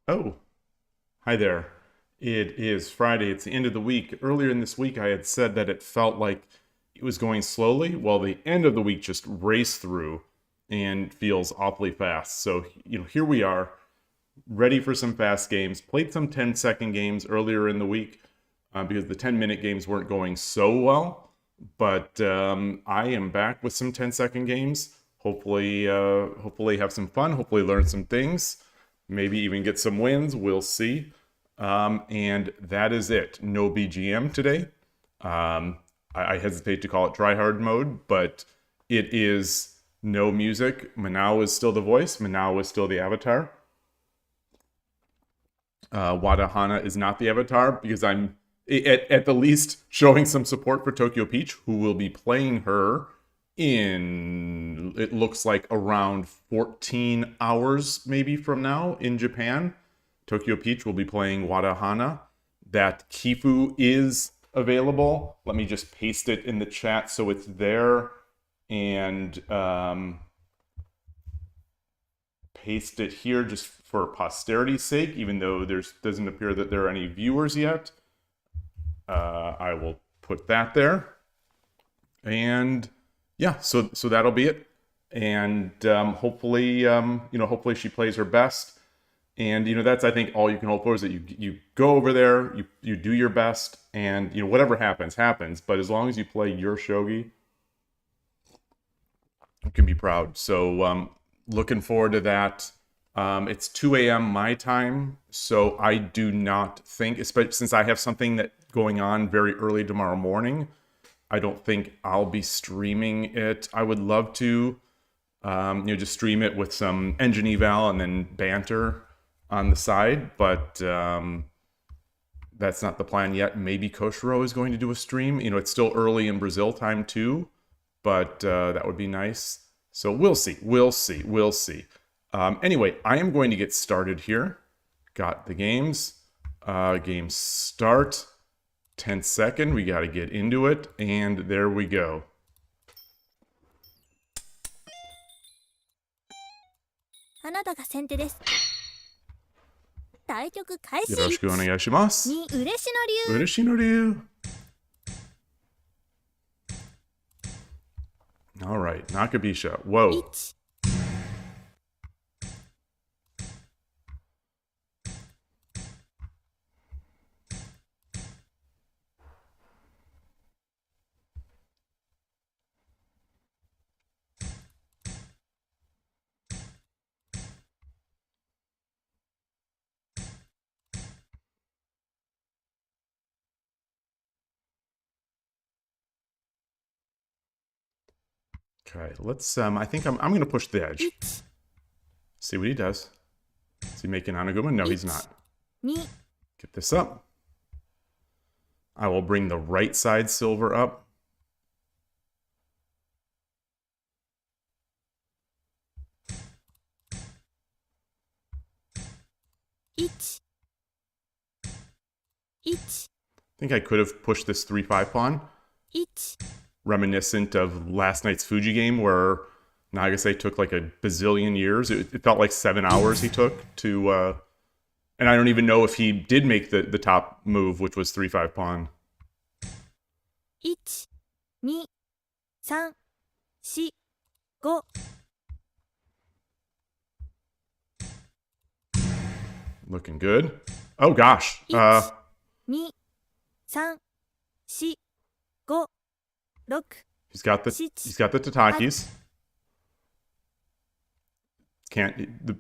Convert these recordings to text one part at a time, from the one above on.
Oh, hi there. It is Friday. It's the end of the week. Earlier in this week, I had said that it felt like it was going slowly. Well, the end of the week just raced through and feels awfully fast. So, here we are, ready for some fast games. Played some 10-second games earlier in the week because the 10-minute games weren't going so well. But I am back with some 10-second games. Hopefully have some fun. Hopefully learn some things. Maybe even get some wins. We'll see. And that is it. No BGM today. I hesitate to call it tryhard mode, but it is no music. Manao is still the voice. Manao is still the avatar. Wadahana is not the avatar because I'm at the least showing some support for Tokyo Peach, who will be playing her in, it looks like, around 14 hours maybe from now in Japan. Tokyo Peach will be playing Wadahana. That Kifu is available. Let me just paste it in the chat so it's there, and paste it here just for posterity's sake, even though doesn't appear that there are any viewers yet. I will put that there. And yeah, so that'll be it. And hopefully she plays her best. And that's, I think, all you can hope for is that you go over there, you do your best, and whatever happens. But as long as you play your shogi, you can be proud. So looking forward to that. It's 2 a.m. my time, so I do not think, especially since I have something that going on very early tomorrow morning, I don't think I'll be streaming it. I would love to, just stream it with some engine eval and then banter on the side, but that's not the plan yet. Maybe Koshiro is going to do a stream. It's still early in Brazil time too, but that would be nice. So we'll see. Anyway, I am going to get started here. Got the games. Game start. 10 second. We got to get into it. And there we go. あなたが先手です。対局開始。よろしくお願いします。に嬉しの龍。嬉しの龍。All right, Nakabisha. Whoa. 1 Okay, let's I think I'm gonna push the edge. See what he does. Is he making Anaguma? No, he's not. 2 Get this up. I will bring the right side silver up. I think I could have pushed this 3-5 pawn. 1 Reminiscent of last night's Fuji game where Nagase took like a bazillion years. It felt like 7 hours he took to, and I don't even know if he did make the top move, which was 3-5 pawn. 1 2 3 4 5 Looking good. Oh gosh. 1 2 3 4 5 6 He's got the tatakis.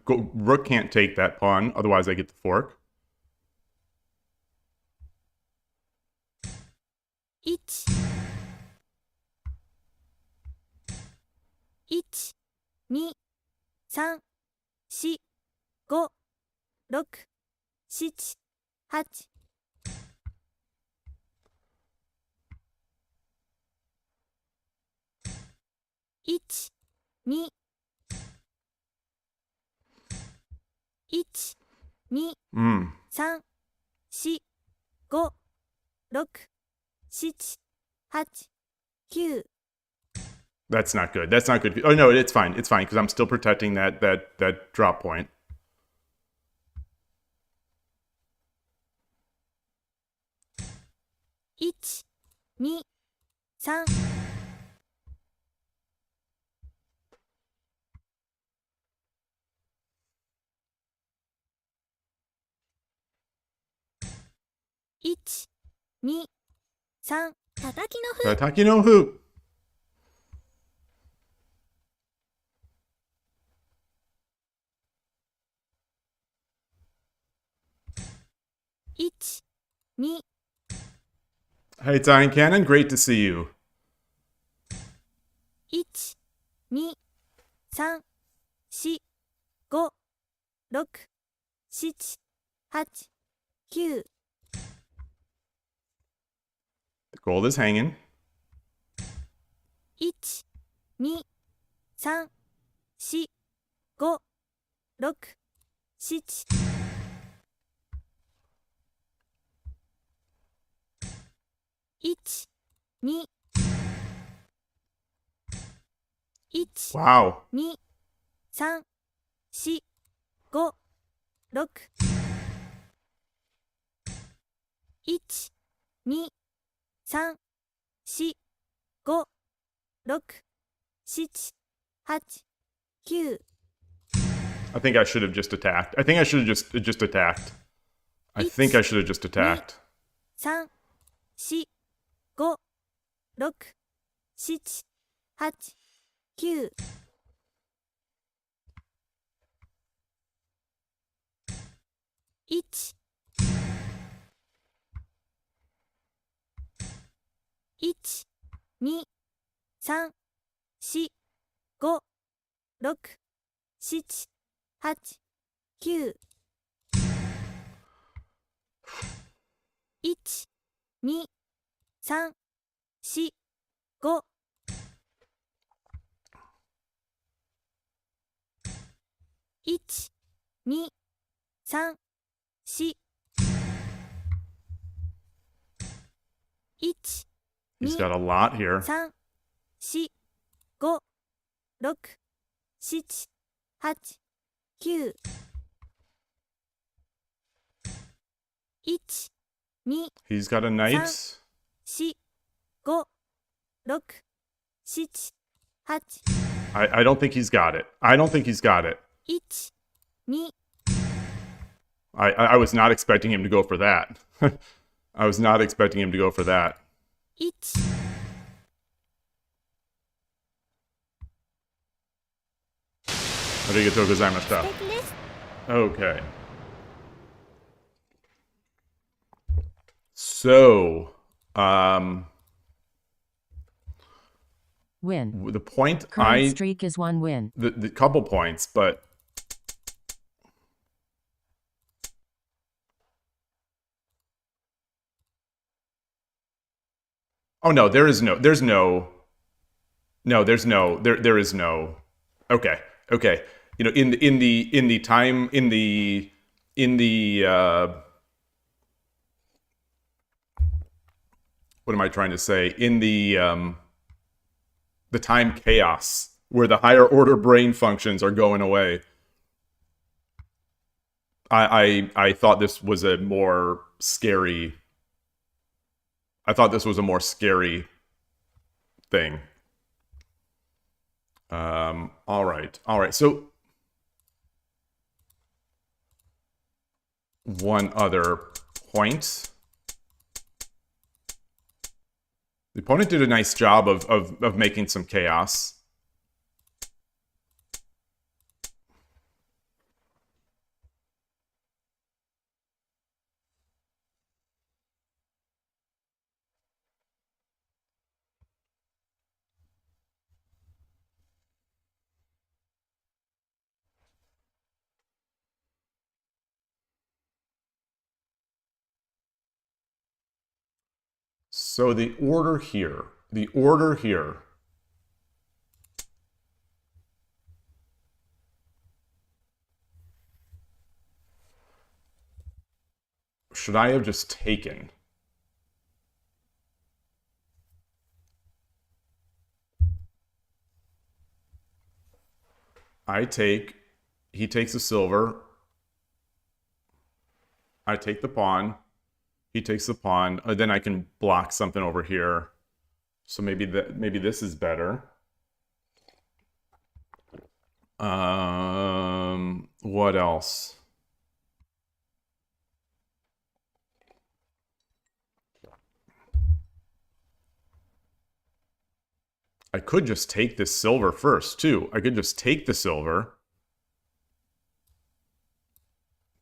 Rook can't take that pawn, otherwise I get the fork. 1 1 2 3 4 5 6 7 8 1 2 1 2 3 4 5 6 7 8 9 That's not good. That's not good. Oh no, it's fine. It's fine because I'm still protecting that drop point. 1、2、3、1、2、3、叩きの風。 Tataki no fu. 1、2、Hey, Zion Cannon, great to see you. 1、2、3、4、5、6、7、8、9、 The gold is hanging. 1、2、3、4、5、6、7、1、2、1、 Wow. 2、3、4、5、6、1、2、3、4、5、6、7、8、9。 I think I should have just attacked. I think I should have just attacked. I think I should have just attacked. 3、4、5、6、7、8、9。 1、1、2、3、4、5、6、7、8、9。 1、2、3、4、5。 1、2、3、4。 1、 He's 2、 got a lot here. 3、4、5、6、7、8、9。 1、2、 He's got a knight. 4、5、6、7、8。 I don't think he's got it. I don't think he's got it. 1、2。 I was not expecting him to go for that. I was not expecting him to go for that. 1。 Arigatou gozaimashita. 素敵です。 Okay. So, Win. the point Current streak is 1 win. the couple points, but oh no, there is no okay. You know, in the time in the what am I trying to say? In the time chaos where the higher order brain functions are going away. I thought this was a more scary. I thought this was a more scary thing. All right. So one other point. The opponent did a nice job of making some chaos. So the order here. Should I have just taken? I take, he takes a silver. I take the pawn. He takes the pawn. Then I can block something over here. So maybe this is better. What else? I could just take this silver first, too. I could just take the silver.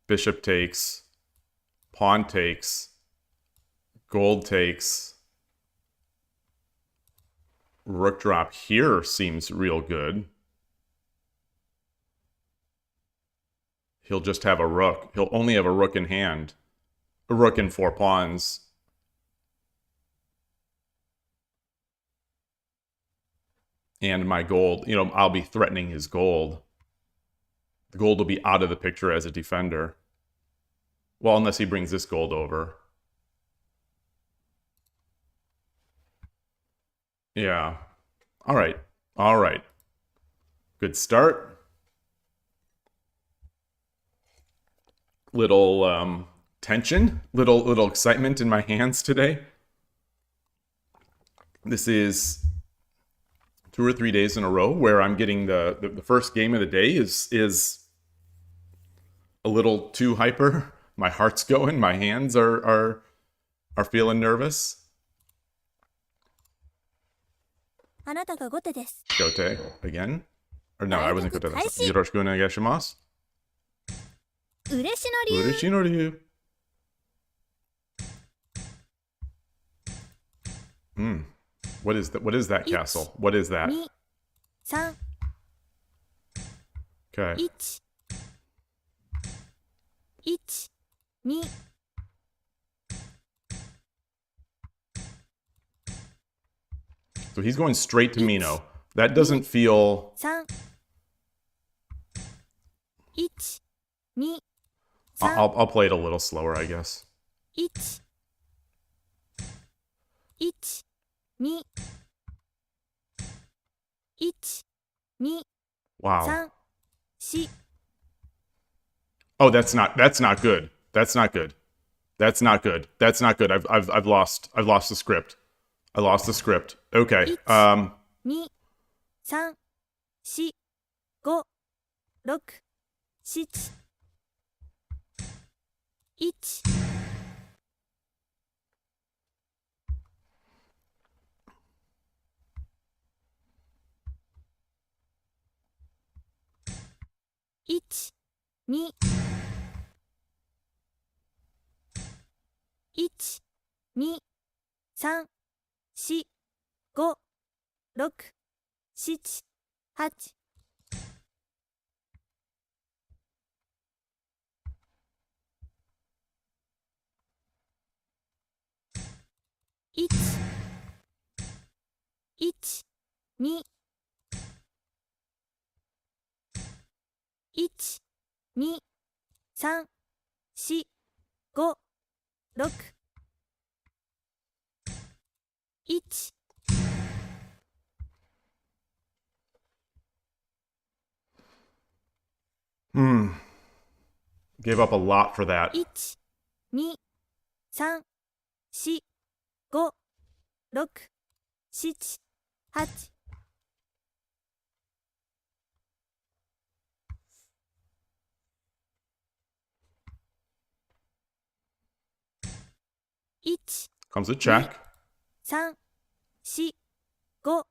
Bishop takes. Pawn takes. Gold takes. Rook drop here seems real good. He'll just have a rook. He'll only have a rook in hand. A rook and 4 pawns. And my gold, you know, I'll be threatening his gold. The gold will be out of the picture as a defender. Well, unless he brings this gold over. Yeah. All right. All right. Good start. Little tension, little excitement in my hands today. This is 2 or 3 days in a row where I'm getting the first game of the day is a little too hyper. My heart's going. My hands are feeling nervous. あなたが後手です。 Gote again? Or no, I wasn't gote. Yoroshiku onegaishimasu. 嬉しの流。 Ureshi no ryu. What is that? What is that castle? What is that? 2、3、 Okay. 1、1、2。 So he's going straight to Mino. That doesn't feel... 3、1、2、 3、 I'll play it a little slower, I guess. 1、1、2、1、2、 Wow. 3、4。 Oh, that's not good. That's not good. That's not good. That's not good. I've lost the script. I lost the script. Okay. 2、3、4、5、6、7、1。 1、2、1、2、3、4、5、6、7、8。 1、1、2、1、2、3、4、5、6、1。 Gave up a lot for that. 1、2、3、4、5、6、7、8。 1、 Comes a check. 3、4、5。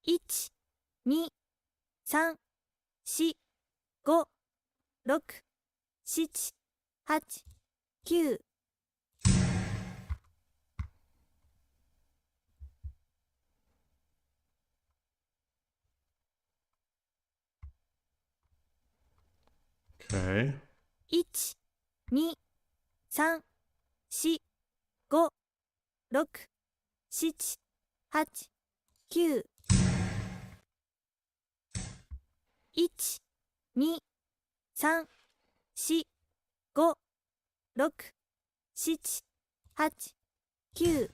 1、2、3、4、5、6、7、8、9。 Okay. 1、2、3、4、5、6、7、8、9。 1、2、3、4、5、6、7、8、9。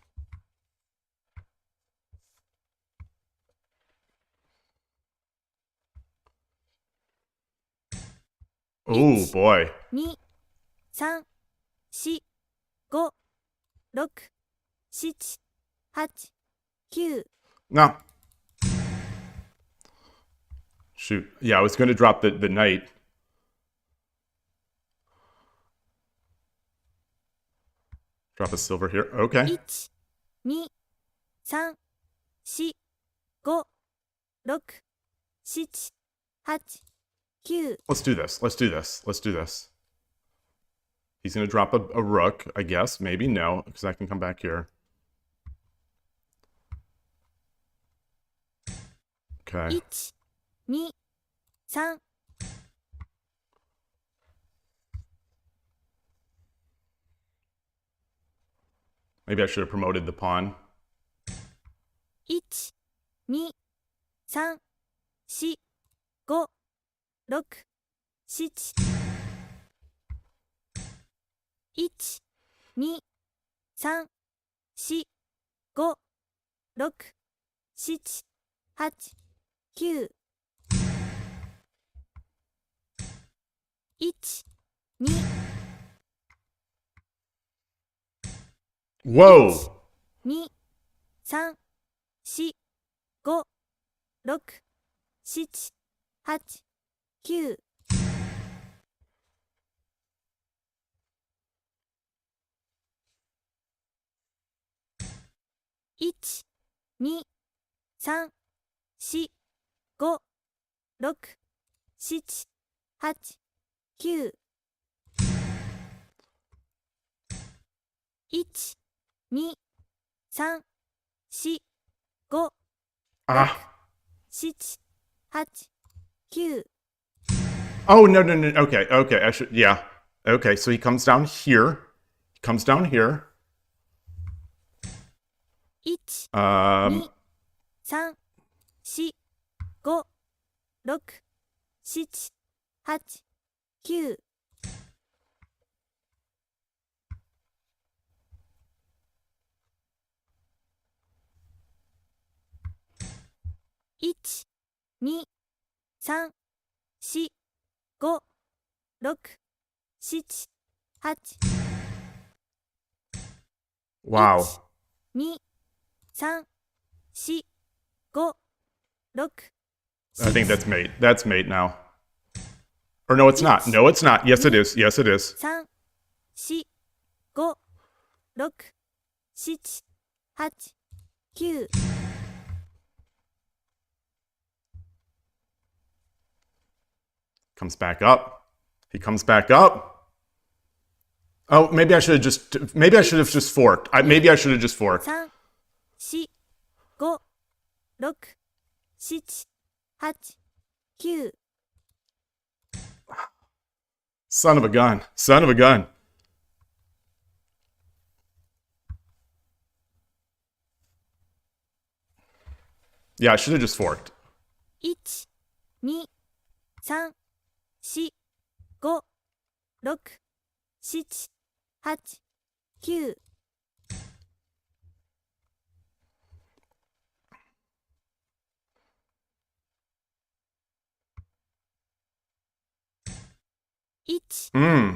Oh boy. 2、3、4、5、6、7、8、9。 No. Shoot. Yeah, I was going to drop the knight. Drop a silver here. Okay. 1、2、3、4、5、6、7、8、9。 Let's do this. Let's do this. Let's do this. He's going to drop a rook, I guess. Maybe no, because I can come back here. Okay. 1、2、3。 Maybe I should have promoted the pawn. 1、2、3、4、5、6、7。 1、2、3、4、5、6、7、8、9。 1、2、 Whoa! 2、3、4、5、6、7、8、9。 1、2、3、4、5、6、7、8、9。 1、2、3、4、5、Ah. 7、8、9。 Oh, no, no, no. Okay, okay. I should, yeah. Okay, so he comes down here. He comes down here. 1、2、3、4、5、6、7、8、9。 1、2、3、4、5、6、7、8。 Wow. 2、3、4、5、6。 I think that's mate. That's mate now. Or no, it's not. No, it's not. Yes, it is. Yes, it is. 3、4、5、6、7、8、9。 Comes back up. He comes back up. Oh, maybe I should have just forked. Maybe I should have just forked. 3、4、5、6、7、8、9。 Son of a gun. Son of a gun. Yeah, I should have just forked. 1、2、3、4、5、6、7、8、9。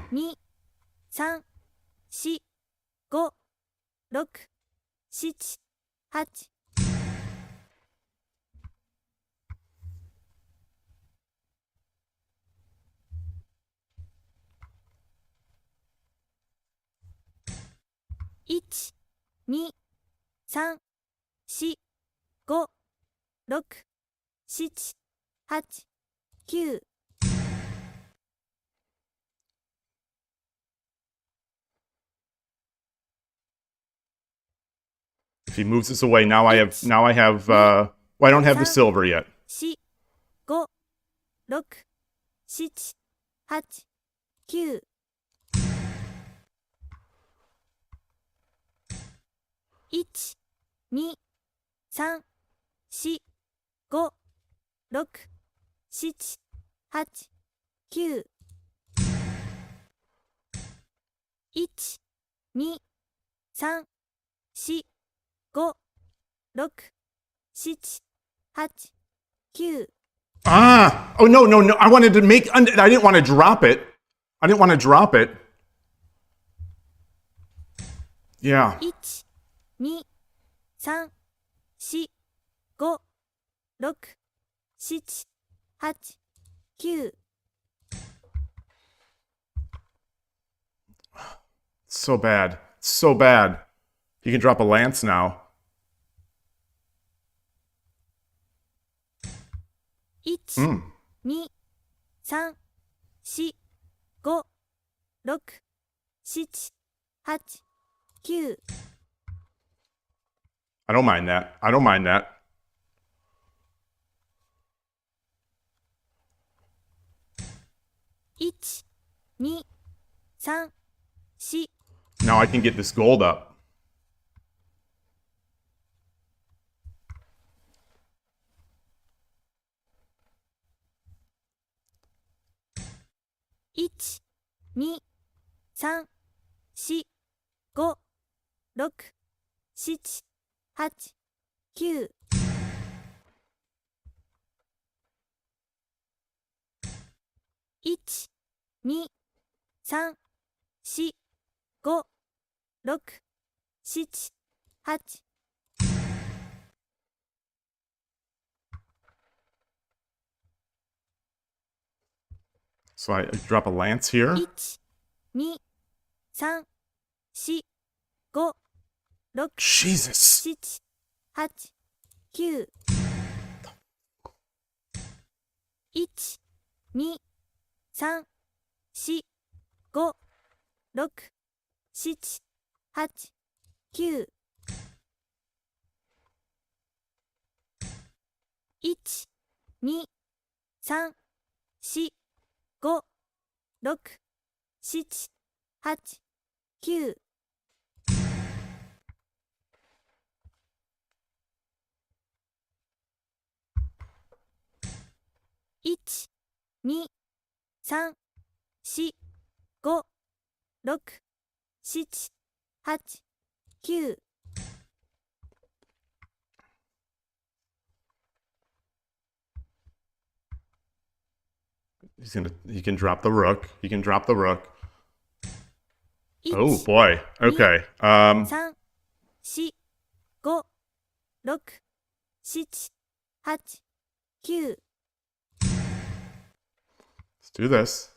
1、2、3、4、5、6、7、8。 1、2、3、4、5、6、7、8、9。 If he moves this away, now I have well, I don't have the silver yet. 4、5、6、7、8、9。 1、2、3、4、5、6、7、8、9。 1、2、3、4、5、6、7、8、9。Ah! Oh, no, no, no. I wanted to make... I didn't want to drop it. I didn't want to drop it. Yeah. 1、2、3、4、5、6、7、8、9。So bad. So bad. You can drop a lance now. 1、2、3、4、5、6、7、8、9。I don't mind that. I don't mind that. 1、2、3、4。Now I can get this gold up. 1、2、3、4、5、6、7、8、9。1、2、3、4、5、6、7、8。So I drop a lance here. 1、2、3、4、5、6、 Jesus. 7、8、9。1、2、3、4、5、6、7、8、9。1、2、3、4、5、6、7、8、9。1、2、3、4、5、6、7、8、9。He can drop the rook. He can drop the rook. 1、 Oh boy. Okay. 3、4、5、6、7、8、9。 Let's do this.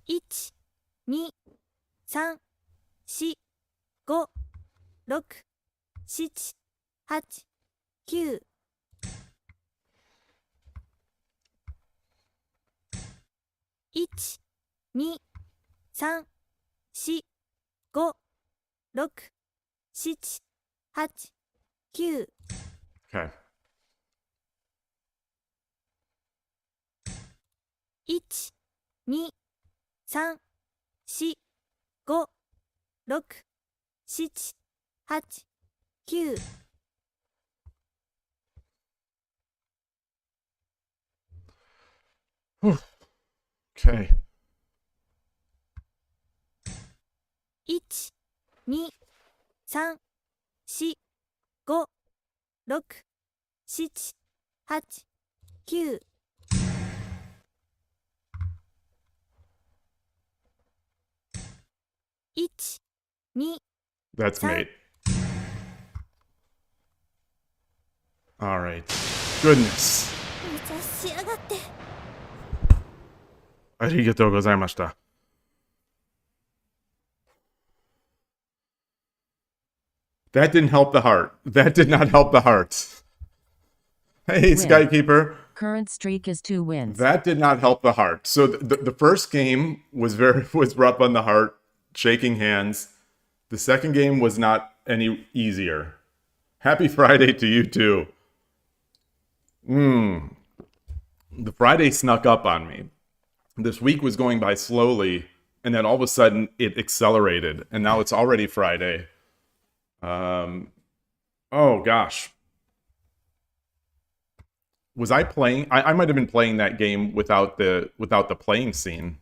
1、2、3、4、5、6、7、8、9。1、2、3、4、5、6、7、8、9。 Okay. 1、2、3、4、5、6、7、8、9。 Okay. 1、2、3、4、5、6、7、8、9。 1、2、 That's mate. All right. Goodness. 無茶しやがって。 Arigatou gozaimashita. That didn't help the heart. That did not help the heart. Hey, Win. Skykeeper. Current streak is 2 wins. That did not help the heart. So the first game was rough on the heart, shaking hands. The second game was not any easier. Happy Friday to you too. The Friday snuck up on me. This week was going by slowly, and then all of a sudden it accelerated, and now it's already Friday. Oh gosh. Was I playing? I might have been playing that game without the playing scene.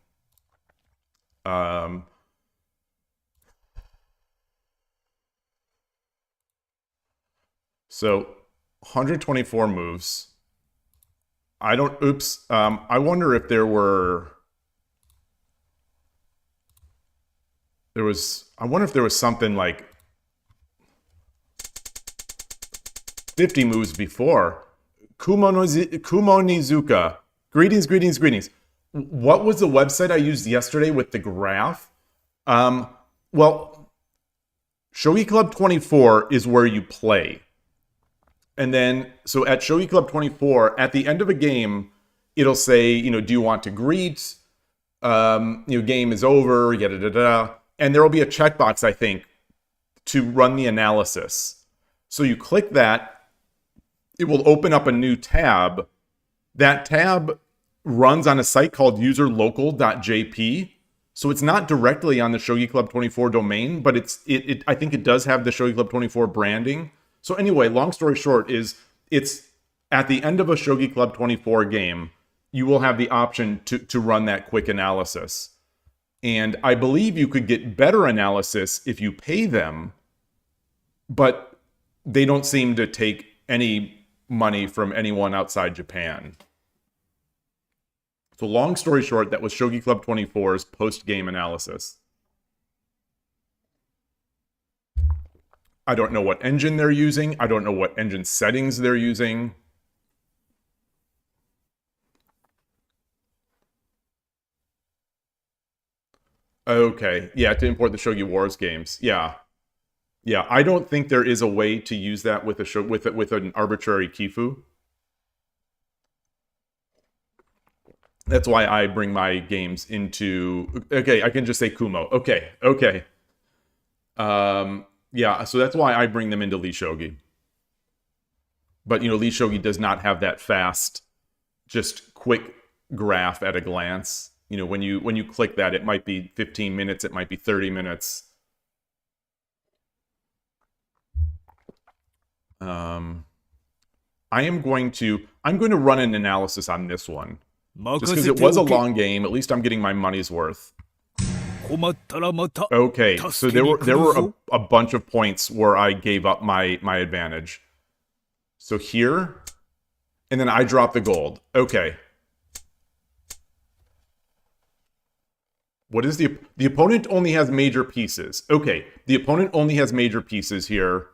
So 124 moves. I don't, oops. I wonder if there was, I wonder if there was something like 50 moves before. Kumonizuka. Greetings, greetings, greetings. What was the website I used yesterday with the graph? Well, Shogi Club 24 is where you play. And then, so at Shogi Club 24, at the end of a game, it'll say, do you want to greet? Game is over, yada, da, da. And there will be a checkbox, I think, to run the analysis. So you click that, it will open up a new tab. That tab runs on a site called userlocal.jp. So it's not directly on the Shogi Club 24 domain, but I think it does have the Shogi Club 24 branding. So anyway, long story short is it's at the end of a Shogi Club 24 game, you will have the option to run that quick analysis. And I believe you could get better analysis if you pay them, but they don't seem to take any money from anyone outside Japan. So long story short, that was Shogi Club 24's post-game analysis. I don't know what engine they're using. I don't know what engine settings they're using. Okay, yeah, to import the Shogi Wars games. Yeah. Yeah, I don't think there is a way to use that with with an arbitrary Kifu. That's why I bring my games into... Okay, I can just say Kumo. Okay, okay. Yeah, so that's why I bring them into Lee Shogi. But, Lee Shogi does not have that fast, just quick graph at a glance. When you click that, it might be 15 minutes, it might be 30 minutes. I'm going to run an analysis on this one. Just because it was a long game, at least I'm getting my money's worth. Okay, so there were a bunch of points where I gave up my advantage. So here, and then I dropped the gold. Okay. What is the opponent only has major pieces. Okay, the opponent only has major pieces here.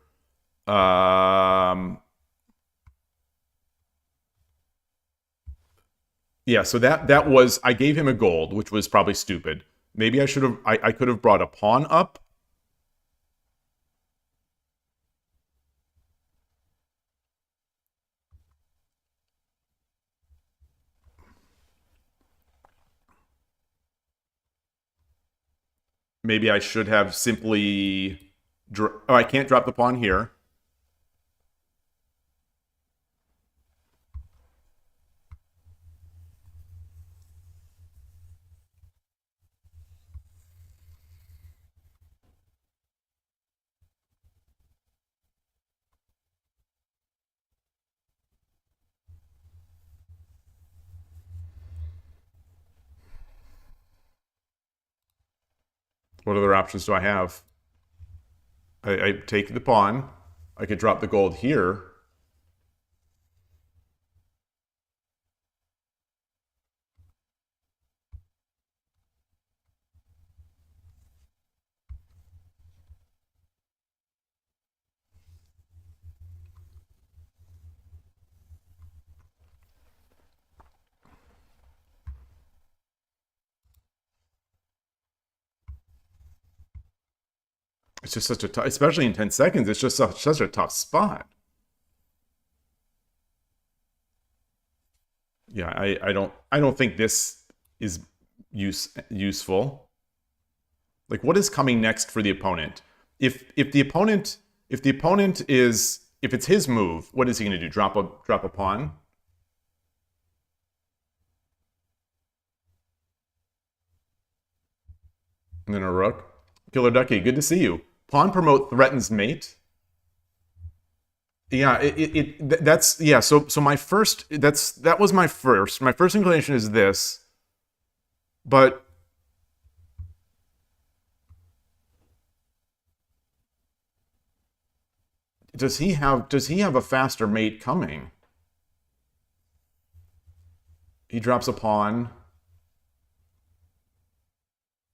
Yeah, so that was, I gave him a gold, which was probably stupid. Maybe I should have, I could have brought a pawn up. Maybe I should have simply, oh, I can't drop the pawn here. What other options do I have? I take the pawn. I could drop the gold here. It's just such a tough, especially in 10 seconds, it's just such a tough spot. Yeah, I don't think this is useful. Like, what is coming next for the opponent? If it's his move, what is he going to do? Drop a pawn? And then a rook. Killer Ducky, good to see you. Pawn promote threatens mate. Yeah, that's yeah. So my first that was my first. My first inclination is this, but does he have a faster mate coming? He drops a pawn.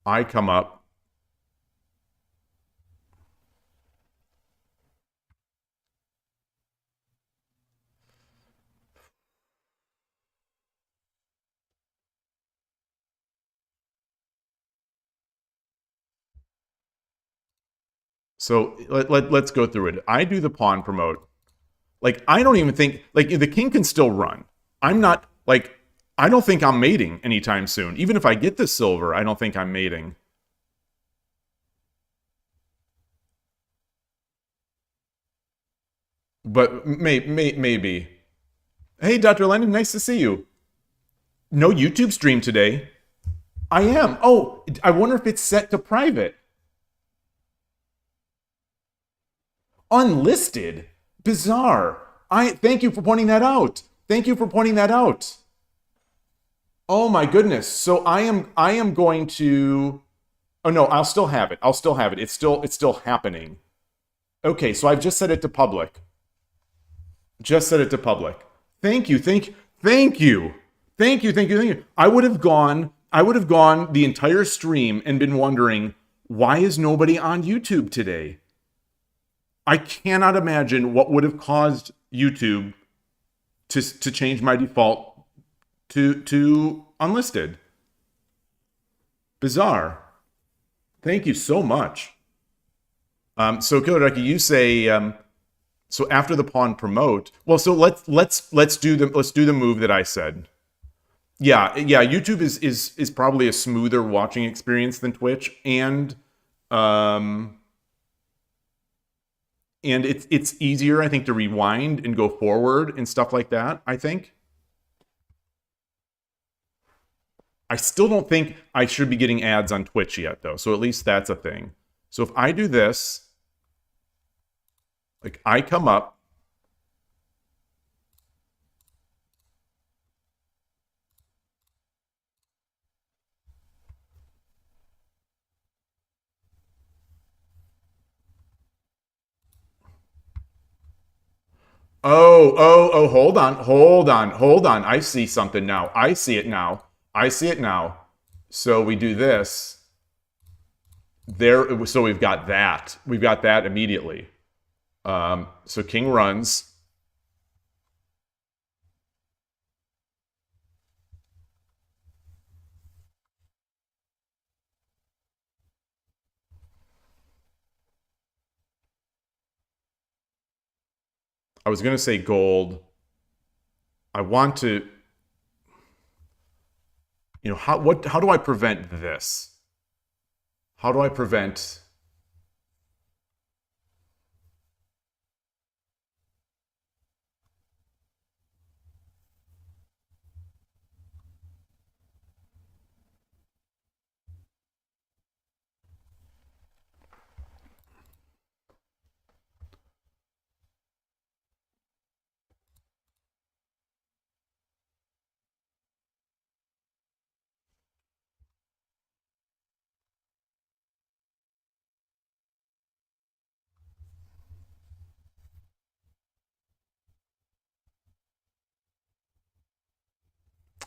I come up. So let's go through it. I do the pawn promote. Like, I don't even think, like, the king can still run. I'm not, like, I don't think I'm mating anytime soon. Even if I get the silver, I don't think I'm mating. But maybe. Hey, DrLennon, nice to see you. No YouTube stream today. I am. Oh, I wonder if it's set to private. Unlisted. Bizarre. Thank you for pointing that out. Thank you for pointing that out. Oh my goodness. So I am going to. Oh no, I'll still have it. I'll still have it. It's still happening. Okay, so I've just set it to public. Just set it to public. Thank you. Thank you. I would have gone the entire stream and been wondering, why is nobody on YouTube today? I cannot imagine what would have caused YouTube to change my default to unlisted. Bizarre. Thank you so much. So Killerducky, you say so after the pawn promote. Well, so let's do the move that I said. Yeah. YouTube is probably a smoother watching experience than Twitch, and it's easier, I think, to rewind and go forward and stuff like that, I think. I still don't think I should be getting ads on Twitch yet, though, so at least that's a thing. So if I do this, like, I come up, oh, hold on. I see something now. I see it now. So we do this. There, so we've got that. We've got that immediately. So king runs. I was going to say gold. I want to, how do I prevent this? How do I prevent?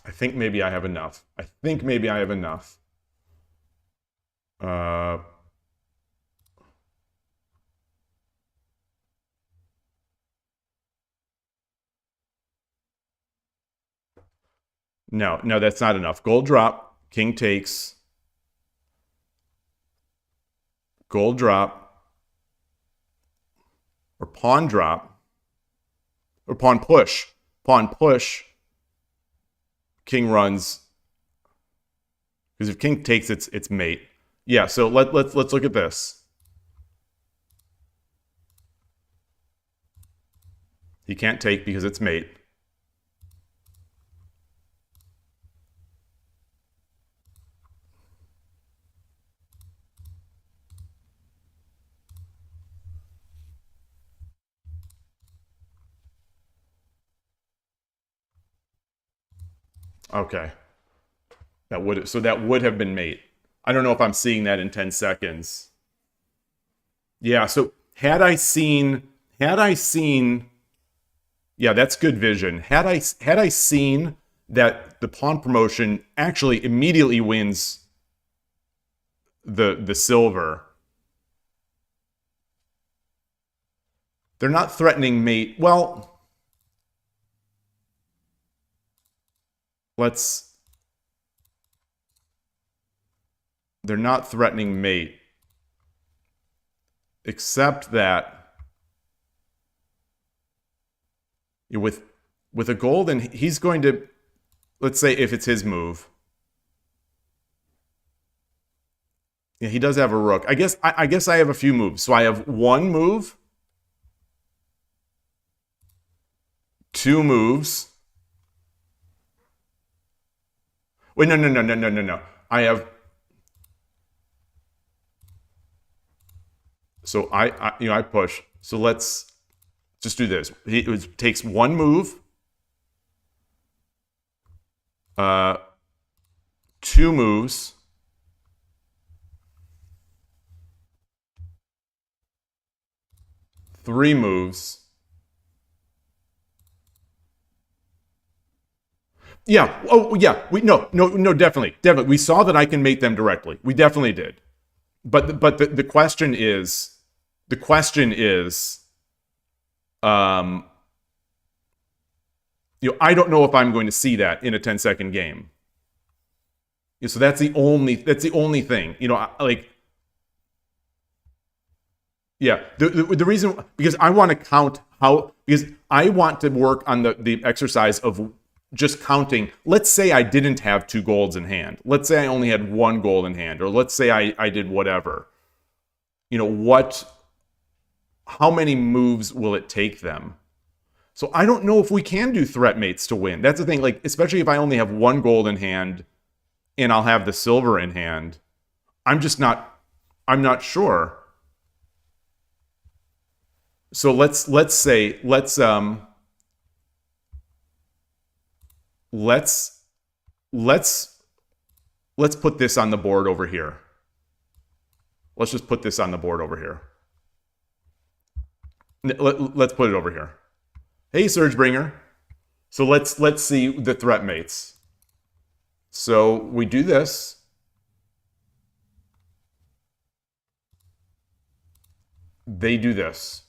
I think maybe I have enough. Uh, no, that's not enough. Gold drop, king takes. Gold drop. Or pawn drop. Or pawn push. Pawn push. King runs. Because if king takes, it's mate. Yeah, so let's look at this. He can't take because it's mate. Okay. That would have been mate. I don't know if I'm seeing that in 10 seconds. Yeah, so had I seen Had I seen, yeah, that's good vision. Had I seen that the pawn promotion actually immediately wins the silver. They're not threatening mate. Well, they're not threatening mate. Except that with a gold, and he's going to, let's say if it's his move. Yeah, he does have a rook. I guess I have a few moves. So I have one move, two moves. Wait, no. I have. So I push. So let's just do this. It takes one move, two moves, three moves. Yeah. Oh, yeah. No. Definitely. We saw that I can mate them directly. We definitely did. But the question is, I don't know if I'm going to see that in a 10-second game. So that's the only thing. Yeah. The reason, because I want to count because I want to work on the exercise of just counting. Let's say I didn't have two golds in hand. Let's say I only had one gold in hand, or let's say I did whatever. How many moves will it take them? So I don't know if we can do threat mates to win. That's the thing, especially if I only have one gold in hand and I'll have the silver in hand. I'm not sure. So let's put this on the board over here. Let's just put this on the board over here. Let's put it over here. Hey, Surgebringer. So let's see the threat mates. So we do this. They do this.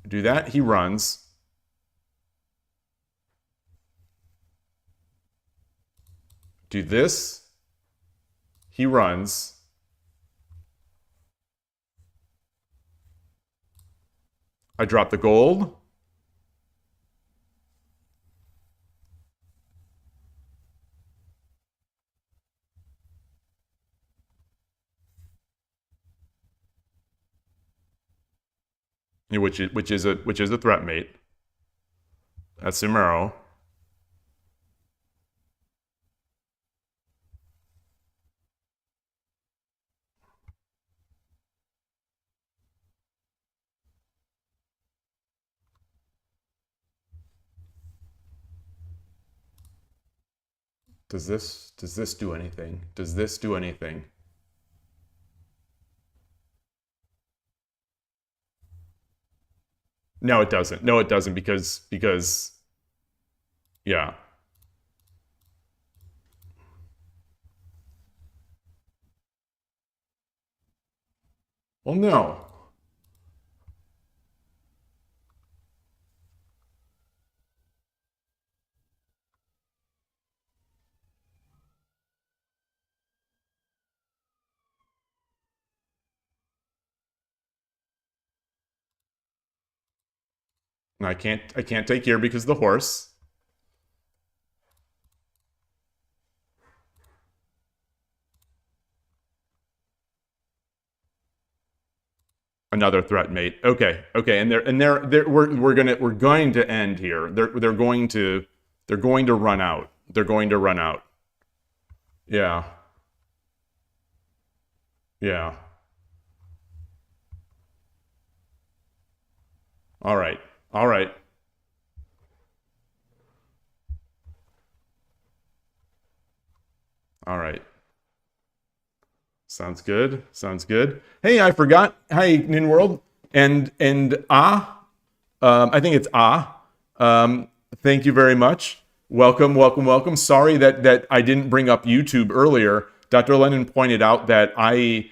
Do that, he runs. Do this, he runs. I drop the gold. Which is a threat mate. That's Sumero. Does this do anything? Does this do anything? No, it doesn't. No, it doesn't because yeah. Well, no. I can't take here because of the horse. Another threat mate. Okay, and we're going to end here. They're going to run out. They're going to run out. Yeah. Yeah. All right. All right. All right. Sounds good. Sounds good. Hey, I forgot. Hi, Nin World. I think it's thank you very much. Welcome, welcome, welcome. Sorry that I didn't bring up YouTube earlier. DrLennon pointed out that I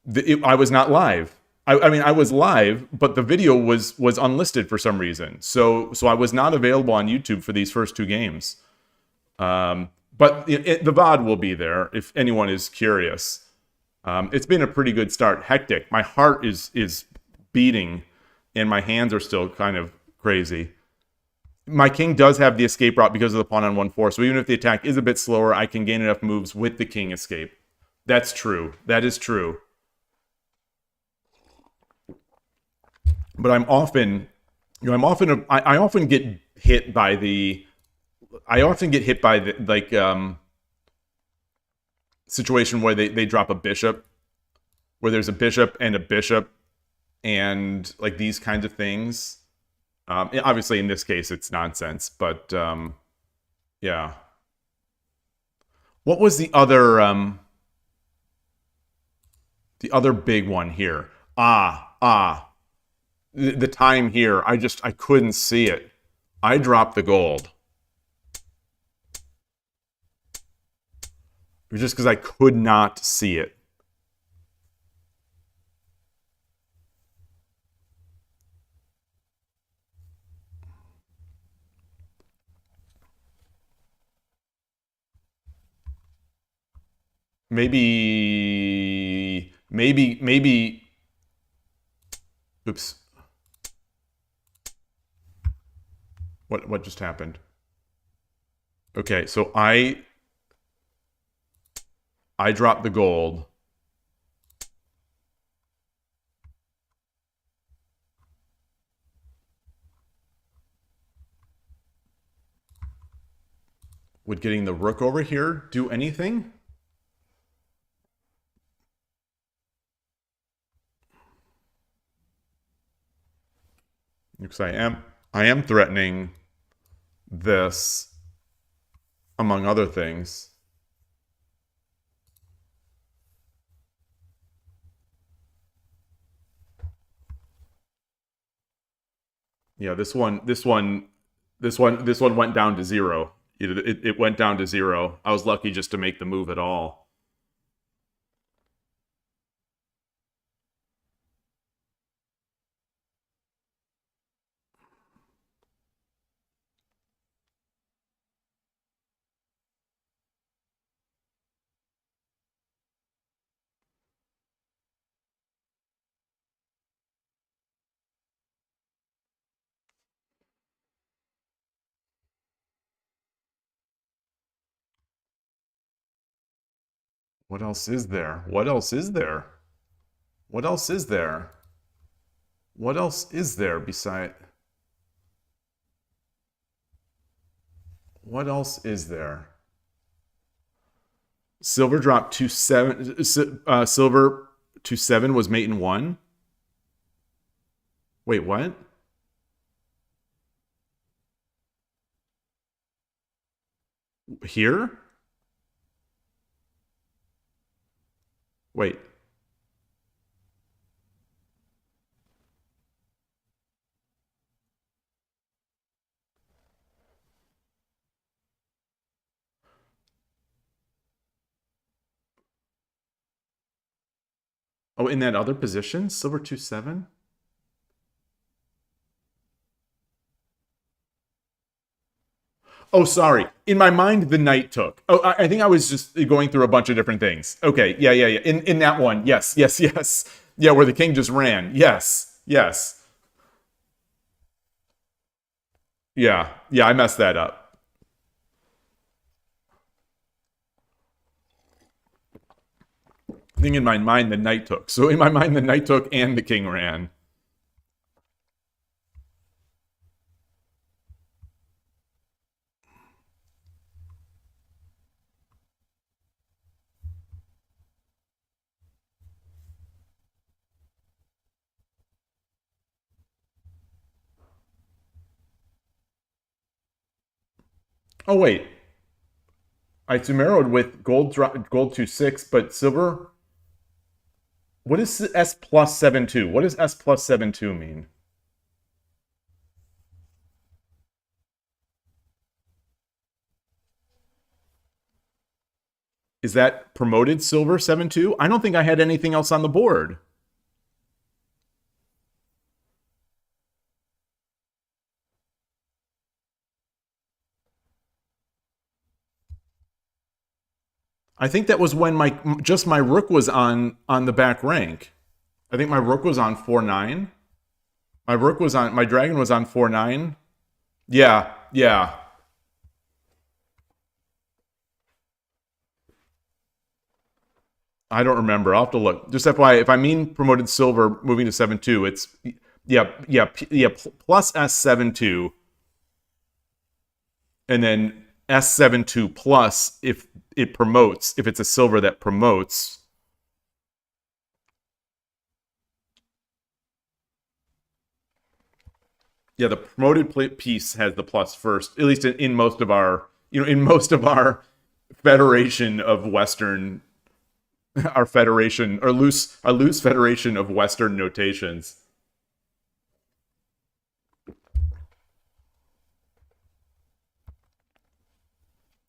was not live. I mean, I was live, but the video was unlisted for some reason. So I was not available on YouTube for these first two games. But the VOD will be there if anyone is curious. It's been a pretty good start. Hectic. My heart is beating, and my hands are still kind of crazy. My king does have the escape route because of the pawn on 1/4. So even if the attack is a bit slower, I can gain enough moves with the king escape. That's true. That is true. But I often get hit by the situation where they drop a bishop, where there's a bishop, and like these kinds of things. Obviously, in this case, it's nonsense, but yeah. What was the other big one here? The time here, I couldn't see it. I dropped the gold. It was just because I could not see it. Maybe. Oops. What just happened? Okay, so I dropped the gold. Would getting the rook over here do anything? Because I am threatening this, among other things. Yeah, this one went down to 0. It went down to 0. I was lucky just to make the move at all. What else is there? What else is there? What else is there? What else is there beside... What else is there? Silver dropped to 7. Silver to 7 was mate in 1. Wait, what? Here? Wait. Oh, in that other position? Silver 2-7? Oh, sorry. In my mind, the knight took. Oh, I think I was just going through a bunch of different things. Okay, yeah. In that one, yes. Yeah, where the king just ran. Yes. Yeah, I messed that up. I think in my mind, the knight took. So in my mind, the knight took and the king ran. Oh, wait. I Sumeroed with gold 2-6, but silver What is S plus 7-2? What does S plus 7-2 mean? Is that promoted silver 7-2? I don't think I had anything else on the board. I think that was when my rook was on the back rank. I think my rook was on 4-9. My dragon was on 4-9. Yeah, yeah. I don't remember. I'll have to look. Just FYI, if I mean promoted silver moving to 7-2, it's plus S7-2, and then S7-2 plus if it promotes, if it's a silver that promotes. Yeah, the promoted piece has the plus first, at least in most of our, in most of our federation of Western, our federation, or a loose federation of Western notations.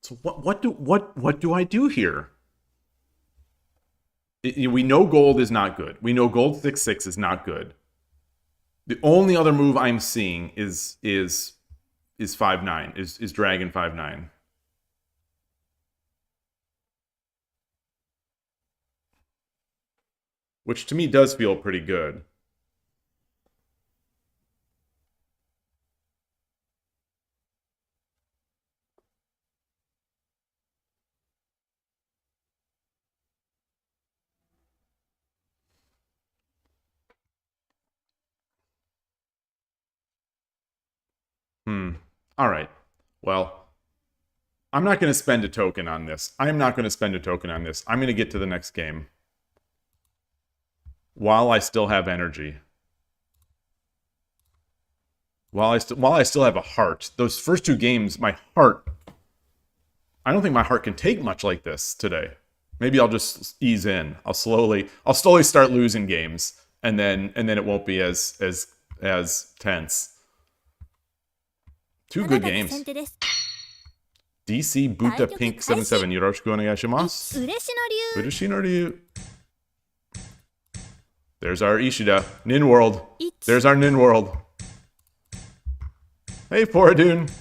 So what do I do here? We know gold is not good. We know gold 6-6 is not good. The only other move I'm seeing is 5-9, is dragon 5-9. Which to me does feel pretty good. All right. Well, I'm not going to spend a token on this. I'm not going to spend a token on this. I'm going to get to the next game while I still have energy. While I still have a heart. Those first two games, my heart, I don't think my heart can take much like this today. Maybe I'll just ease in. I'll slowly start losing games, and then it won't be as tense. Two good games. DC Buta Pink 77. Yoroshiku onegaishimasu. Ureshi no ryu. There's our Ishida. Nin World. There's our Nin World. Hey, Poradun.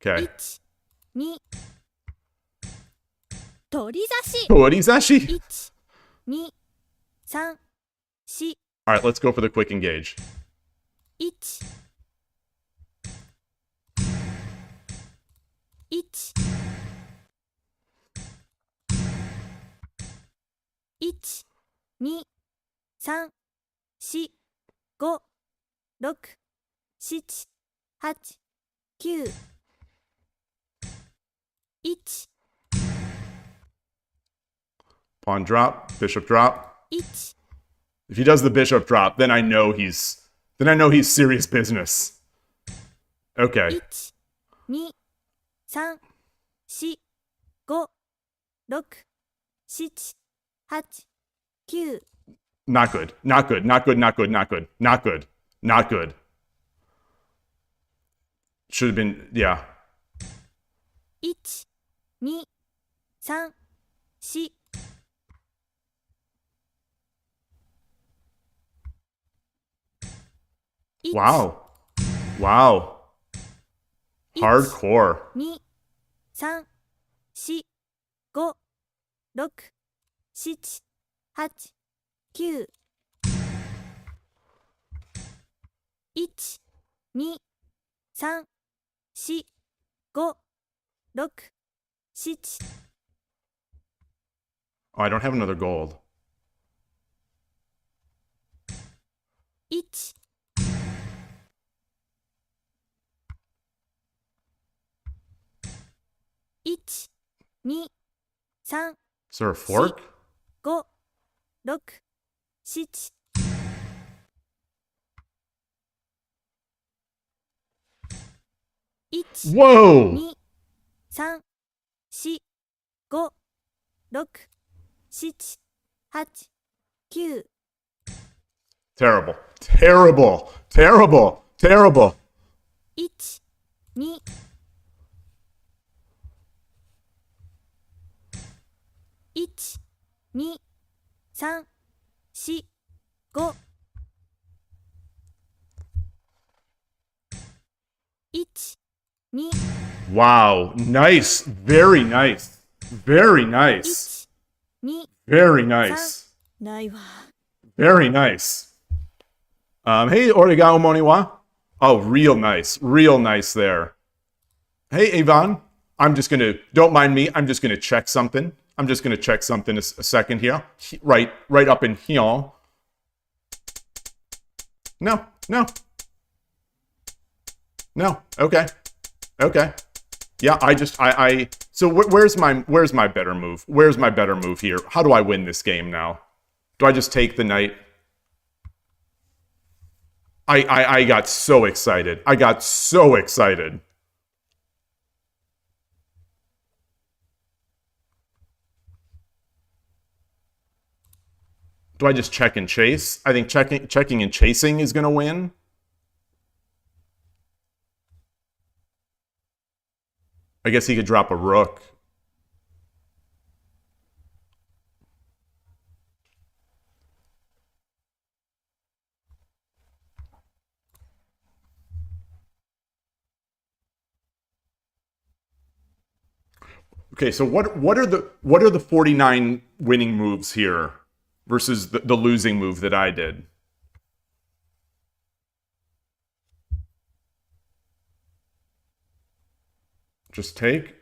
Okay. Torizashi. Alright, let's go for the quick engage. 12345678910111213141516171819 Pawn drop, bishop drop. If he does the bishop drop, then I know he's serious business. Okay. 123456789 Not good. Not good. Not good. Not good. Not good. Not good. Not good. Should have been, yeah. 123456789 Wow. Wow. Hardcore. 123456789 1234567 Oh, I don't have another gold. 1 1 2 3 Is there a fork? 5 6 7 1 Whoa! 2 3 4 5 6 7、8、9、 Terrible. Terrible. Terrible. Terrible. 1、2、1、2、3、4、5、1、2、Wow. Nice. Very nice. Very nice. 1、2、 Very nice. ないわ。 Very nice. Hey, Origawa Moniwa. Oh, real nice. Real nice there. Hey, Ivan. I'm just gonna, don't mind me. I'm just gonna check something. I'm just gonna check something a second here. Right up in here. No. Okay. Yeah, so where's my better move? Where's my better move here? How do I win this game now? Do I just take the knight? I got so excited. I got so excited. Do I just check and chase? I think checking and chasing is going to win. I guess he could drop a rook. Okay, so what are the 49 winning moves here versus the losing move that I did? Just take.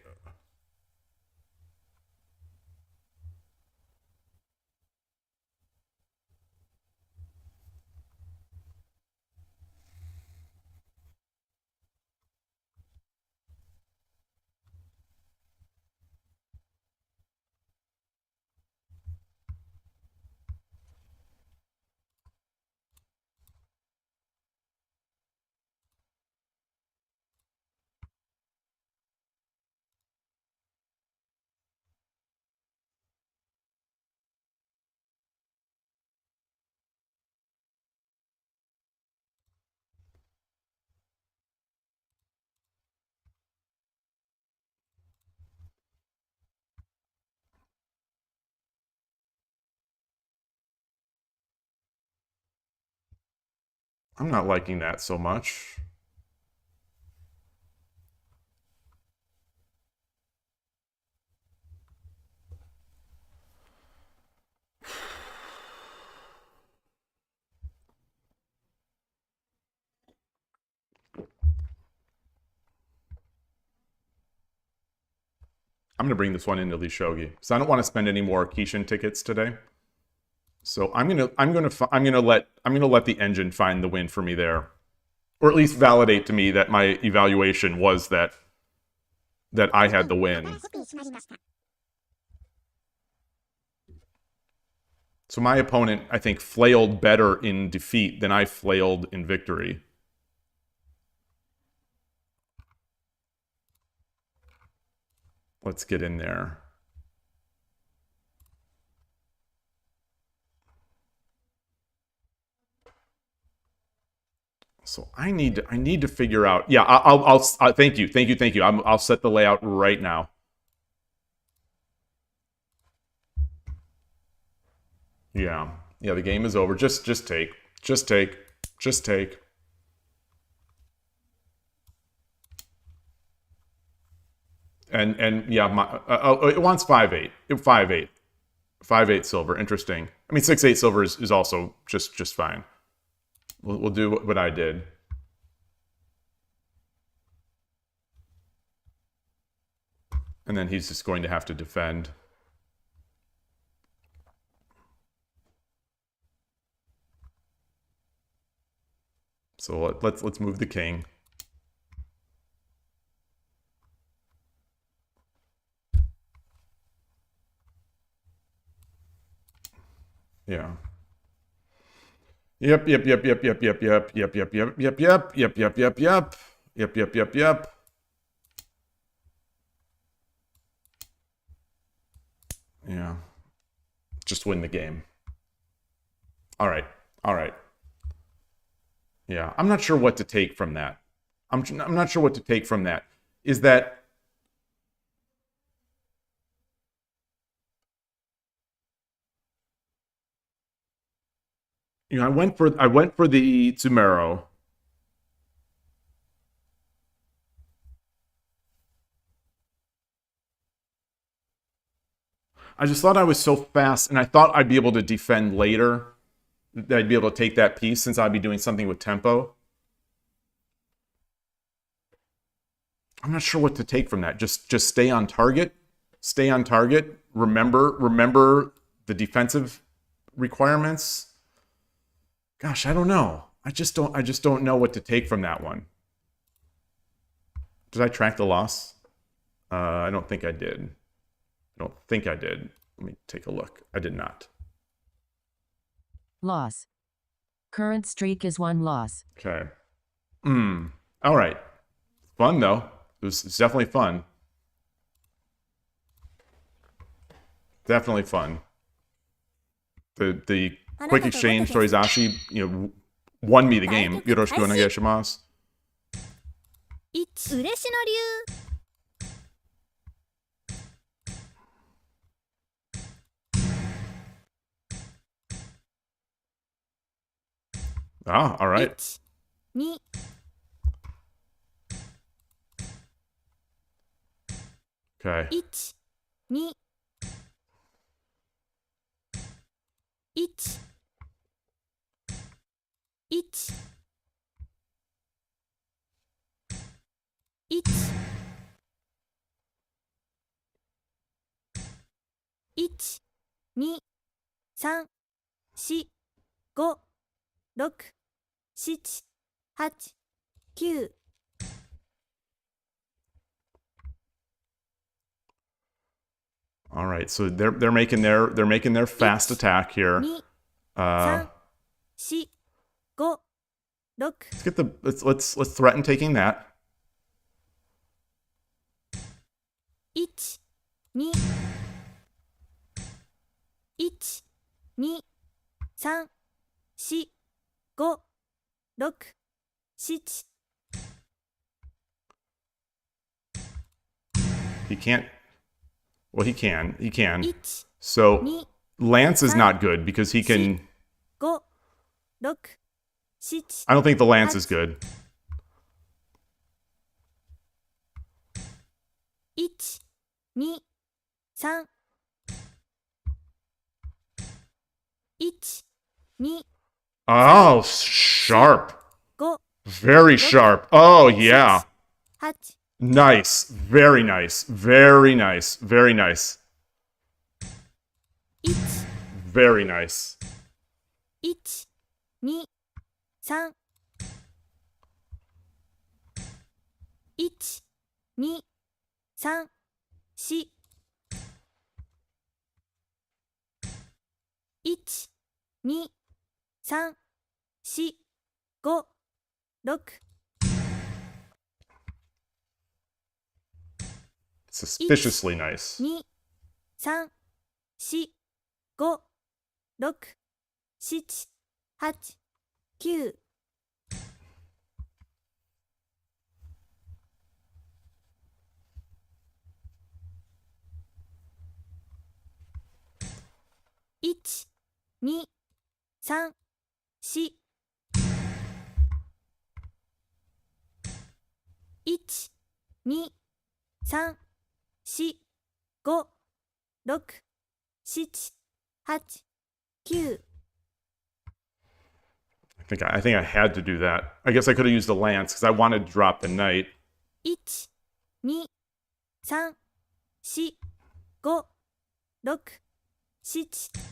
I'm not liking that so much. I'm gonna bring this one into Shogi because I don't want to spend any more Kishin tickets today. So I'm gonna let the engine find the win for me there, or at least validate to me that my evaluation was that I had the win. So my opponent, I think, flailed better in defeat than I flailed in victory. Let's get in there. So I need to figure out. Yeah, I'll thank you. I'll set the layout right now. Yeah, the game is over. Just take. And yeah, it wants 5-8. 5-8. 5-8 silver. Interesting. I mean, 6-8 silver is also just fine. We'll do what I did. And then he's just going to have to defend. So let's move the king. Yeah. Yep. Yeah. just win the game. All right. All right. Yeah, I'm not sure what to take from that. I'm not sure what to take from that. Is that I went for the Tsumero. I just thought I was so fast, and I thought I'd be able to defend later. That I'd be able to take that piece since I'd be doing something with tempo. I'm not sure what to take from that. Just stay on target. Stay on target. Remember the defensive requirements. Gosh, I don't know. I just don't know what to take from that one. Did I track the loss? I don't think I did. I don't think I did. Let me take a look. I did not. Loss. Current streak is 1 loss. Okay. All right. Fun though. It's definitely fun. Definitely fun. The quick exchange, Torizashi, won me the game. Yoroshiku onegaishimasu. 1嬉しの流 Ah, all right. 2 Okay. 1 2 1 1 1 1 2 3 4 5 6 7 8 9 All right. So they're making their fast attack here. 2 Uh, 3 4 5 6 let's threaten taking that. 1 2 1 2 3 4 5 6 7 He can't. Well, he can. 1 So Lance is not good because he can. 5 6 7 I don't think the Lance is good. 1 2 3 1 2 Oh, sharp. 5 Very sharp. Oh, yeah. 8 Nice. Very nice. Very nice. Very nice. 1 Very nice. 1 2 3 1 2 3 4 1 2 3 4 5 6 Suspiciously nice. 2 3 4 5 6 7 8 9 1 2 3 4 1 2 3 4 5 6 7 8 9 I think I had to do that. I guess I could have used the Lance because I wanted to drop the Knight. 1 2 3 4 5 6 7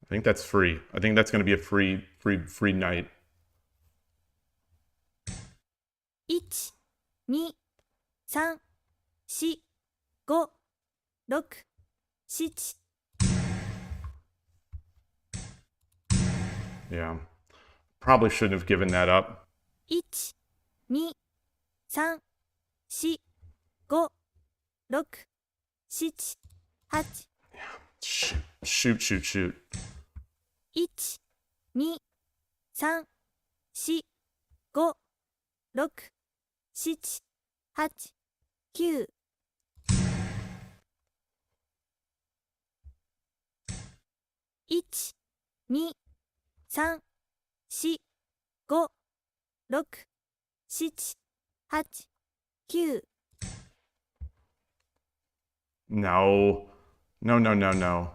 I think that's free. I think that's going to be a free Knight. 1 2 3 4 5 6 7 Yeah. Probably shouldn't have given that up. 1 2 3 4 5 6 7、8、 Shoot, shoot, shoot. 1、2、3、4、5、6、7、8、9、1、2、3、4、5、6、7、8、9、 No. No, no, no, no.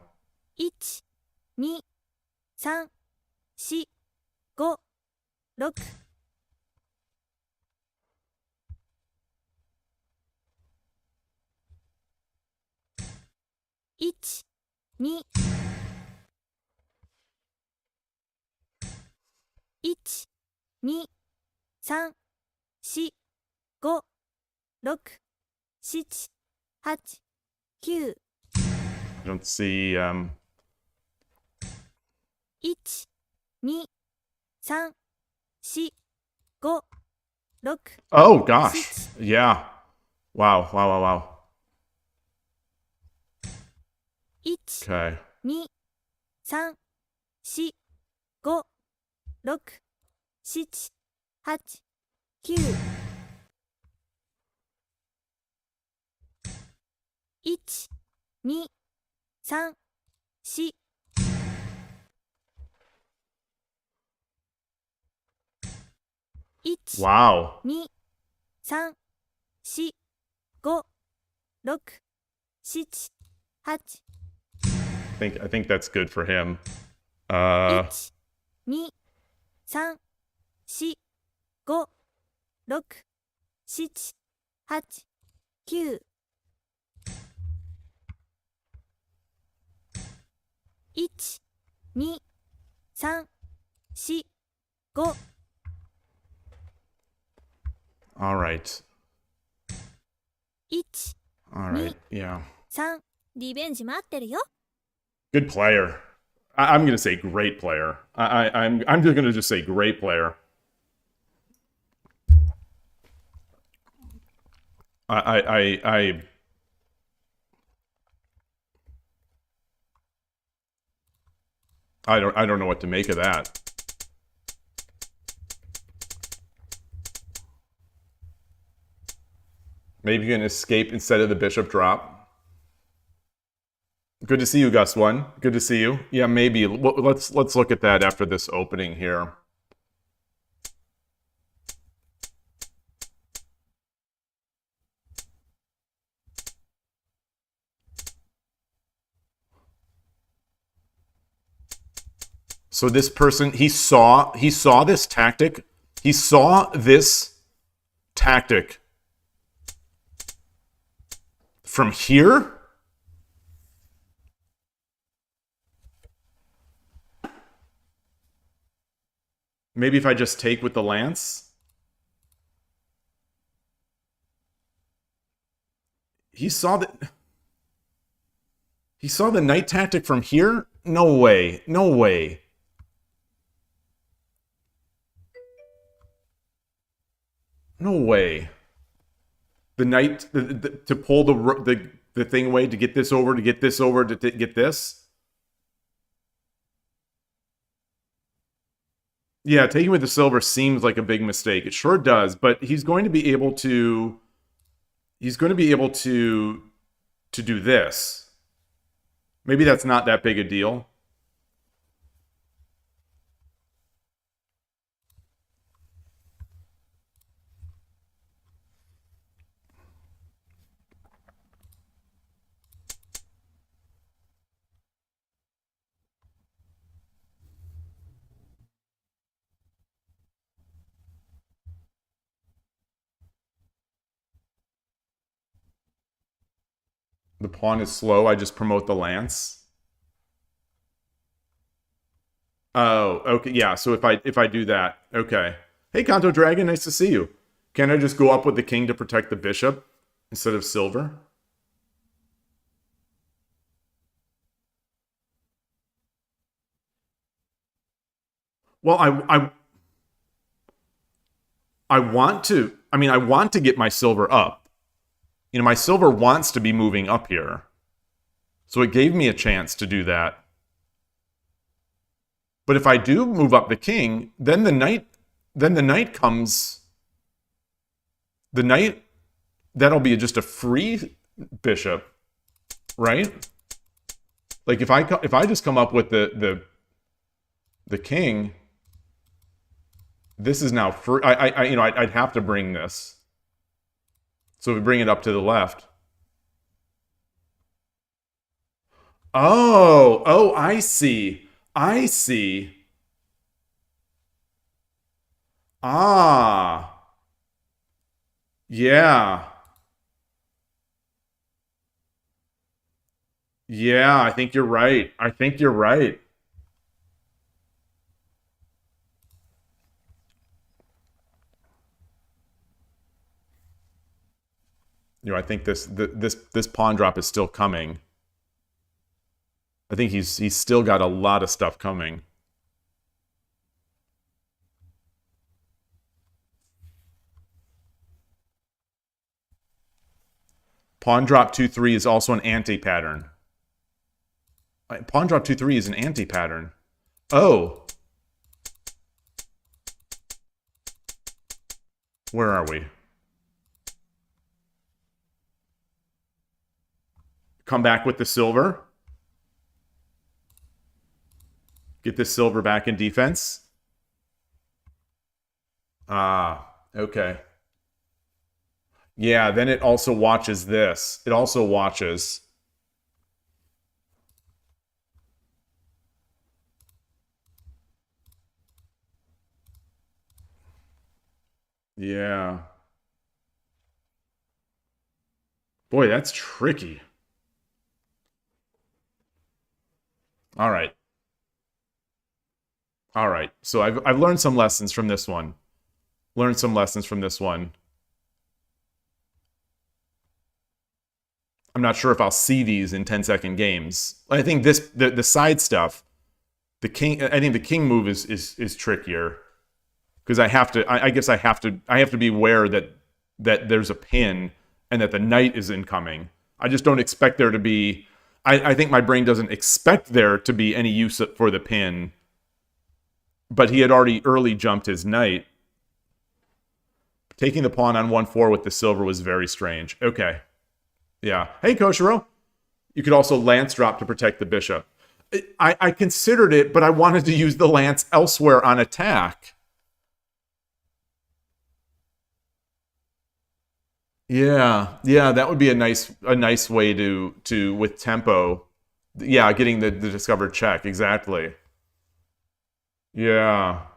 1、2、3、4、5、6、1、2、1、2、3、4、5、6、7、8、9、 I don't see, 1、2、3、4、5、6、 Oh, gosh. Yeah. Wow, wow, wow, wow. 1、 Okay. 2、3、4、5、6、7、8、9、1、2、3、4、1、 Wow. 2、3、4、5、6、7、8、 I think that's good for him. 1、2、3、4、5、6、7、8、9、1、2、3、4、5、 All right. 1、 All right. Yeah. 3、リベンジ待ってるよ。 Good player. I'm gonna say great player. I'm just gonna just say great player. I don't know what to make of that. Maybe you can escape instead of the bishop drop. Good to see you, Gus One. Good to see you. Yeah, maybe. Let's look at that after this opening here. So this person, he saw this tactic. He saw this tactic from here. Maybe if I just take with the lance. He saw the knight tactic from here? No way. No way. No way. The knight to pull the thing away, to get this over, to get this over, to get this. Yeah, taking with the silver seems like a big mistake. It sure does, but he's going to be able to do this. Maybe that's not that big a deal. The pawn is slow. I just promote the lance. Oh, okay. Yeah, so if I do that. Okay. Hey, Kanto Dragon, nice to see you. Can I just go up with the king to protect the bishop instead of silver? Well, I want to get my silver up. You know, my silver wants to be moving up here. So it gave me a chance to do that. But if I do move up the king, then the knight comes. The knight, that'll be just a free bishop, right? Like if I just come up with the king, this is now free. I'd have to bring this. So we bring it up to the left. Oh, I see. I see. Ah. Yeah. Yeah, I think you're right. I think you're right. I think this pawn drop is still coming. I think he's still got a lot of stuff coming. Pawn drop 2-3 is also an anti-pattern. Pawn drop 2-3 is an anti-pattern. Oh. Where are we? Come back with the silver. Get this silver back in defense. Ah, okay. Yeah, then it also watches this. It also watches. Yeah. Boy, that's tricky. All right. All right. So I've learned some lessons from this one. Learned some lessons from this one. I'm not sure if I'll see these in 10-second games. I think the side stuff, I think the king move is trickier because I guess I have to be aware that there's a pin and that the knight is incoming. I just don't expect there to be. I think my brain doesn't expect there to be any use for the pin. But he had already early jumped his knight. Taking the pawn on 1-4 with the silver was very strange. Okay. Yeah. Hey, Koshiro. You could also lance drop to protect the bishop. I considered it, but I wanted to use the lance elsewhere on attack. Yeah, that would be a nice way to with tempo. Yeah, getting the discovered check, exactly. Yeah.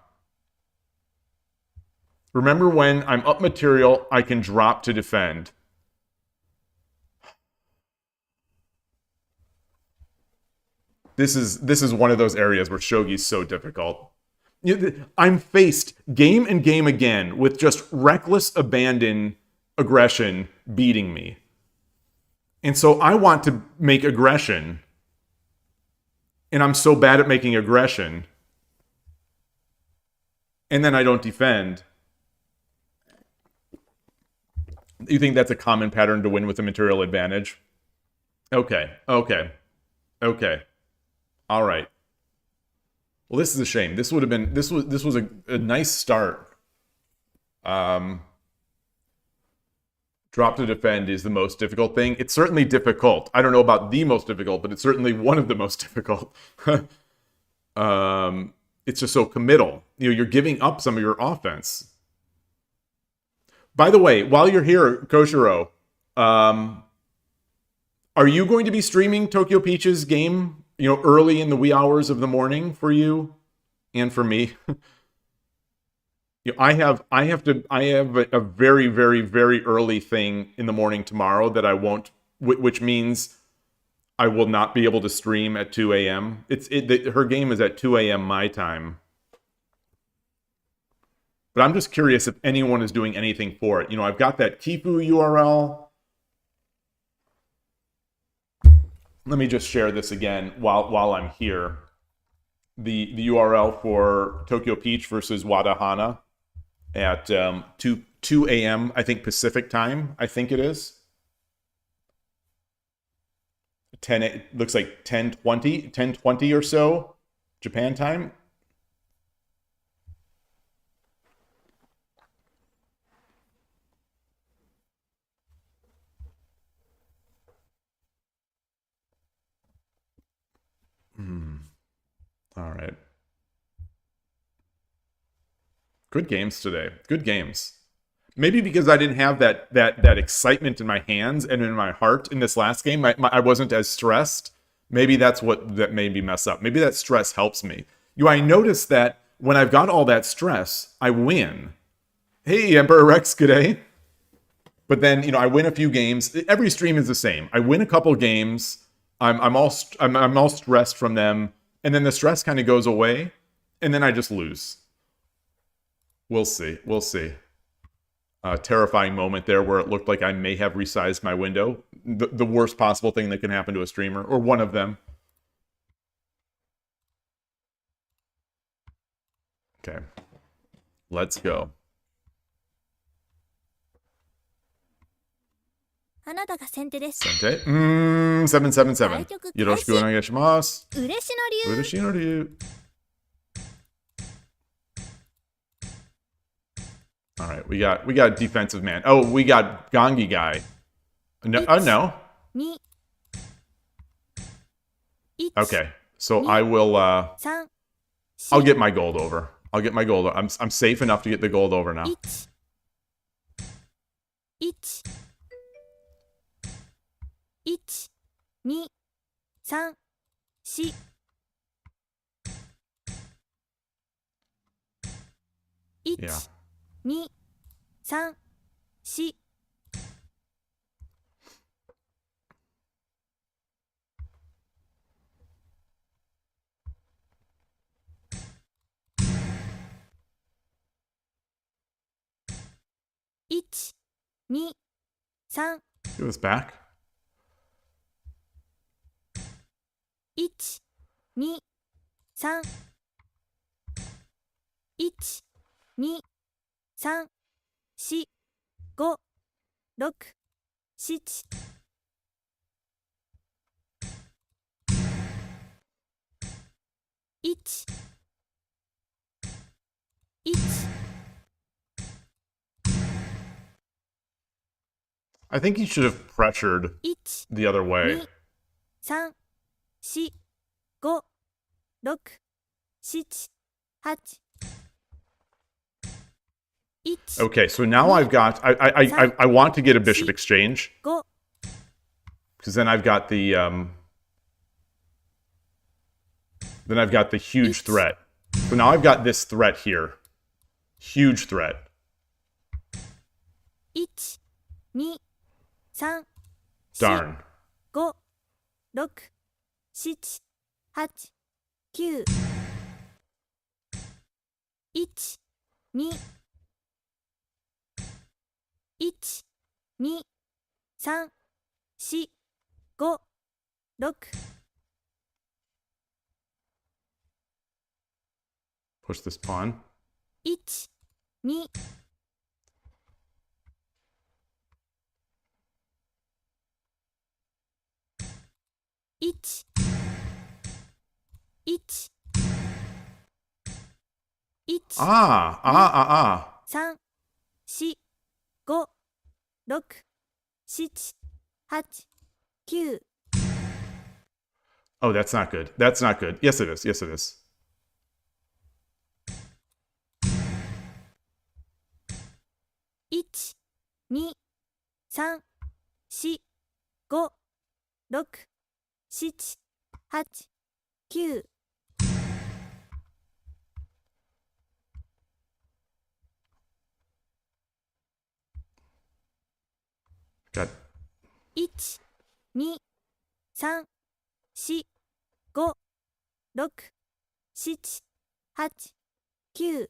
Remember when I'm up material, I can drop to defend. This is one of those areas where shogi's so difficult. I'm faced game and game again with just reckless abandon aggression beating me. And so I want to make aggression. And I'm so bad at making aggression. And then I don't defend. You think that's a common pattern to win with a material advantage? Okay. All right. Well, this is a shame. This was a nice start. Drop to defend is the most difficult thing. It's certainly difficult. I don't know about the most difficult, but it's certainly one of the most difficult. It's just so committal. You're giving up some of your offense. By the way, while you're here, Koshiro, are you going to be streaming Tokyo Peach's game, early in the wee hours of the morning for you and for me? I have a very, very, very early thing in the morning tomorrow that I won't, which means I will not be able to stream at 2 a.m. Her game is at 2 a.m. my time. But I'm just curious if anyone is doing anything for it. I've got that Kifu URL. Let me just share this again while I'm here. The URL for Tokyo Peach versus Wadahana at 2 a.m. I think Pacific time. I think it is 10, looks like 10:20 or so Japan time. All right. Good games today. Good games. Maybe because I didn't have that excitement in my hands and in my heart in this last game, I wasn't as stressed. Maybe that's what that made me mess up. Maybe that stress helps me. I noticed that when I've got all that stress, I win. Hey, Emperor Rex, good day. But then, I win a few games. Every stream is the same. I win a couple games. I'm all stressed from them, and then the stress kind of goes away, and then I just lose. We'll see. We'll see. A terrifying moment there where it looked like I may have resized my window. The worst possible thing that can happen to a streamer, or one of them. Okay. Let's go. あなたが先手です。先手777。よろしくお願いします。嬉しの流。嬉しの流。All right, we got defensive man. Oh, we got Gongi guy. No, no. 2 Okay, so I will. 3 I'll get my gold over. I'll get my gold. I'm safe enough to get the gold over now. 1 1 1 2 3 4 Yeah. 2 3 4 1 2 3 Give us back. 1 2 3 1 2 3 4 5 6 7 1 1 I think he should have pressured 1 the other way. 2 3 4 5 6 7 8 1 Okay, so now I've got. I want to get a bishop exchange 5 because then I've got the huge threat. So now I've got this threat here, huge threat. 1 2 3 Darn. 4 5 6 7 8 9 1 2 1 2 3 4 5 6 Push this pawn. 1 2 1 1 1 3 4 5 6 7 8 9 Oh, that's not good. That's not good. Yes, it is. Yes, it is. 1 2 3 4 5 6 7 8 9 Got 1 2 3 4 5 6 7 8 9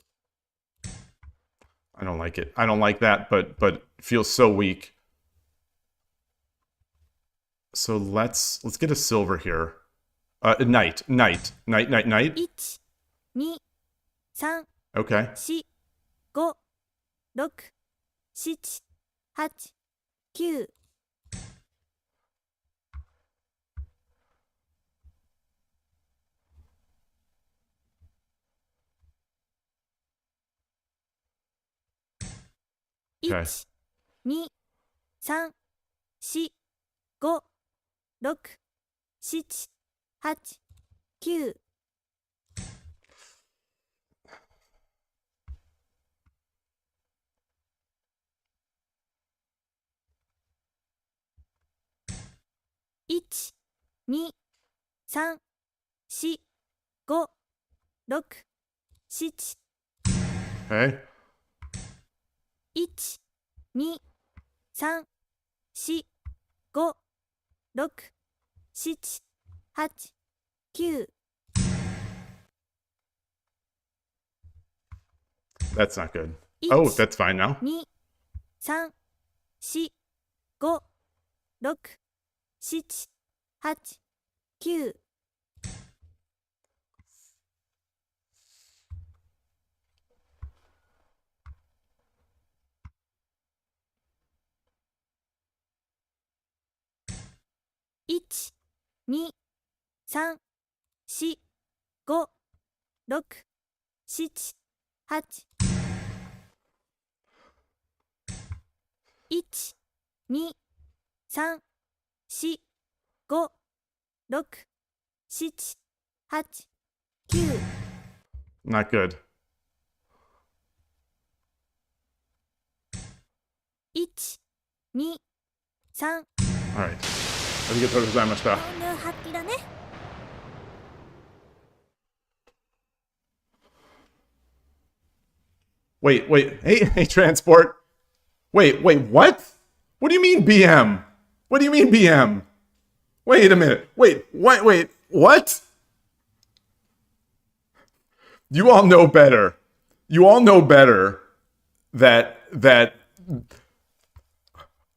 I don't like it. I don't like that, but it feels so weak. So let's get a silver here. Knight. 1 2 3 Okay. 4 5 6 7 8 9 Okay. 1、2、3、4、5、6、7、8、9。1、2、3、4、5、6、7。Okay. 1、2、3、4、5、6、7、8、9。That's not good. Oh, 1、 that's fine now. 2、3、4、5、6、7、8、9。1、2、3、4、5、6、7、8。1、2、3、4、5、6、7、8、9。Not good. 1、2、3。All right. ありがとうございました。本領発揮だね。Wait, hey, Transport. Wait, what? What do you mean BM? What do you mean BM? Wait a minute. Wait, what? You all know better. You all know better that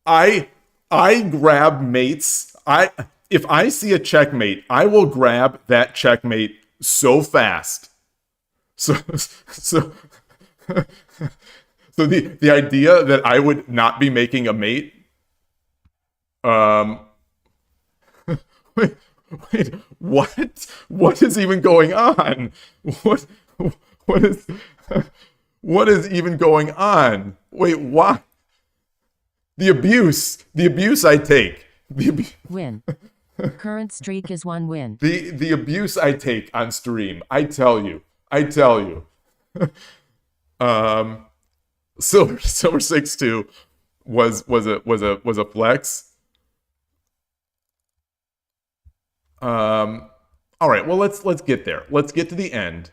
I grab mates. If I see a checkmate, I will grab that checkmate so fast. So the idea that I would not be making a mate, wait, what is even going on? What is even going on? Wait, what? The abuse I take. Win. Current streak is 1 win. The abuse I take on stream. I tell you. Silver 6-2 was a flex. All right, well let's get there. Let's get to the end.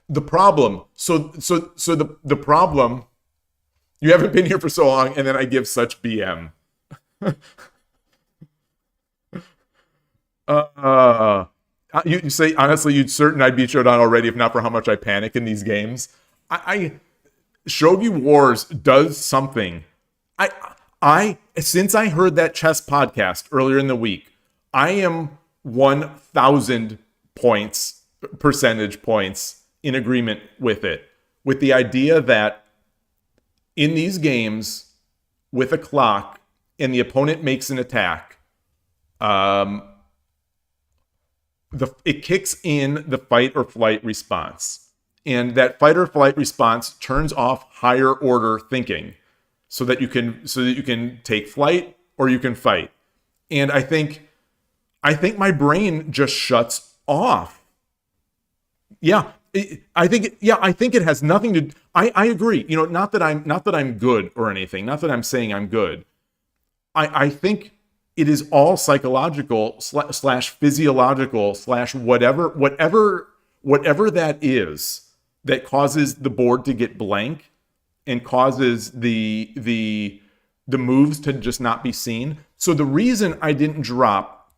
The problem, the problem, you haven't been here for so long, and then I give such BM. You say, honestly, you'd certain I'd beat Shodan already if not for how much I panic in these games. Shogi Wars does something. Since I heard that chess podcast earlier in the week, I am 1,000 percentage points in agreement with it. With the idea that in these games, with a clock, and the opponent makes an attack, it kicks in the fight or flight response. And that fight or flight response turns off higher order thinking so that you can take flight or you can fight. And I think my brain just shuts off. Yeah, I think it has nothing to. I agree. You know, not that I'm good or anything. Not that I'm saying I'm good. I think it is all psychological slash physiological slash whatever that is that causes the board to get blank and causes the moves to just not be seen. So the reason I didn't drop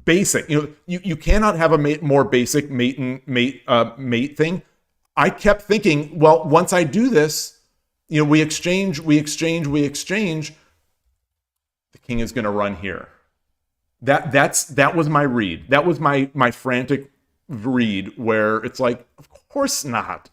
basic, you cannot have a more basic mate thing. I kept thinking, well, once I do this, we exchange. The king is going to run here. That was my read. That was my frantic read where it's like, of course not.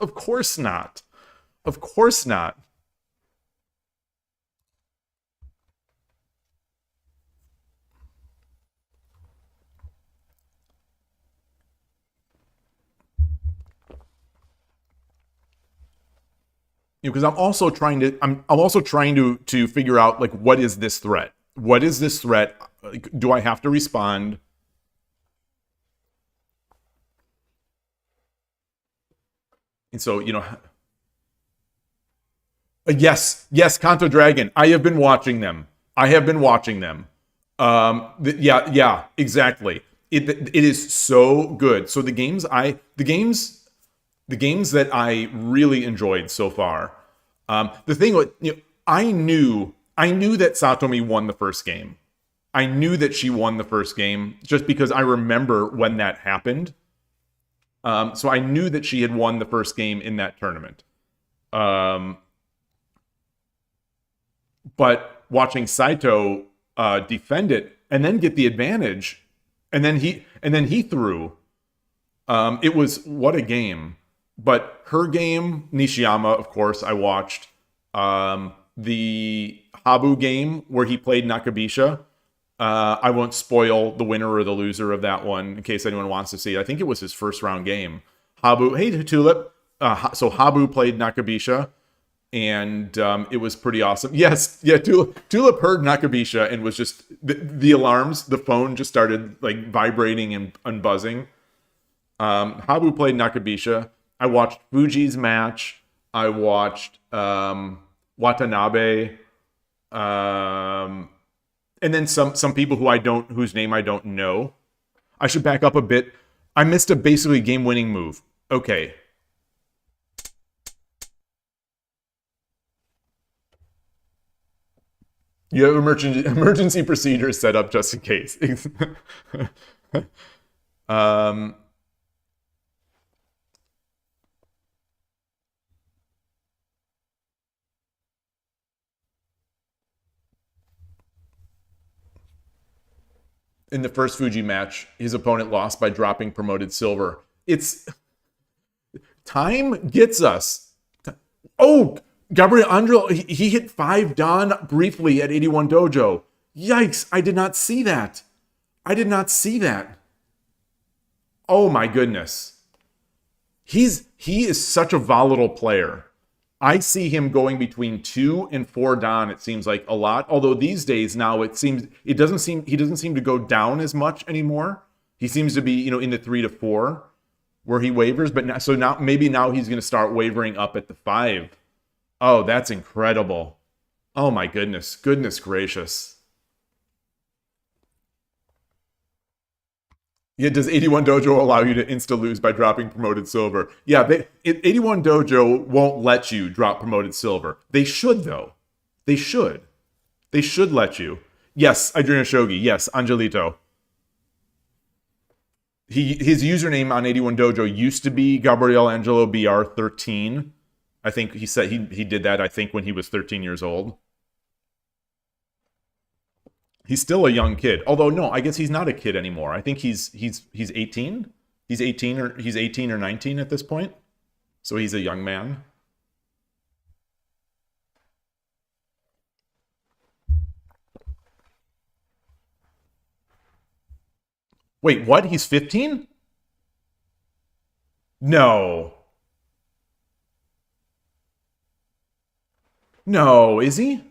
because I'm also trying to figure out like what is this threat? What is this threat? Like, do I have to respond? And so, yes, Kanto Dragon. I have been watching them. Yeah, exactly. It is so good. So the games that I really enjoyed so far. The thing with I knew that Satomi won the first game. I knew that she won the first game just because I remember when that happened. So I knew that she had won the first game in that tournament. But watching Saito defend it and then get the advantage, and then he threw. It was what a game. But her game, Nishiyama, of course, I watched. The Habu game where he played Nakabisha. I won't spoil the winner or the loser of that one in case anyone wants to see it. I think it was his first round game. Habu, hey Tulip. So Habu played Nakabisha, and it was pretty awesome. Yes, yeah. Tulip heard Nakabisha and was just the alarms. The phone just started like vibrating and buzzing. Habu played Nakabisha. I watched Fuji's match. I watched Watanabe. And then some people whose name I don't know. I should back up a bit. I missed a basically game-winning move. Okay. You have emergency procedures set up just in case. In the first Fuji match, his opponent lost by dropping promoted silver. It's time gets us. Oh, Gabriel Angel, he hit 5 Dan briefly at 81 Dojo. Yikes, I did not see that. Oh my goodness. He is such a volatile player. I see him going between 2 and 4 Dan, it seems like a lot. Although these days now he doesn't seem to go down as much anymore. He seems to be, in the 3 to 4 where he wavers, but maybe now he's going to start wavering up at the 5. Oh, that's incredible. Oh my goodness. Goodness gracious. Yeah, does 81 Dojo allow you to insta-lose by dropping promoted silver? Yeah, 81 Dojo won't let you drop promoted silver. They should, though. They should. They should let you. Yes, Adriana Shogi. Yes, Angelito. His username on 81 Dojo used to be Gabriel Angelo BR13. I think he said he did that, I think, when he was 13 years old. He's still a young kid. Although no, I guess he's not a kid anymore. I think he's 18. He's 18 or 19 at this point. So he's a young man. Wait, what? He's 15? No. No, is he?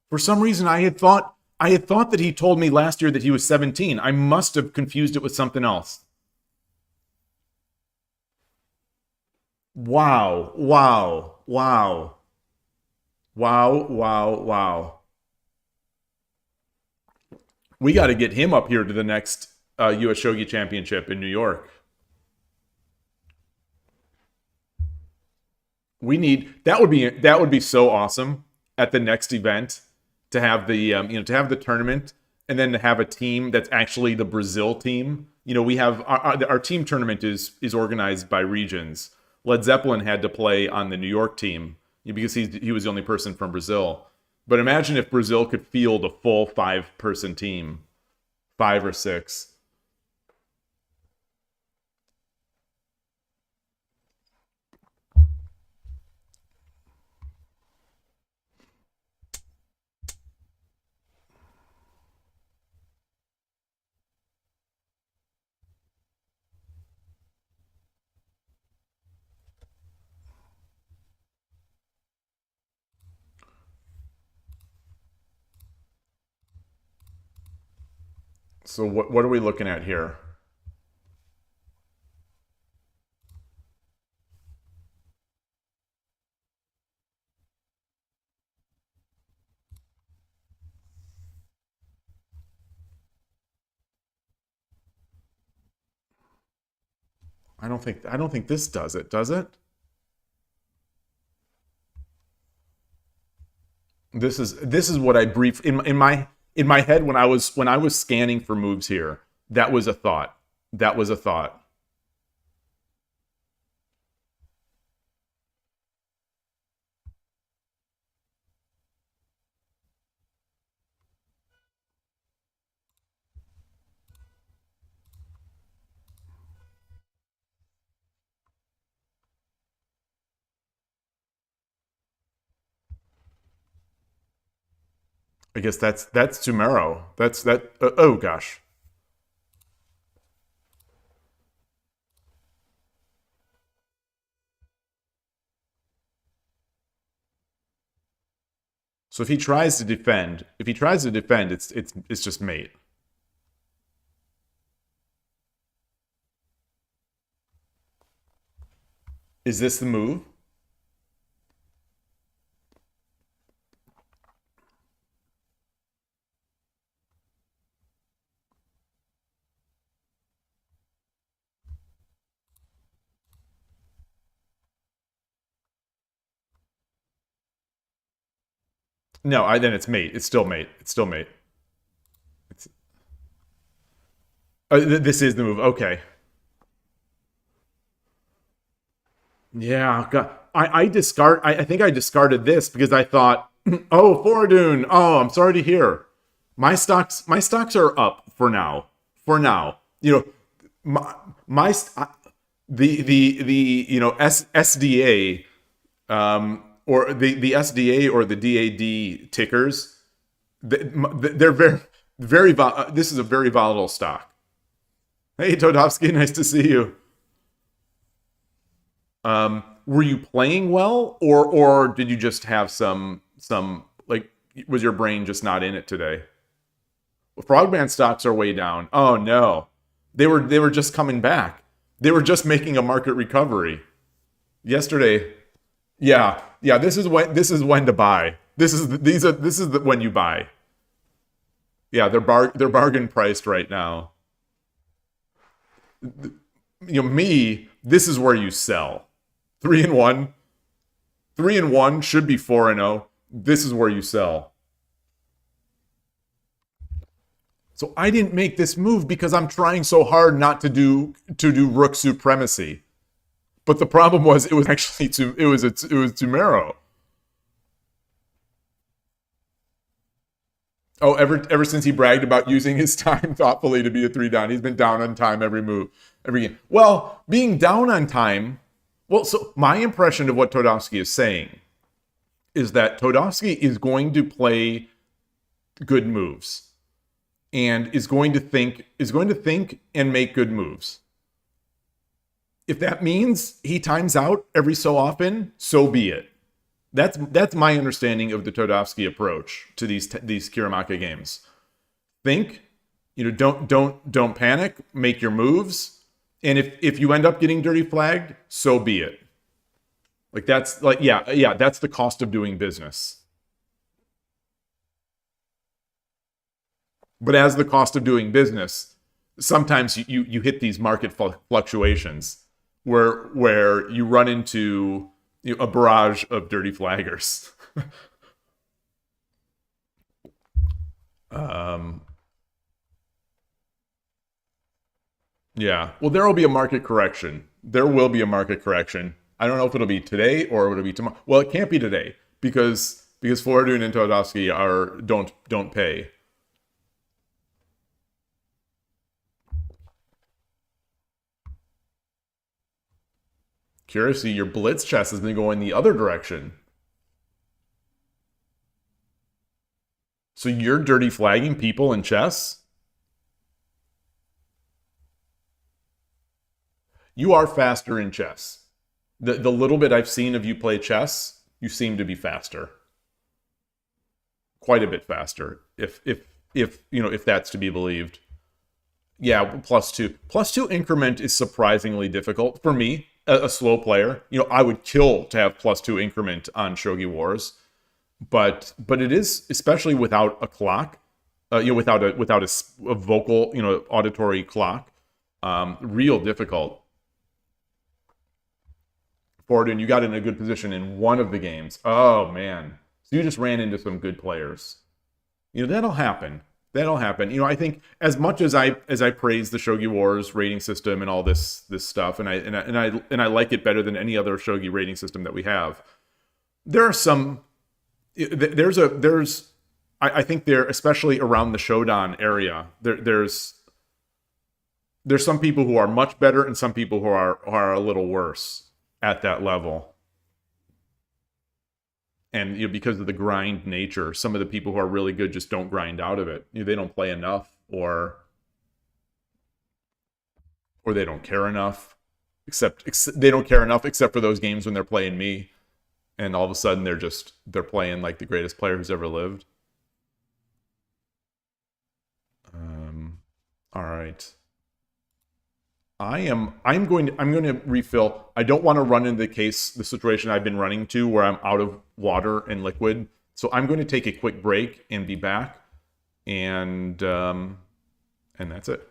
For some reason, I had thought that he told me last year that he was 17. I must have confused it with something else. Wow. Wow. Wow. Wow. Wow. Wow. We got to get him up here to the next U.S. Shogi Championship in New York. That would be so awesome at the next event to have the tournament and then to have a team that's actually the Brazil team. We have our team tournament is organized by regions. Led Zeppelin had to play on the New York team because he was the only person from Brazil. But imagine if Brazil could field a full 5-person team, 5 or 6. So what are we looking at here? I don't think this does it, does it? This is what I brief in my head when I was scanning for moves here. That was a thought. That was a thought. I guess that's Tumero. That's that. Oh gosh. So if he tries to defend, it's just mate. Is this the move? No, I then it's mate. It's still mate. It's still mate. It's, this is the move. Okay. Yeah. God. I think I discarded this because I thought, oh, Foradun. Oh, I'm sorry to hear. My stocks are up for now. For now. You know, my the SDA or the SDA or the DAD tickers, they're this is a very volatile stock. Hey, Todovsky, nice to see you. Were you playing well, or did you just have some like was your brain just not in it today? Well, Frogman stocks are way down. Oh no, they were just coming back. They were just making a market recovery yesterday. Yeah, yeah. This is when to buy. This is when you buy. Yeah, they're bargain priced right now. This is where you sell. 3-1, 3-1 should be 4-0. This is where you sell. So I didn't make this move because I'm trying so hard not to do rook supremacy. But the problem was it was Tumero. Oh, ever since he bragged about using his time thoughtfully to be a 3-down, he's been down on time every move, every game. Well, being down on time, so my impression of what Todovsky is saying is that Todovsky is going to play good moves and is going to think and make good moves. If that means he times out every so often, so be it. That's my understanding of the Todovsky approach to these Kiramaka games. Think, don't panic, make your moves, and if you end up getting dirty flagged, so be it. That's the cost of doing business. But as the cost of doing business, sometimes you hit these market fluctuations where you run into a barrage of dirty flaggers. Yeah. Well, there will be a market correction. There will be a market correction. I don't know if it'll be today or it'll be tomorrow. Well, it can't be today because Floridun and Todovsky don't pay. Curiously, your blitz chess has been going the other direction. So you're dirty flagging people in chess? You are faster in chess. The little bit I've seen of you play chess, you seem to be faster. Quite a bit faster, if that's to be believed. Yeah, +2. +2 increment is surprisingly difficult for me, a slow player. You know, I would kill to have +2 increment on Shogi Wars, but it is, especially without a clock, you know, without a vocal, you know, auditory clock, real difficult. Forden, you got in a good position in one of the games. Oh man, so you just ran into some good players. You know, that'll happen. That'll happen. You know, I think as much as I praise the Shogi Wars rating system and all this stuff, and I like it better than any other shogi rating system that we have, there are some. I think there, especially around the Shodan area, there's some people who are much better and some people who are a little worse at that level. And you know, because of the grind nature, some of the people who are really good just don't grind out of it. You know, they don't play enough, or they don't care enough. Except they don't care enough except for those games when they're playing me, and all of a sudden they're playing like the greatest player who's ever lived. All right. I'm going to refill. I don't want to run into the situation I've been running to where I'm out of water and liquid. So I'm going to take a quick break and be back. And that's it.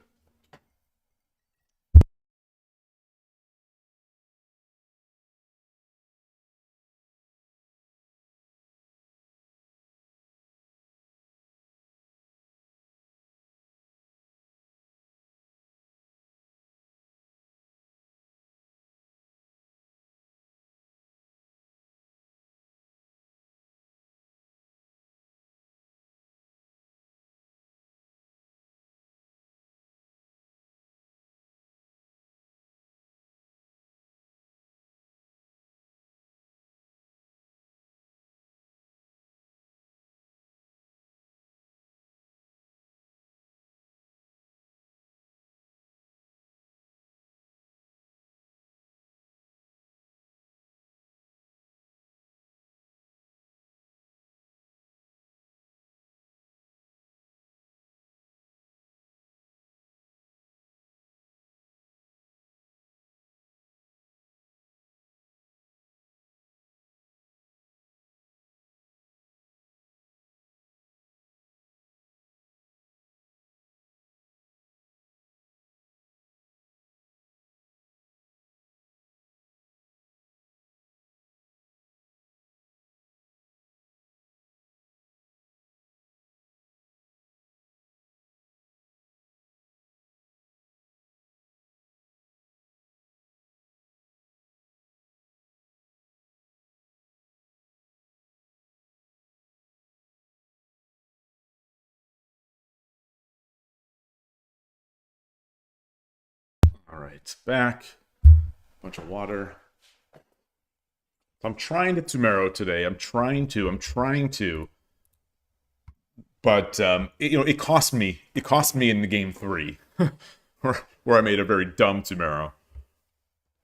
All right, back. Bunch of water. I'm trying to Tumero today. I'm trying to. But you know, it cost me. It cost me in the game 3, where I made a very dumb Tumero.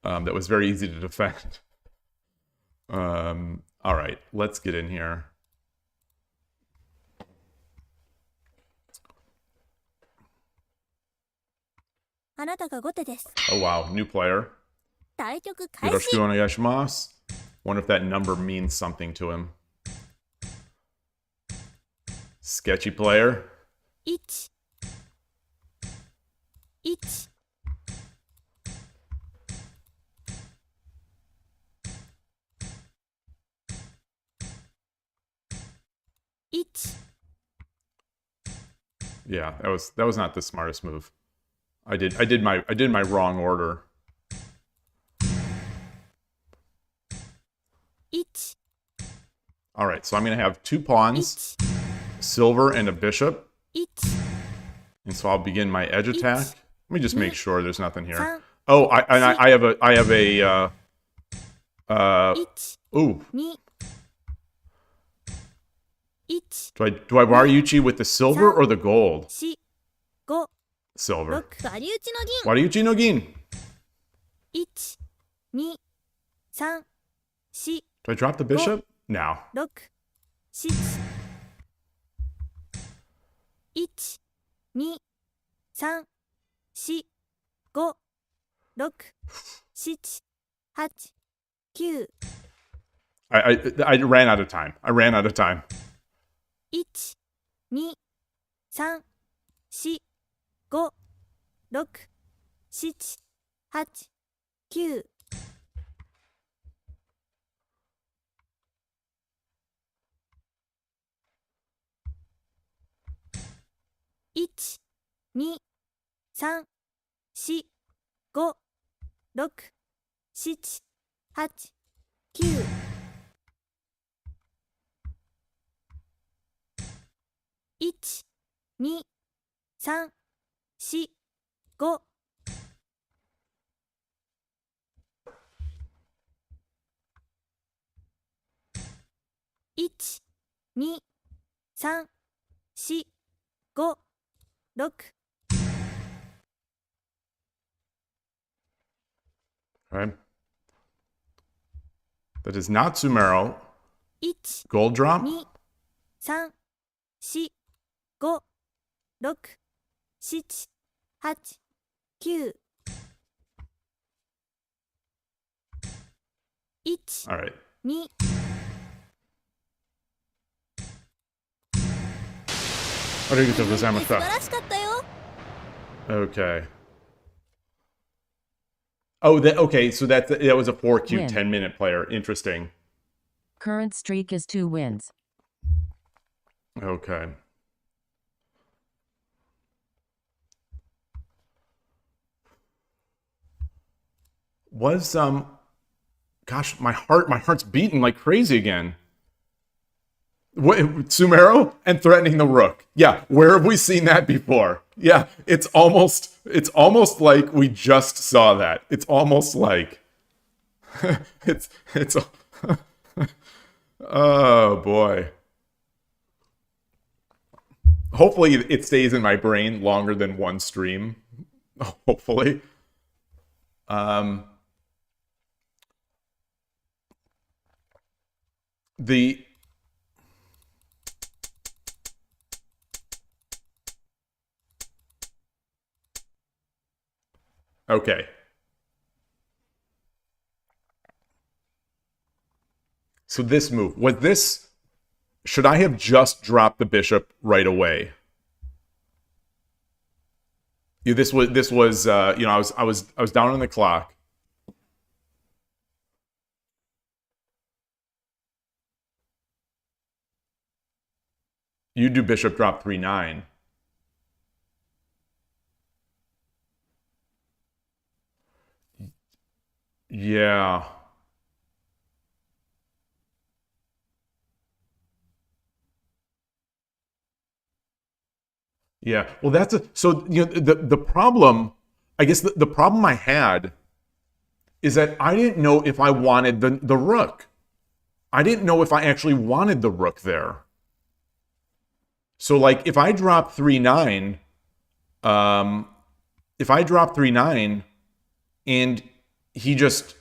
That was very easy to defend. All right, let's get in here. Oh wow, new player. Yoroshiku onegaishimasu. Wonder if that number means something to him. Sketchy player. 1 Yeah, that was not the smartest move. I did my wrong order. 1 All right, so I'm gonna have 2 pawns, silver, and a bishop, 1 and so I'll begin my edge attack. Let me just make sure there's nothing here. 3 Oh, I have a ooh. 2 1 Do I Wariuchi with the silver or the gold? 4 5 Silver. 6 割り打ちの銀 Wariuchi no gin. 1 2 3 4 Do I drop the bishop? No. 6 7 1 2 3 4、5、6、7、8、9、I ran out of time. 1、2、3、4、5、6、7、8、9、1、2、3、4、5、6、7、8、9、1、2、3、4、5、1、2、3、4、5、6、 Okay. That is not Sumero. 1、 Gold drop. 2、3、4、5、6、7、8、9、1、 All right. 2、 ありがとうございまし素晴た。らしかったよ。 Okay. Oh, okay. So that was a 4Q Win. 10-minute player. Interesting. Current streak is 2 wins. Okay. Was gosh, my heart's beating like crazy again. What, Sumero and threatening the rook. Yeah, where have we seen that before? Yeah, it's almost like we just saw that. It's almost like it's oh boy. Hopefully it stays in my brain longer than one stream. Hopefully. The okay. So this move, should I have just dropped the bishop right away? Yeah, this was you know, I was down on the clock. You do bishop drop 3-9. Yeah. Yeah. Well, so you know the problem, I guess the problem I had is that I didn't know if I wanted the rook. I didn't know if I actually wanted the rook there. So like if I drop 3-9, if I drop 3-9 and he just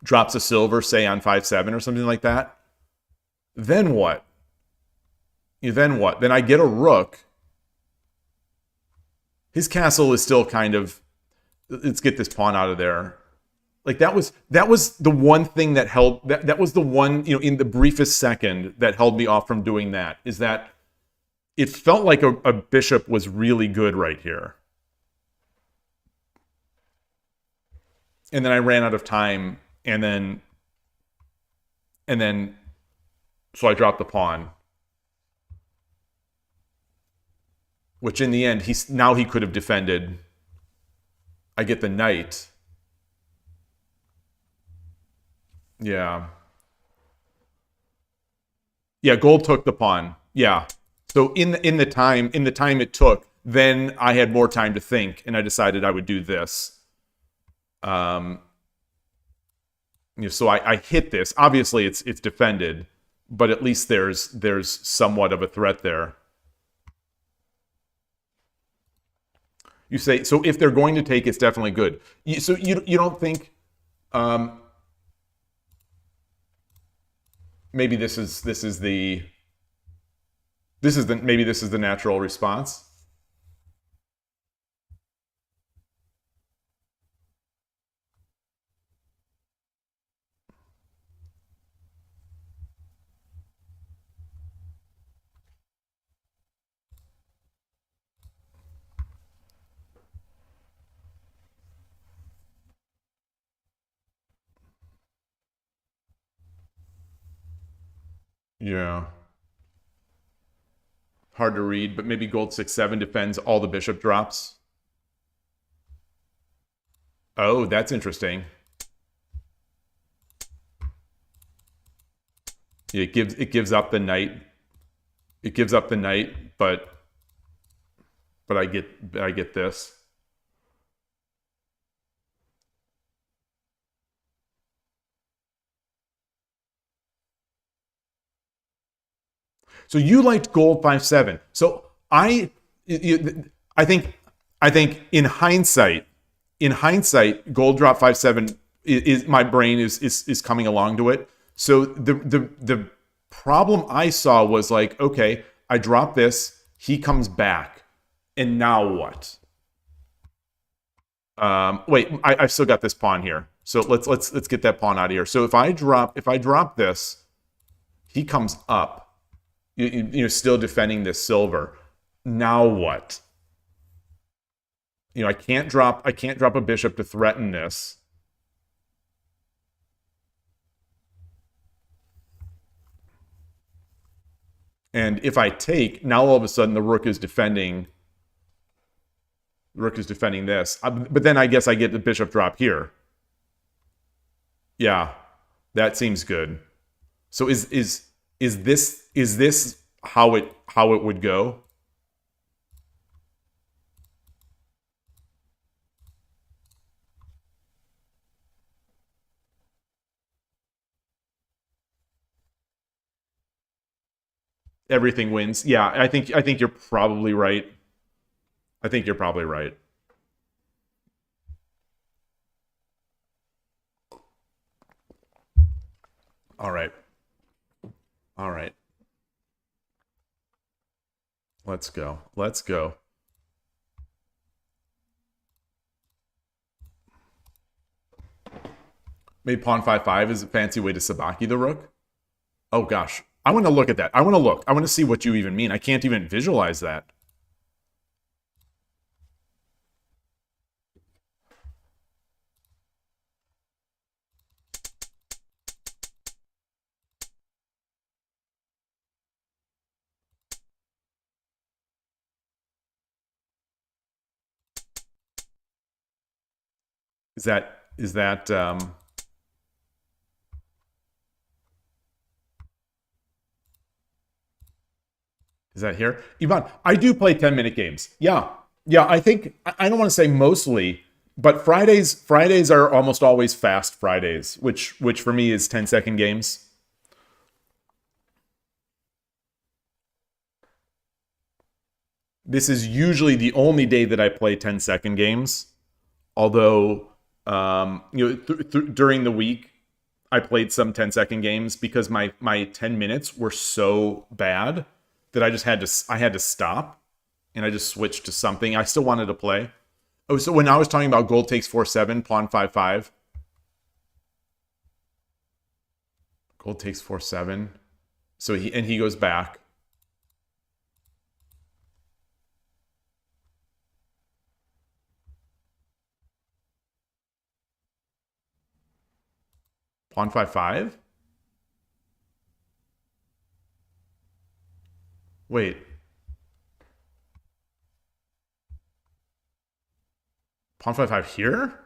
drops a silver, say on 5-7 or something like that, then what? Then what? Then I get a rook. His castle is still kind of, let's get this pawn out of there. Like that was the one thing that held, that was the one, you know, in the briefest second that held me off from doing that, is that it felt like a bishop was really good right here. And then I ran out of time, and then so I dropped the pawn. Which in the end, now he could have defended. I get the knight. Yeah. Yeah, gold took the pawn. Yeah. So in the time it took, then I had more time to think, and I decided I would do this. You know, so I hit this. Obviously, it's defended, but at least there's somewhat of a threat there. You say, so if they're going to take, it's definitely good. So you don't think maybe this is the natural response? Yeah. Hard to read, but maybe gold 6-7 defends all the bishop drops. Oh, that's interesting. It gives up the knight. It gives up the knight, but I get this. So you liked gold 5-7. So I think in hindsight, gold drop 5-7 is my brain is coming along to it. So the problem I saw was like, okay, I drop this, he comes back, and now what? Wait, I've still got this pawn here. So let's get that pawn out of here. So if I drop this, he comes up. You know, still defending this silver. Now what? You know, I can't drop a bishop to threaten this. And if I take, now all of a sudden the rook is defending. The rook is defending this. But then I guess I get the bishop drop here. Yeah, that seems good. So is this how it would go? Everything wins. Yeah, I think you're probably right. I think you're probably right. All right. All right. Let's go. Let's go. Maybe pawn 5-5 is a fancy way to sabaki the rook. Oh gosh. I want to look at that. I want to look. I want to see what you even mean. I can't even visualize that. Is that is that here? Ivan, I do play 10-minute games. Yeah. Yeah, I think I don't want to say mostly, but Fridays are almost always fast Fridays, which for me is 10-second games. This is usually the only day that I play 10-second games. Although you know, during the week I played some 10-second games because my 10 minutes were so bad that I had to stop, and I just switched to something I still wanted to play. Oh, so when I was talking about gold takes 4-7, pawn 5-5, gold takes 4-7, so he goes back. Pawn 5-5? Wait. Pawn 5-5 here?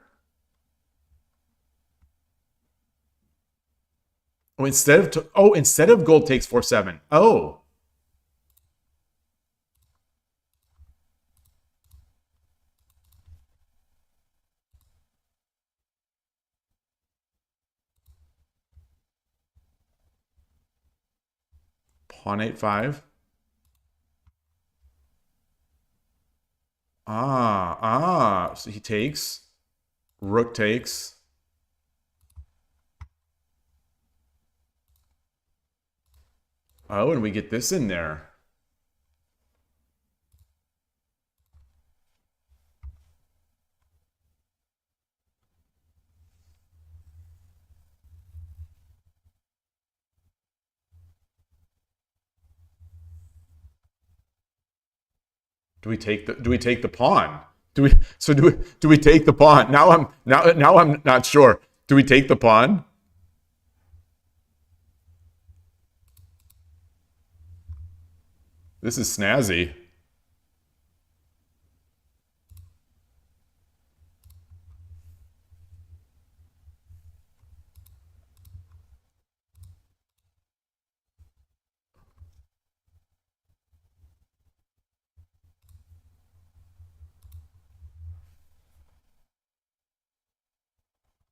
Oh, instead of gold takes 4-7. Oh. Pawn 8-5. So he takes. Rook takes. Oh, and we get this in there. Do we take the pawn? Do we take the pawn? Now I'm not sure. Do we take the pawn? This is snazzy.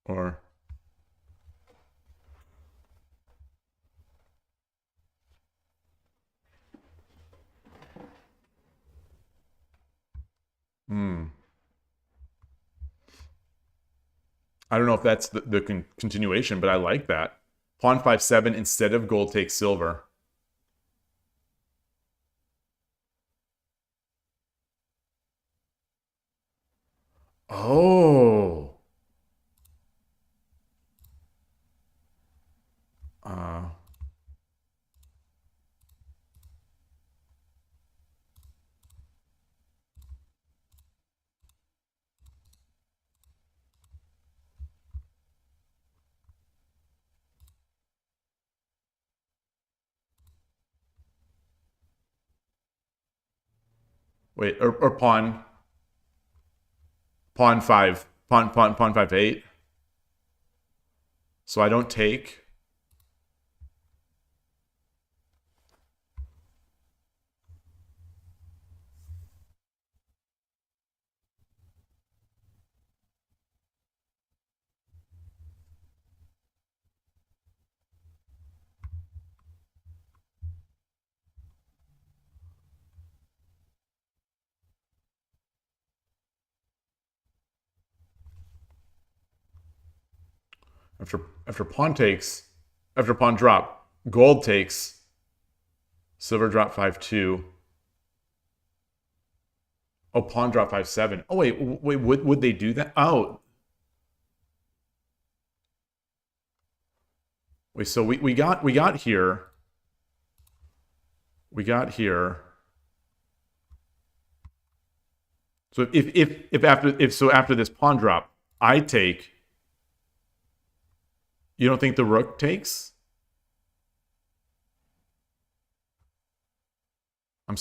Or I don't know if that's the continuation, but I like that. Pawn 5-7 instead of gold takes silver. Oh. Uh, wait, or pawn 5, pawn 5-8. So I don't take. After pawn takes, after pawn drop, gold takes, silver drop 5-2. Oh, pawn drop 5-7. Oh wait, would they do that? Oh, wait. So we got here. We got here. So if after this pawn drop, I take. You don't think the rook takes? I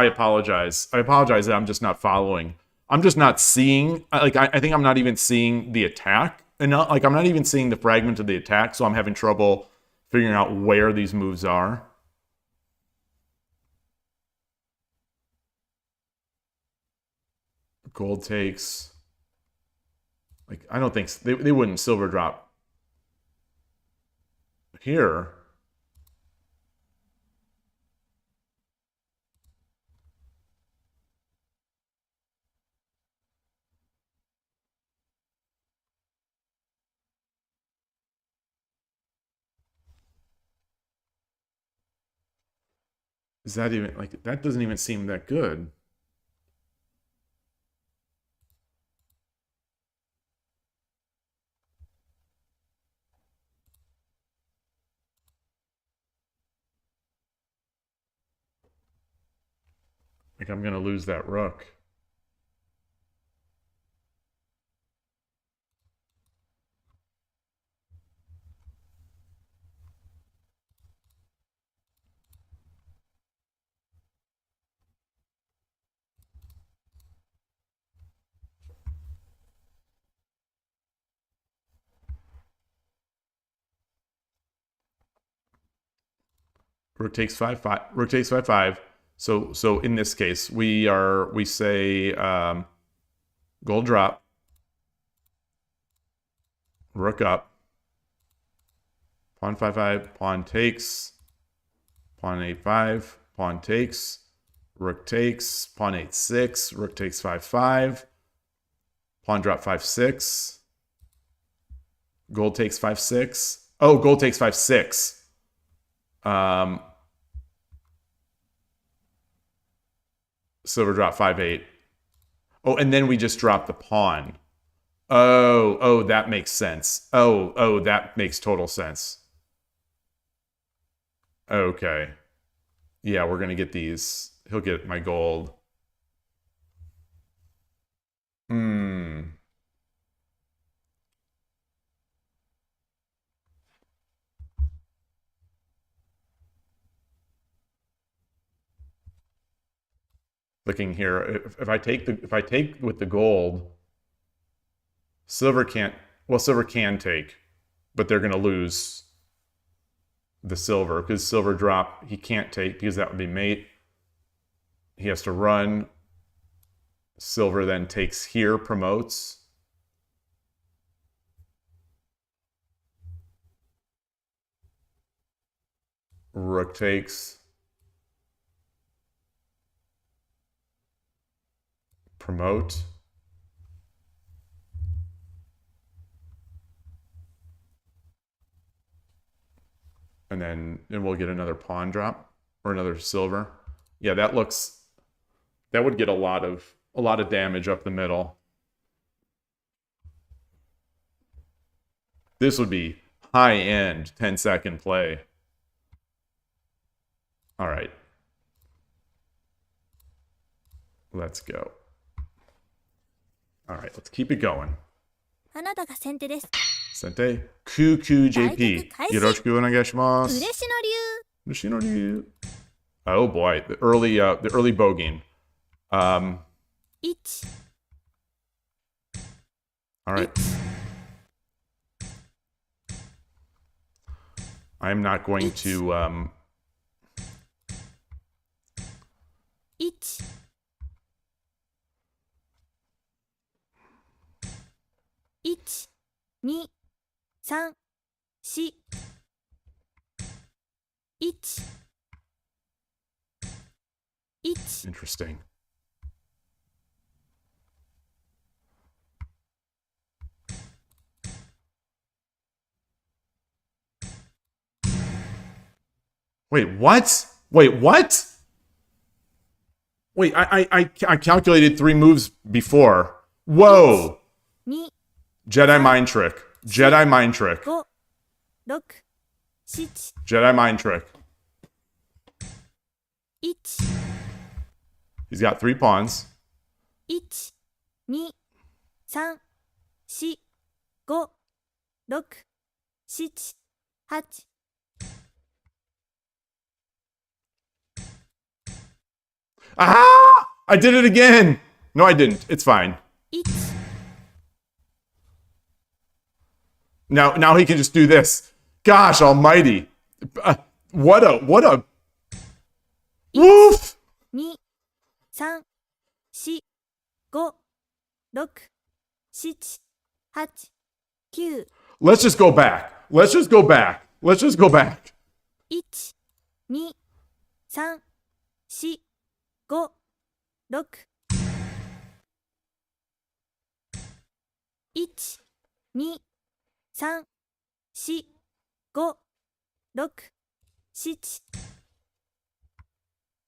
apologize. I apologize that I'm just not following. I'm just not seeing. I think I'm not even seeing the attack enough. Like I'm not even seeing the fragment of the attack, so I'm having trouble figuring out where these moves are. Gold takes. Like I don't think they wouldn't silver drop here. Is that even like that doesn't even seem that good. Like I'm gonna lose that rook. Rook takes 5-5. Rook takes 5-5. So in this case, we say gold drop, rook up, pawn 5-5, pawn takes, pawn 8-5, pawn takes, rook takes, pawn 8-6, rook takes 5-5, pawn drop 5-6, gold takes 5-6. Oh, gold takes 5-6. Silver drop 5-8. Oh, and then we just drop the pawn. Oh, that makes sense. Oh, that makes total sense. Okay. Yeah, we're gonna get these. He'll get my gold. Hmm. Looking here, if I take with the gold, silver can't. Well, silver can take, but they're going to lose the silver because silver drop he can't take because that would be mate. He has to run. Silver then takes here, promotes. Rook takes. Promote. And then we'll get another pawn drop or another silver. Yeah, that would get a lot of damage up the middle. This would be high-end 10-second play. All right. Let's go. All right, let's keep it going. あなたが先手です。Sente, QQJP. Yoroshiku onegaishimasu. 嬉しの竜。 Yoshinori. Oh boy, the early bogeying. 1 All right. I'm not going to 1 1 2 3 4 1 1 interesting. Wait, what? Wait, what? Wait, I calculated 3 moves before. Whoa! 2 Jedi mind trick. Jedi mind trick. 5 6 7 Jedi mind trick. 1 He's got 3 pawns. 1 2 3 4 5 6 7 8 Ah! I did it again! No, I didn't. It's fine. 1 Now he can just do this. Gosh almighty. What a woof! 2 3 4 5 6 7 8 9 Let's just go back. Let's just go back. Let's just go back. 1 2 3 4 5 6 1 2 3 4 5 6 7 1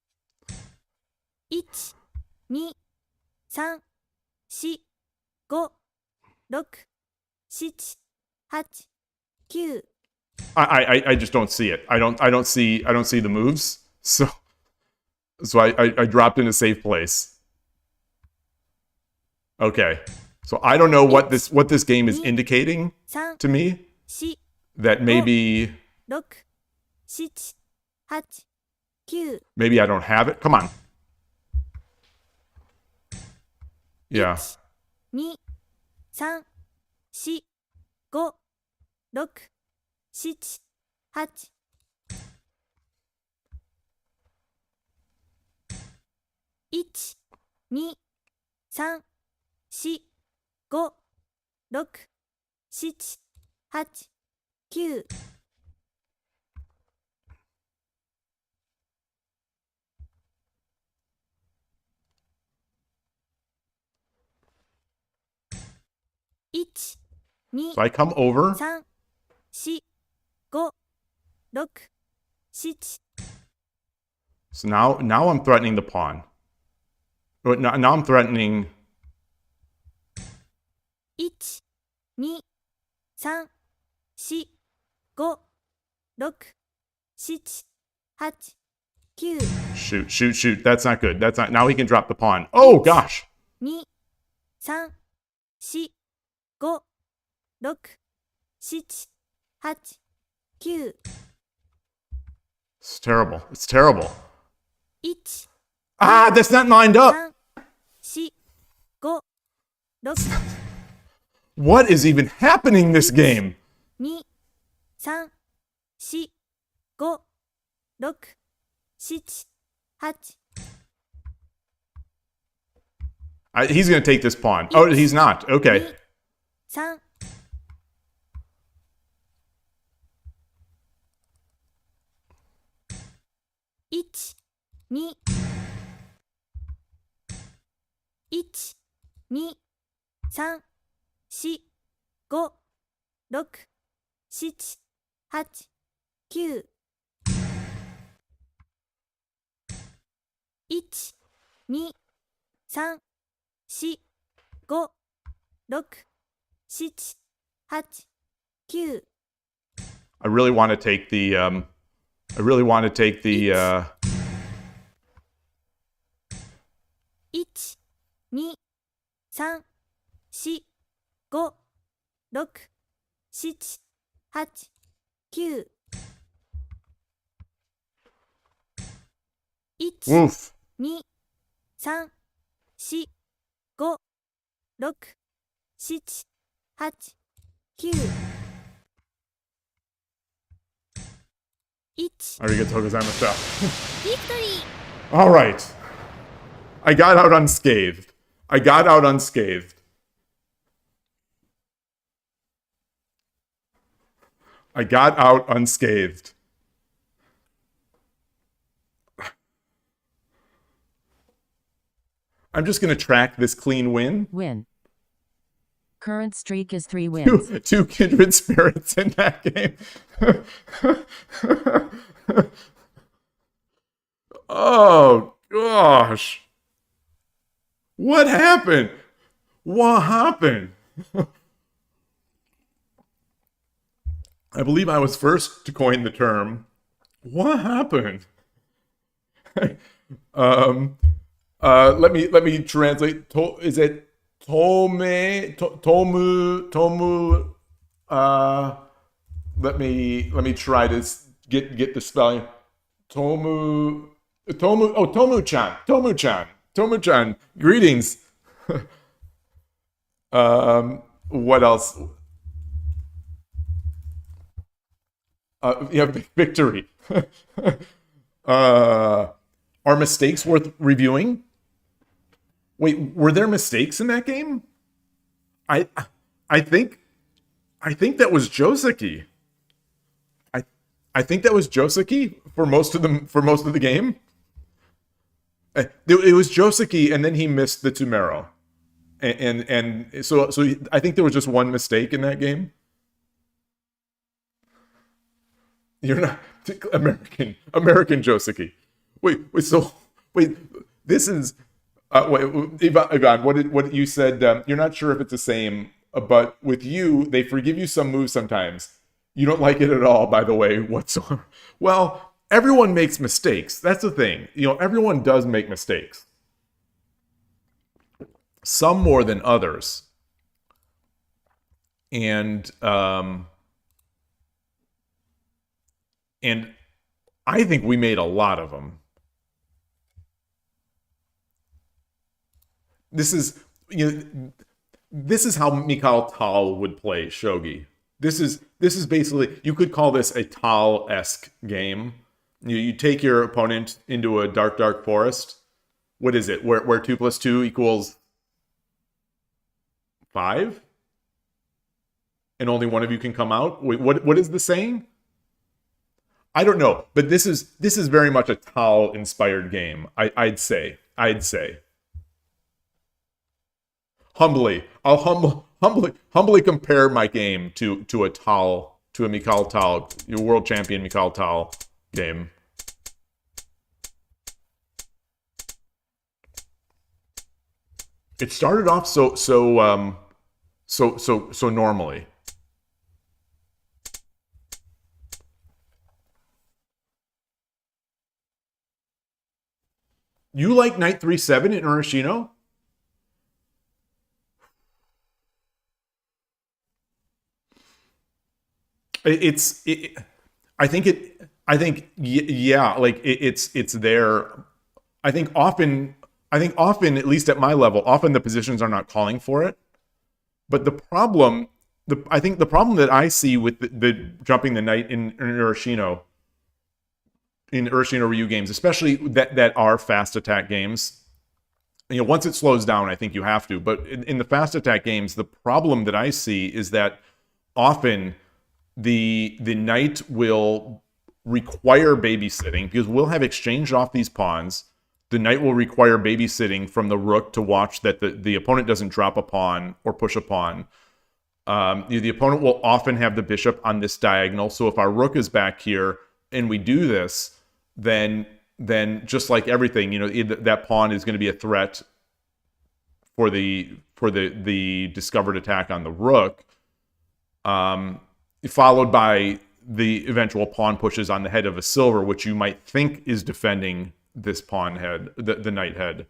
2 3 4 5 6 7 8 9 I just don't see it. I don't see the moves. So I dropped in a safe place. Okay. So I don't know what this game is indicating 3 to me. 4 That maybe 6 7 8 9 maybe I don't have it. Come on. Yeah. 2 3 4 5 6 7 8 1 2 3 4 5 6 7 8 9 1 2 So I come over. 3 4 5 6 7 So now I'm threatening the pawn. But now I'm threatening 1 2 3 4 5 6 7 8 9 shoot. That's not good. That's not. Now he can drop the pawn. Oh gosh. 2 3 4 5 6 7 8 9 It's terrible. It's terrible. 1 Ah, that's not lined up. 3、4、5、6、What is even happening in this game? 2、3、4、5、6、7、8、He's going to take this pawn. Oh, he's not. Okay. 2、3、1、2、1、2、3、4、5、6、7、8、9、1、2、3、4、5、6、7、8、9。 I really want to take the, I really want to take the, 1、2、3、4、5、6、7、8、9。 1、 Woof. 2、3、4、5、6、7、8、9。 1、 Arigatou gozaimashita. ビクトリー。 All right. I got out unscathed. I got out unscathed. I got out unscathed. I'm just going to track this clean win. Win. Current streak is 3 wins. Two kindred spirits in that game. Oh, gosh. What happened? What happened? I believe I was first to coin the term. What happened? Let me translate. Is it Tomu? Let me try to get the spelling. Tomu-chan. Greetings. What else? Yeah, victory. Are mistakes worth reviewing? Wait, were there mistakes in that game? I think that was Joseki. I think that was Joseki for most of the game. It was Joseki, and then he missed the Tumero, and so I think there was just one mistake in that game. You're not American Joseki. Wait. This is Ivan. What you said? You're not sure if it's the same, but with you, they forgive you some moves sometimes. You don't like it at all, by the way, whatsoever. Well, everyone makes mistakes. That's the thing. Everyone does make mistakes. Some more than others. And I think we made a lot of them. This is how Mikhail Tal would play shogi. This is basically, you could call this a Tal-esque game. You take your opponent into a dark forest. What is it? Where 2 + 2 = 5? And only one of you can come out? Wait, what is the saying? I don't know, but this is very much a Tal-inspired game. I'd say. Humbly, I'll humbly compare my game to a Mikhail Tal, your world champion Mikhail Tal game. It started off so normally. You like Knight 3/7 in Urashino? I think yeah, like it's there. often, at least at my level, often the positions are not calling for it. But I think the problem that I see with the jumping the knight in Urashino Ryu games, especially that are fast attack games, once it slows down, I think you have to. But in the fast attack games, the problem that I see is that often the knight will require babysitting, because we'll have exchanged off these pawns. The knight will require babysitting from the rook to watch that the opponent doesn't drop a pawn or push a pawn. The opponent will often have the bishop on this diagonal. So if our rook is back here and we do this, then just like everything, that pawn is going to be a threat for the discovered attack on the rook, followed by the eventual pawn pushes on the head of a silver, which you might think is defending this pawn head, the knight head.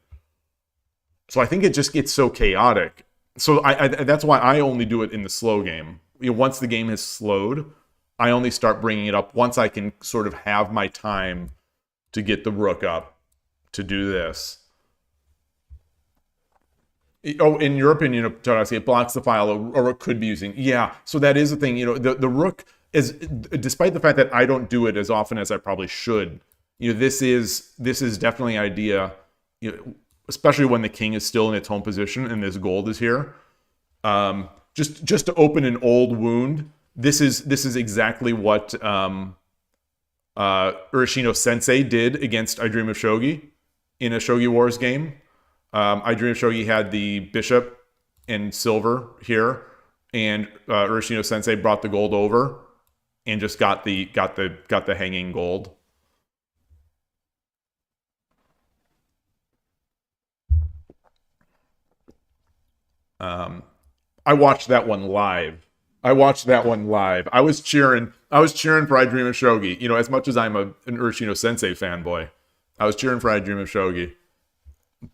So I think it just gets so chaotic. So that's why I only do it in the slow game. Once the game has slowed, I only start bringing it up once I can sort of have my time to get the rook up to do this. Oh, in your opinion, Tarasi, it blocks the file a rook could be using. Yeah, so that is the thing. The rook is, despite the fact that I don't do it as often as I probably should, this is definitely an idea, especially when the king is still in its home position and this gold is here. Just to open an old wound, this is exactly what Urashino Sensei did against I Dream of Shogi in a Shogi Wars game. I Dream of Shogi had the bishop and silver here, and Urashino Sensei brought the gold over and just got the hanging gold. I watched that one live. I was cheering for I Dream of Shogi. As much as I'm an Urashino Sensei fanboy, I was cheering for I Dream of Shogi.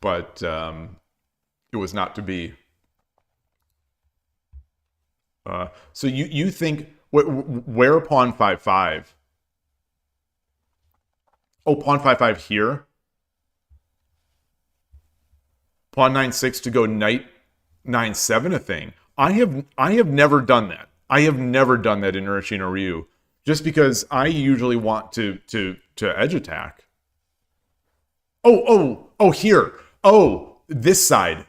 But it was not to be. So you think, where pawn 5-5? Oh, pawn 5-5 here? Pawn 9-6 to go knight 9-7 a thing. I have never done that. I have never done that in Urashino Ryu, just because I usually want to edge attack. Oh, here. Oh, this side.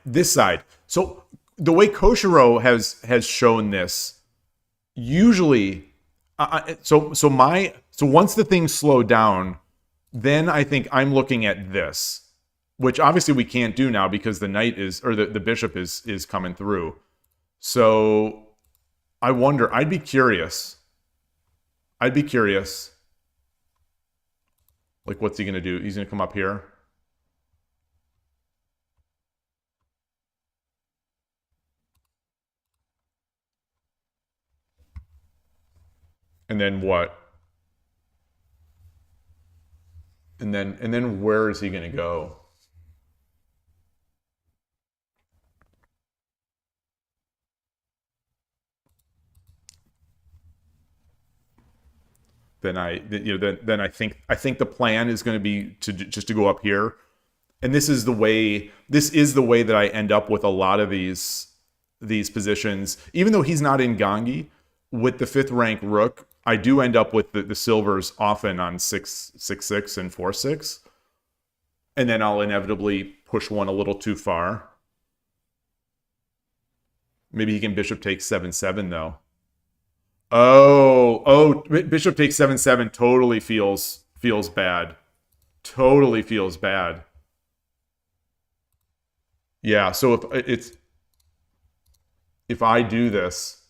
So the way Koshiro has shown this, usually, so once the things slow down, then I think I'm looking at this, which obviously we can't do now because the knight the bishop is coming through. So I wonder, I'd be curious. Like, what's he gonna do? He's gonna come up here. And then what? And then where is he gonna go? Then I think the plan is going to be to go up here, and this is the way that I end up with a lot of these positions. Even though he's not in Gangi, with the 5th rank rook, I do end up with the silvers often on 6-6 and 4-6, and then I'll inevitably push one a little too far. Maybe he can bishop take 7-7 though. Oh, bishop takes 7-7 totally feels bad. Totally feels bad. Yeah, so if I do this,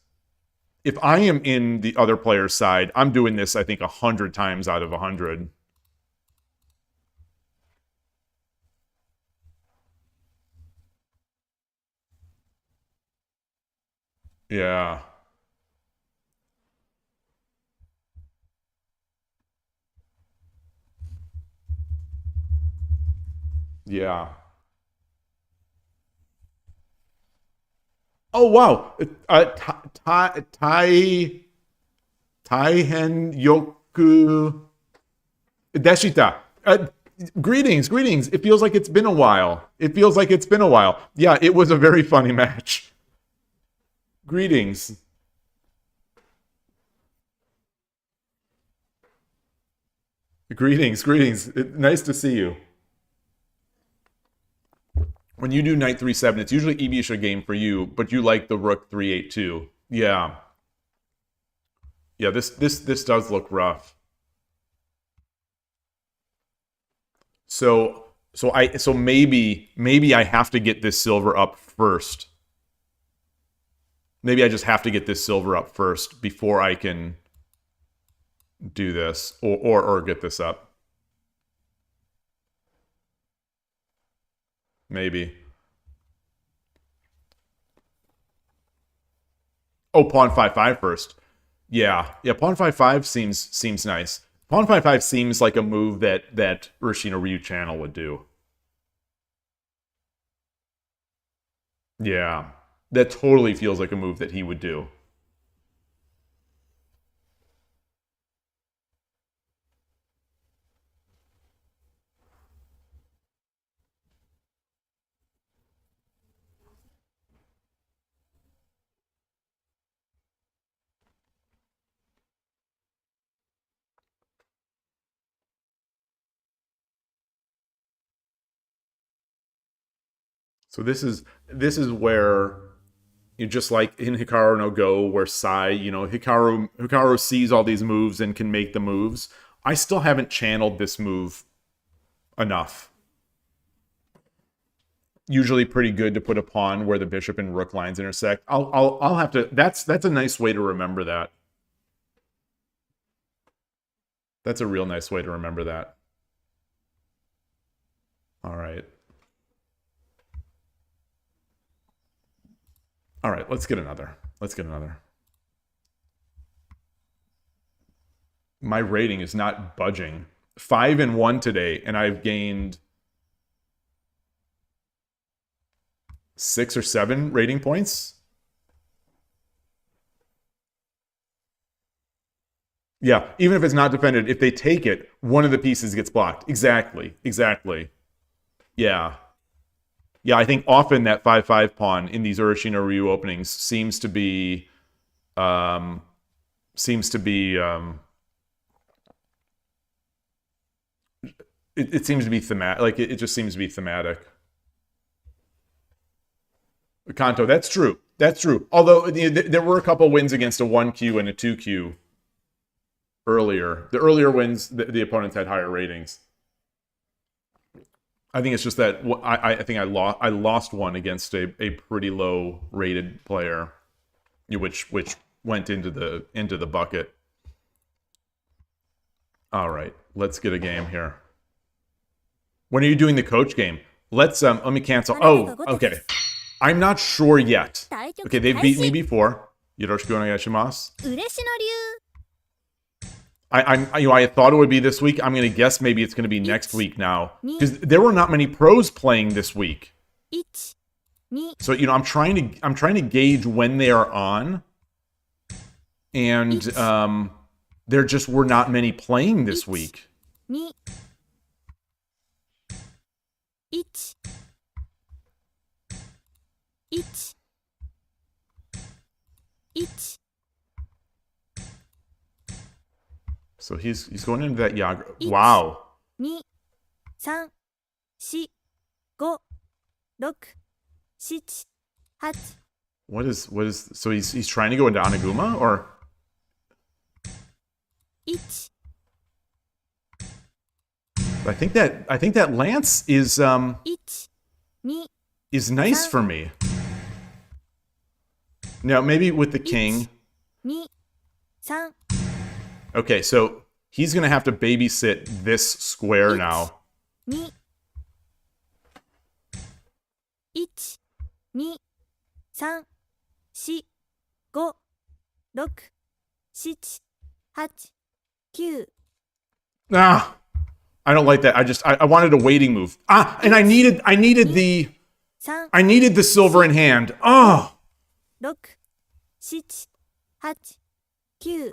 if I am in the other player's side, I'm doing this, I think, 100 times out of 100. Yeah. Yeah. Oh wow. Taihen yoku deshita. Greetings, greetings. It feels like it's been a while. It feels like it's been a while. Yeah, it was a very funny match. Greetings. Greetings, greetings. Nice to see you. When you do knight 3-7, it's usually Ibisha game for you, but you like the rook 3-8 too. Yeah. Yeah, this does look rough. So maybe I have to get this silver up first. Maybe I just have to get this silver up first before I can do this or get this up. Maybe. Oh, pawn 5-5 first. Yeah, pawn 5-5 seems nice. Pawn 5-5 seems like a move that Urshina Ryu Channel would do. Yeah, that totally feels like a move that he would do. So this is where you just like in Hikaru no Go, where Sai, Hikaru sees all these moves and can make the moves. I still haven't channeled this move enough. Usually pretty good to put a pawn where the bishop and rook lines intersect. I'll have to. That's a nice way to remember that. That's a real nice way to remember that. All right. All right, let's get another. My rating is not budging. 5-1 today, and I've gained 6 or 7 rating points. Yeah, even if it's not defended, if they take it, one of the pieces gets blocked. Exactly. Yeah. Yeah, I think often that 5-5 pawn in these Urashino Ryu openings seems to be it seems to be thematic. Like it just seems to be thematic. Kanto, that's true. Although there were a couple wins against a 1Q and a 2Q earlier. The earlier wins, the opponents had higher ratings. I think it's just that I think I lost one against a pretty low rated player, which went into the bucket. All right, let's get a game here. When are you doing the coach game? Let me cancel. Oh, okay. I'm not sure yet. Okay, they've beaten me before. Yoroshiku onegaishimasu. I thought it would be this week. I'm going to guess maybe it's going to be next week now, because there were not many pros playing this week. So I'm trying to gauge when they are on, and there just were not many playing this week. So he's going into that Yagra. Wow. 2 3 4 5 6 7 8 What is so he's trying to go into Anaguma or 1 I think that lance is 1 2 nice for me. Now maybe with the king. 2 3 Okay, so he's going to have to babysit this square now. 2 1 2 3 4 5 6 7 8 9 Ah, I don't like that. I wanted a waiting move. And I needed the silver in hand. Oh. 6 7 8 9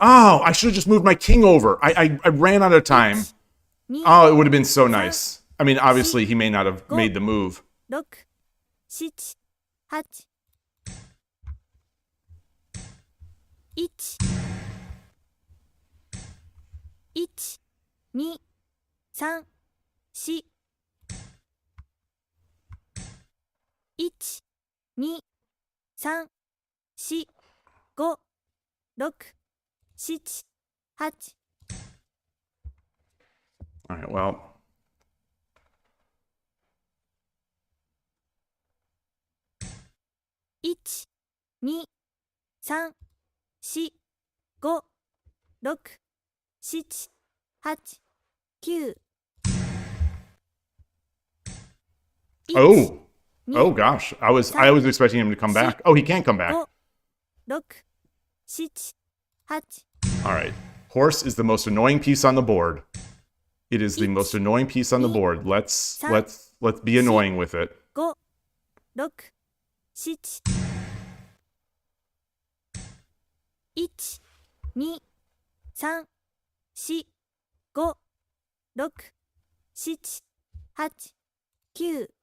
Oh, I should have just moved my king over. I ran out of time. Oh, it would have been so nice. I mean, obviously, he may not have made the move. 6、7、8、1、1、2、3、4、1、2、3、4、5、6、7、8。 All right, well. 1、2、3、4、5、6、7、8、9。 Oh. Oh gosh. I was expecting him to come back. Oh, he can't come back. 5、6、7、8。 All right. Horse is the most annoying piece on the board. It is the most annoying piece on the board. Let's be annoying with it. 5、6、7、1、2、3、4、5、6、7、8、9。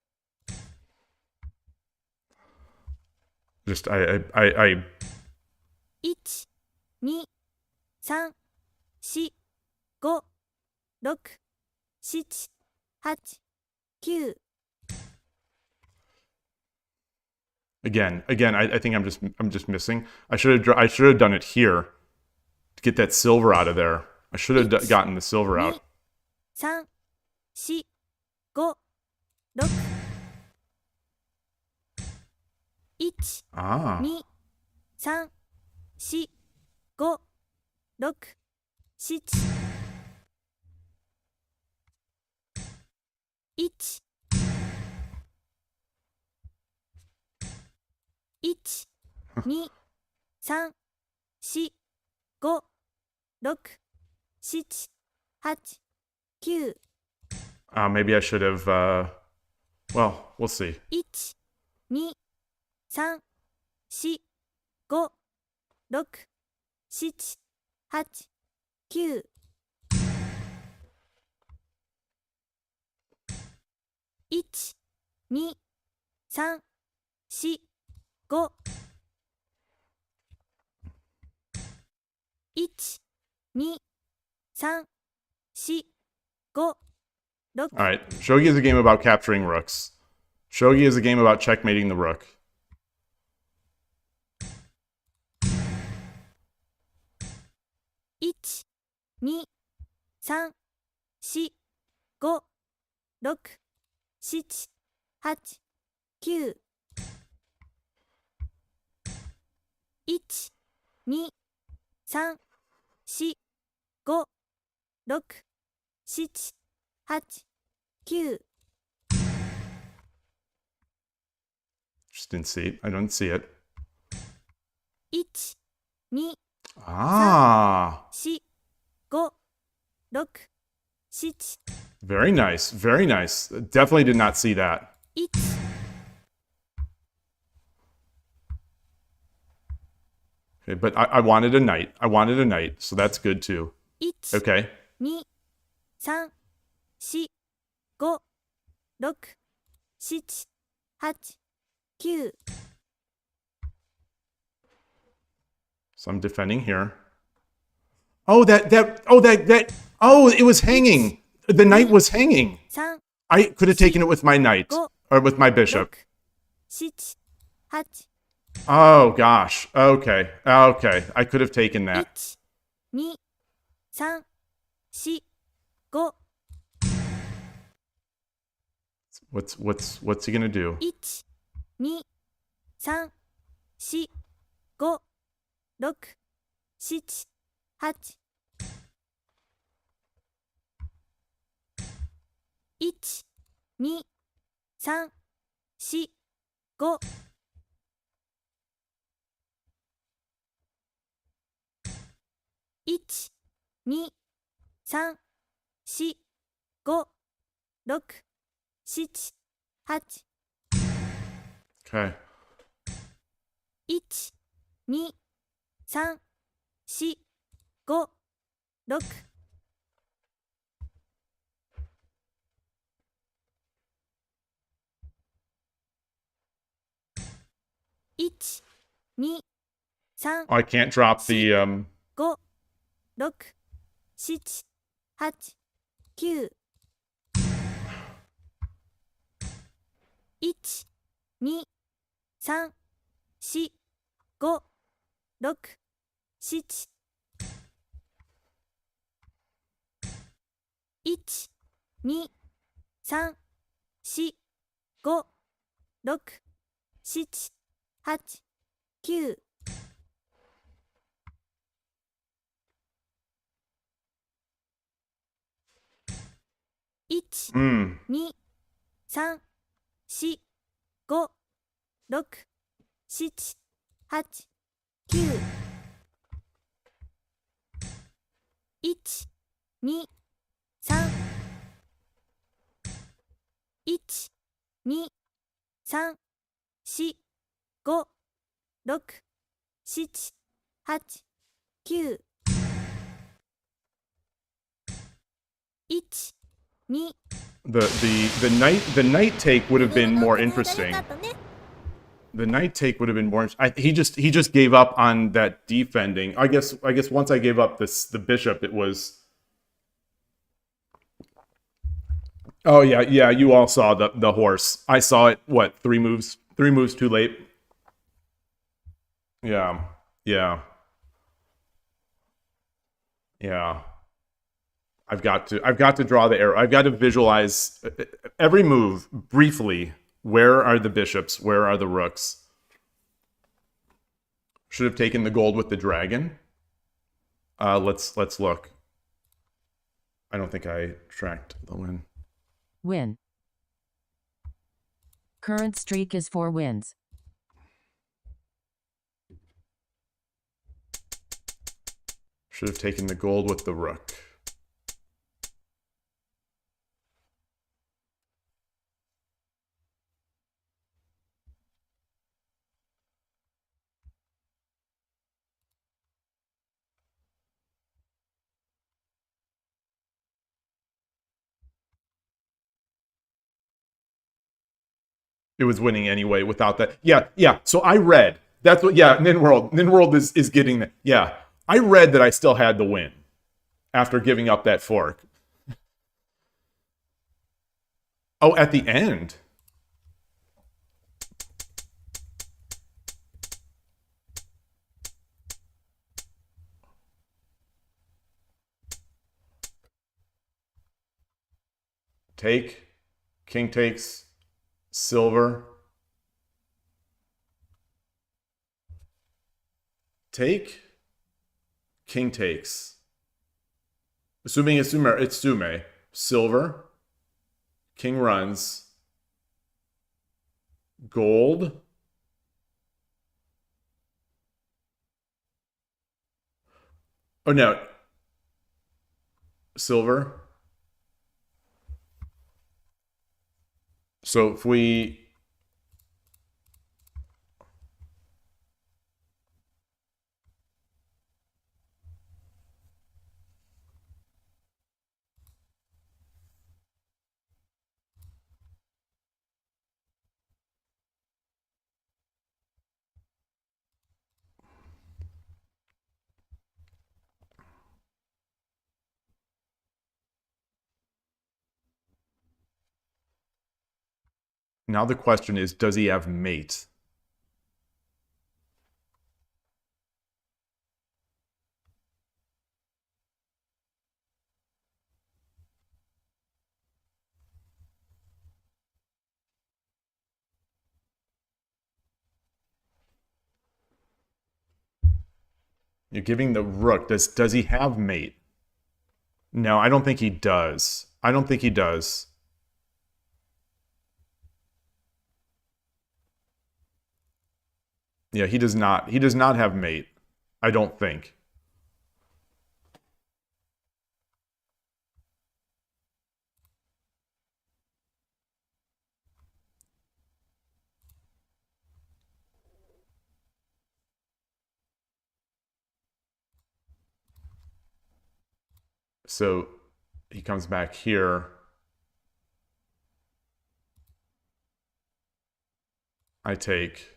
Just 1、2、3、4、5、6、7、8、9。 Again, I think I'm just missing. I should have done it here to get that silver out of there. I should have gotten the silver out. 3、4、5、6、1、Ah. 2、3、4、5、6、7、1、1、2、3、4、5、6、7、8、9。 Maybe I should have. Well, we'll see. 1、2、3、4、5、6、7、8、9。 1、2、3、4、5。 1、2、3、4、5、6。 All right. Shogi is a game about capturing rooks. Shogi is a game about checkmating the rook. 1、2、3、4、5、6、7、8、9。 1、2、3、4、5、6、7、8、9。 Just didn't see it. I don't see it. 1、2、 Ah. 4、5、6、7、 Very nice. Very nice. Definitely did not see that. 1、 Okay, but I wanted a knight. I wanted a knight, so that's good too. 1、 Okay. 2、3、4、5、6、7、8、9。 So I'm defending here. Oh, it was hanging. The knight was hanging. 3、 I could have taken it with my knight or with my bishop. 6、7、8。 Oh gosh. Okay. Okay. I could have taken that. 1、2、3、4、5。 What's he gonna do? 1、2、3、4、5、6、7、8。 1、2、3、4、5。 1、2、3、4、5、6、7、8。 Okay. 1、2、3、4、5、6。1、2、3、 I can't drop the 5、6、7、8、9。1、2、3、4、5、6、7。1、2、3、4、5、6、7、8、9。1、mm. 2、3、4、5、6、7、8、9。1、2、3、1、2、3、4、5、6、7、8、9。1、2。 The night take would have been more interesting. The night take would have been more. He just gave up on that defending. I guess once I gave up the bishop, it was. Oh yeah. You all saw the horse. I saw it. What, 3 moves? 3 moves too late. Yeah. I've got to draw the arrow. I've got to visualize every move briefly. Where are the bishops? Where are the rooks? Should have taken the gold with the dragon. Let's look. I don't think I tracked the win. Win. Current streak is 4 wins. Should have taken the gold with the rook. It was winning anyway without that. Yeah. So I read. That's what. Yeah. Ninworld is getting that. Yeah. I read that I still had the win after giving up that fork. Oh, at the end. Take. King takes. Silver. Take. King takes. Assuming it's Sume. Silver. King runs. Gold. Oh no. Silver. So if we... Now the question is, does he have mate? You're giving the rook. Does he have mate? No, I don't think he does. I don't think he does. Yeah, he does not. He does not have mate. I don't think. So he comes back here. I take.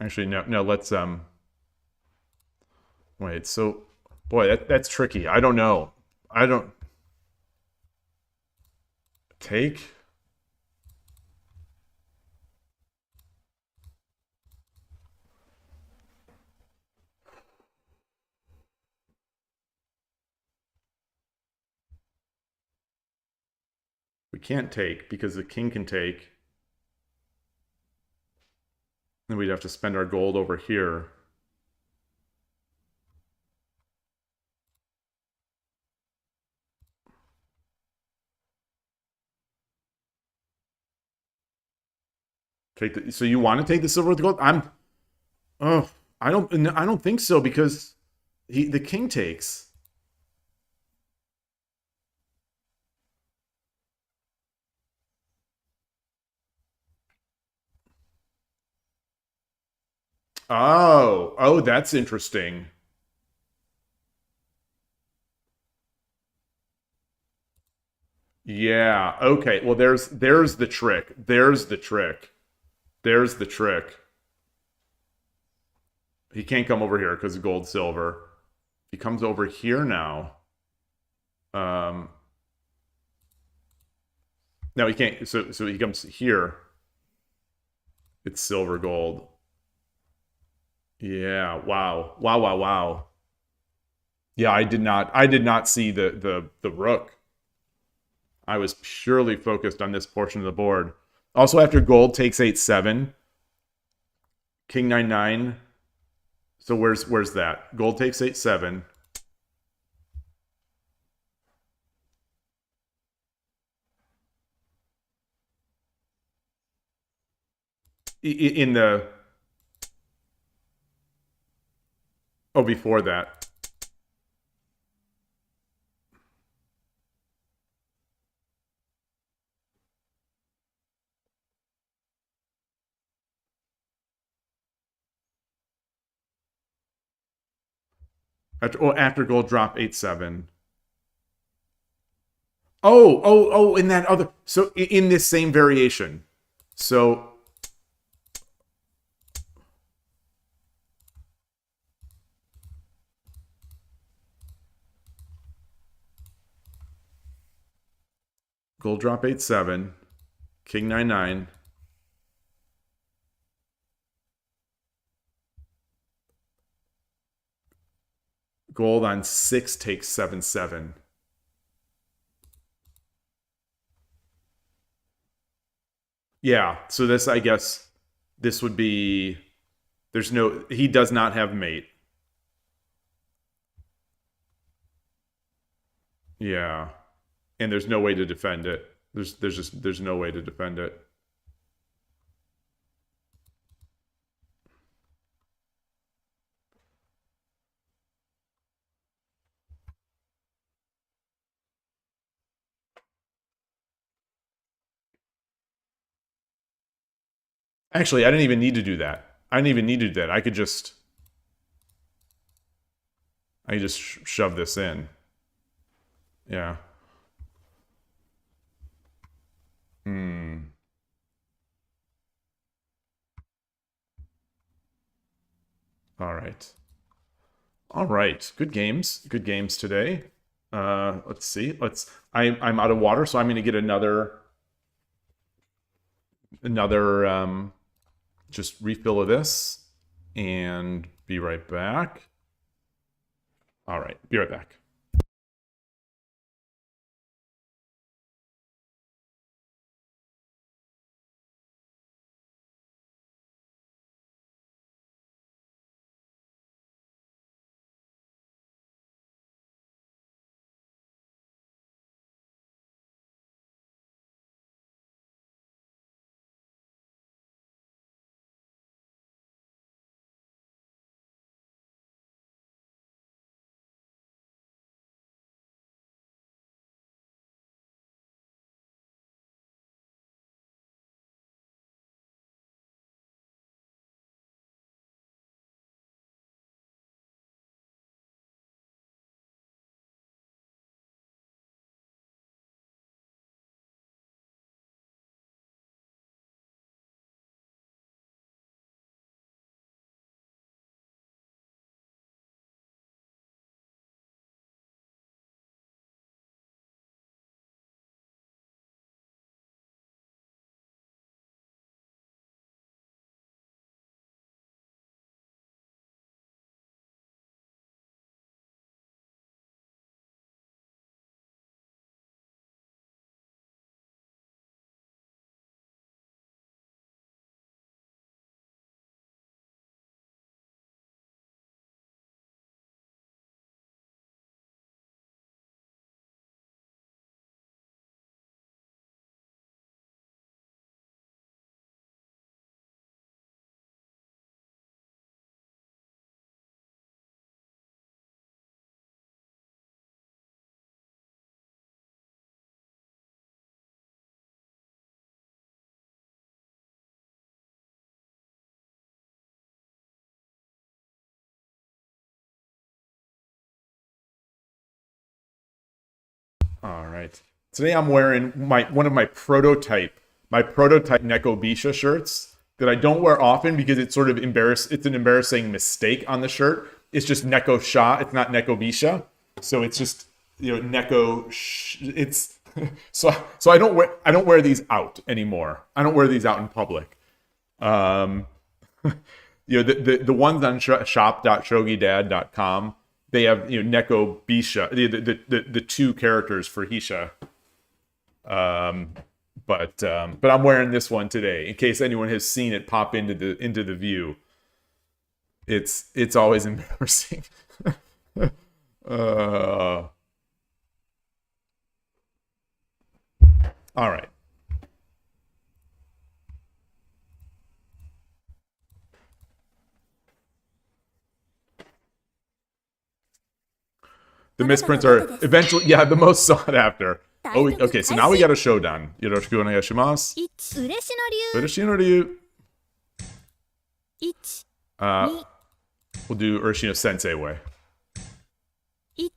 Actually, no, let's, wait, so, boy, that's tricky. I don't know. I don't, take? We can't take because the king can take. Then we'd have to spend our gold over here. Take the, so you want to take the silver with the gold? Oh, I don't think so because the king takes. Oh, that's interesting. Yeah. Okay. Well, there's the trick. There's the trick. There's the trick. He can't come over here because of gold, silver. If he comes over here now, no, he can't. So he comes here. It's silver, gold. Yeah. Wow. Wow. Wow. Wow. Yeah, I did not. I did not see the rook. I was purely focused on this portion of the board. Also, after gold takes 8-7, king 9-9. So where's that? Gold takes 8-7. In the before that. After gold drop 8-7. Oh, in that other. So in this same variation. So gold drop 8-7, king 9-9. Gold on 6 takes 7-7. Yeah, so this, I guess, this would be. There's no. He does not have mate. Yeah, and there's no way to defend it. There's no way to defend it. Actually, I didn't even need to do that. I didn't even need to do that. I could just shove this in. Yeah. Hmm. All right. All right. Good games. Good games today. Let's see. I'm out of water, so I'm gonna get another just refill of this and be right back. All right, be right back. All right. Today I'm wearing one of my prototype Neko Bisha shirts that I don't wear often because it's sort of it's an embarrassing mistake on the shirt. It's just Neko Sha, it's not Neko Bisha. So it's just, Neko it's so I don't wear these out anymore. I don't wear these out in public. The ones on shop.shogidad.com, they have Neko Bisha, the two characters for Hisha. But I'm wearing this one today in case anyone has seen it pop into the view. It's always embarrassing. All right. The misprints are eventually, the most sought after. Oh, okay, so now we got a showdown. Yoroshiku onegaishimasu. 嬉野流 Ureshino Ryu. We'll do Ureshino Sensei way. 1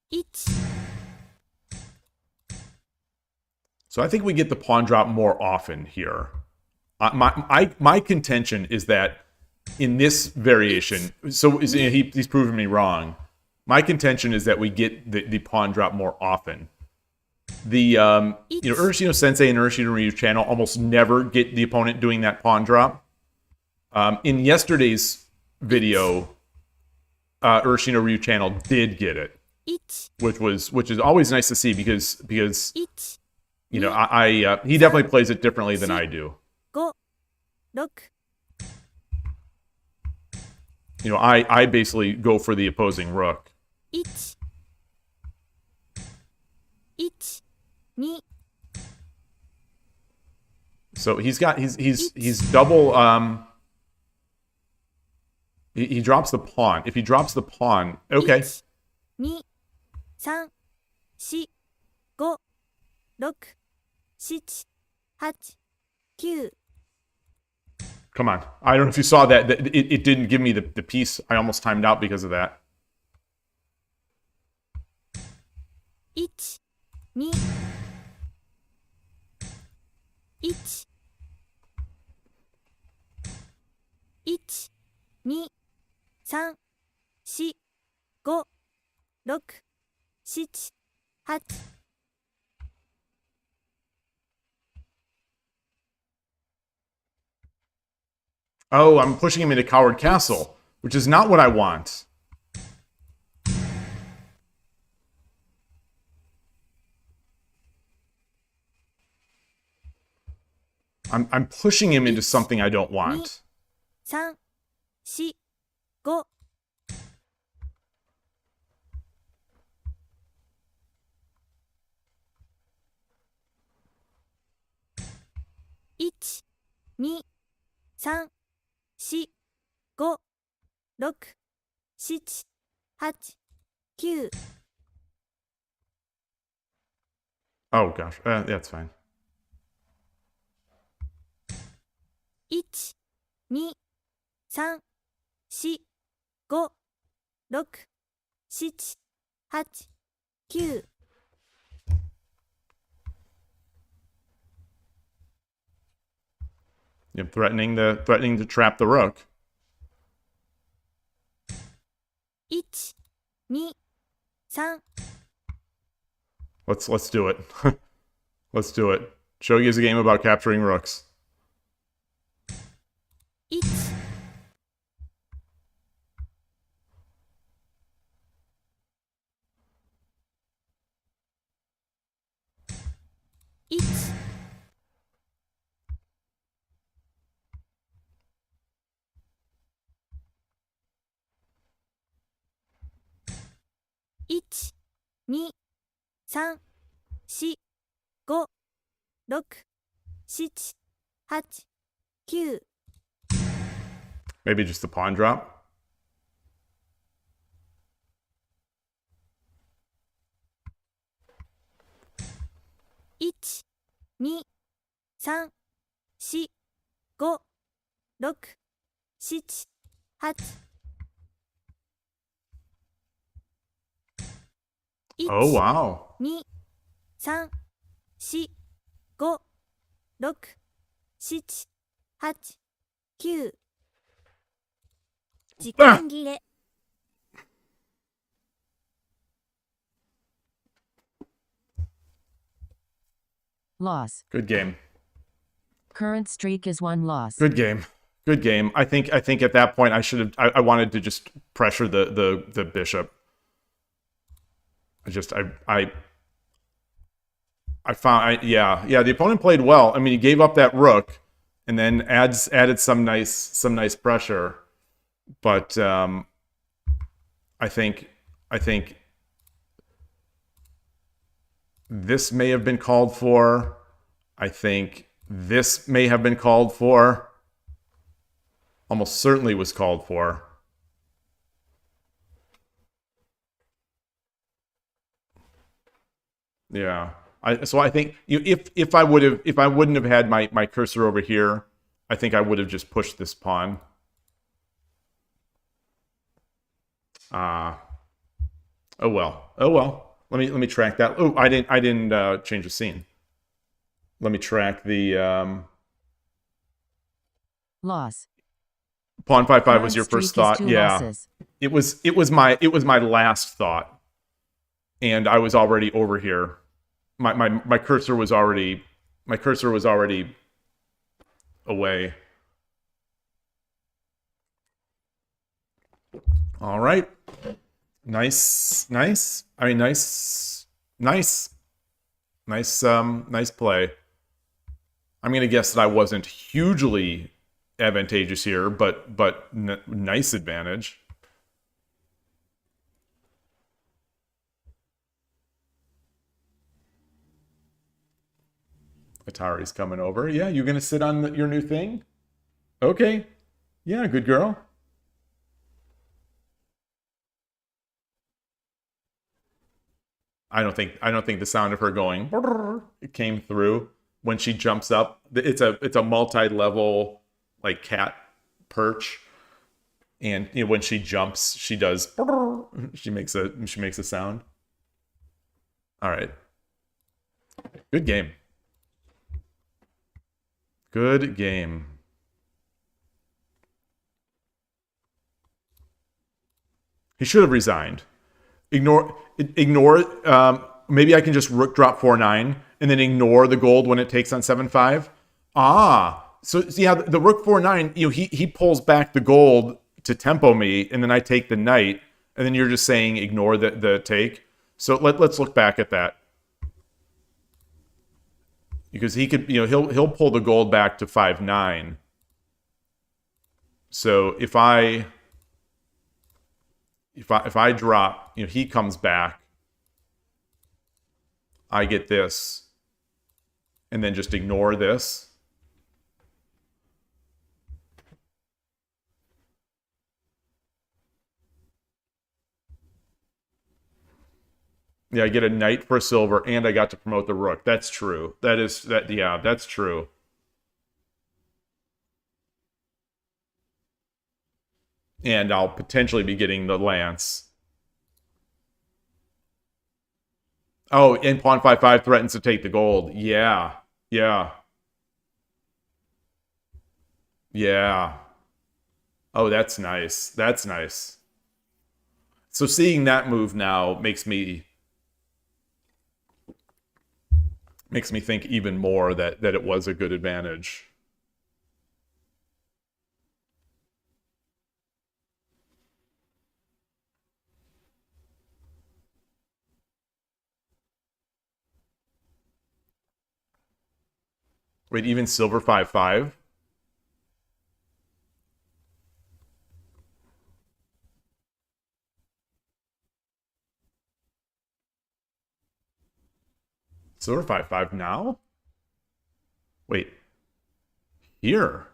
1 So I think we get the pawn drop more often here. My contention is that in this variation, so he's proven me wrong. My contention is that we get the pawn drop more often. The Ureshino Sensei and Ureshino Ryu channel almost never get the opponent doing that pawn drop. In yesterday's video, Ureshino Ryu channel did get it, 1 which is always nice to see because he definitely plays it differently than I do. 5 6 I basically go for the opposing rook. 1 1 2 So he's double. He drops the pawn. If he drops the pawn, okay. 1 2 3 4 5 6 7 8 9 Come on. I don't know if you saw that. It didn't give me the piece. I almost timed out because of that. 1 2 1 1 2 3 4 5 6 7 8 Oh, I'm pushing him into Coward Castle, which is not what I want. I'm pushing him into something I don't want. 3 4 5 1 2 3 4 5 6 7 8 9 Oh gosh, that's fine. 1 2 3 4 5 6 7 8 9 You're threatening to trap the rook. 1 2 3 Let's do it. Let's do it. Shogi is a game about capturing rooks. 1 1 1 2 3 4 5 6 7 8 9 Maybe just the pawn drop. 1 2 3 4 5 6 7 8 Oh, wow. 2、3、4、5、6、7、8、9。時間切れ。Loss. Good game. Current streak is 1 loss. Good game. Good game. I think at that point I should have. I wanted to just pressure the bishop. I found. Yeah. The opponent played well. I mean, he gave up that rook, and then added some nice pressure. But I think this may have been called for. I think this may have been called for. Almost certainly was called for. Yeah. So I think if I wouldn't have had my cursor over here, I think I would have just pushed this pawn. Oh well. Let me track that. Oh, I didn't change the scene. Let me track the Loss. Pawn 5-5 Current was your first streak is thought. 2 Yeah. losses. It was my last thought. And I was already over here. My cursor was already away. All right. Nice. I mean, nice play. I'm gonna guess that I wasn't hugely advantageous here, but nice advantage. Atari's coming over. Yeah, you gonna sit on your new thing? Okay. Yeah, good girl. I don't think the sound of her going it came through when she jumps up. It's a multi-level like cat perch, and when she jumps, she does she makes a sound. All right, good game. Good game. He should have resigned. Ignore. Maybe I can just rook drop 4-9 and then ignore the gold when it takes on 7-5. So yeah, the rook 4-9. He pulls back the gold to tempo me, and then I take the knight, and then you're just saying ignore the take. So let's look back at that, because he could he'll pull the gold back to 5-9. So if I drop, he comes back, I get this, and then just ignore this. Yeah, I get a knight for silver, and I got to promote the rook. That's true. Yeah, that's true. And I'll potentially be getting the lance. Oh, and pawn 5-5 threatens to take the gold. Yeah. Oh, that's nice. That's nice. So seeing that move now makes me think even more that it was a good advantage. Wait, even silver 5-5? Silver 5-5 now? Wait. Here.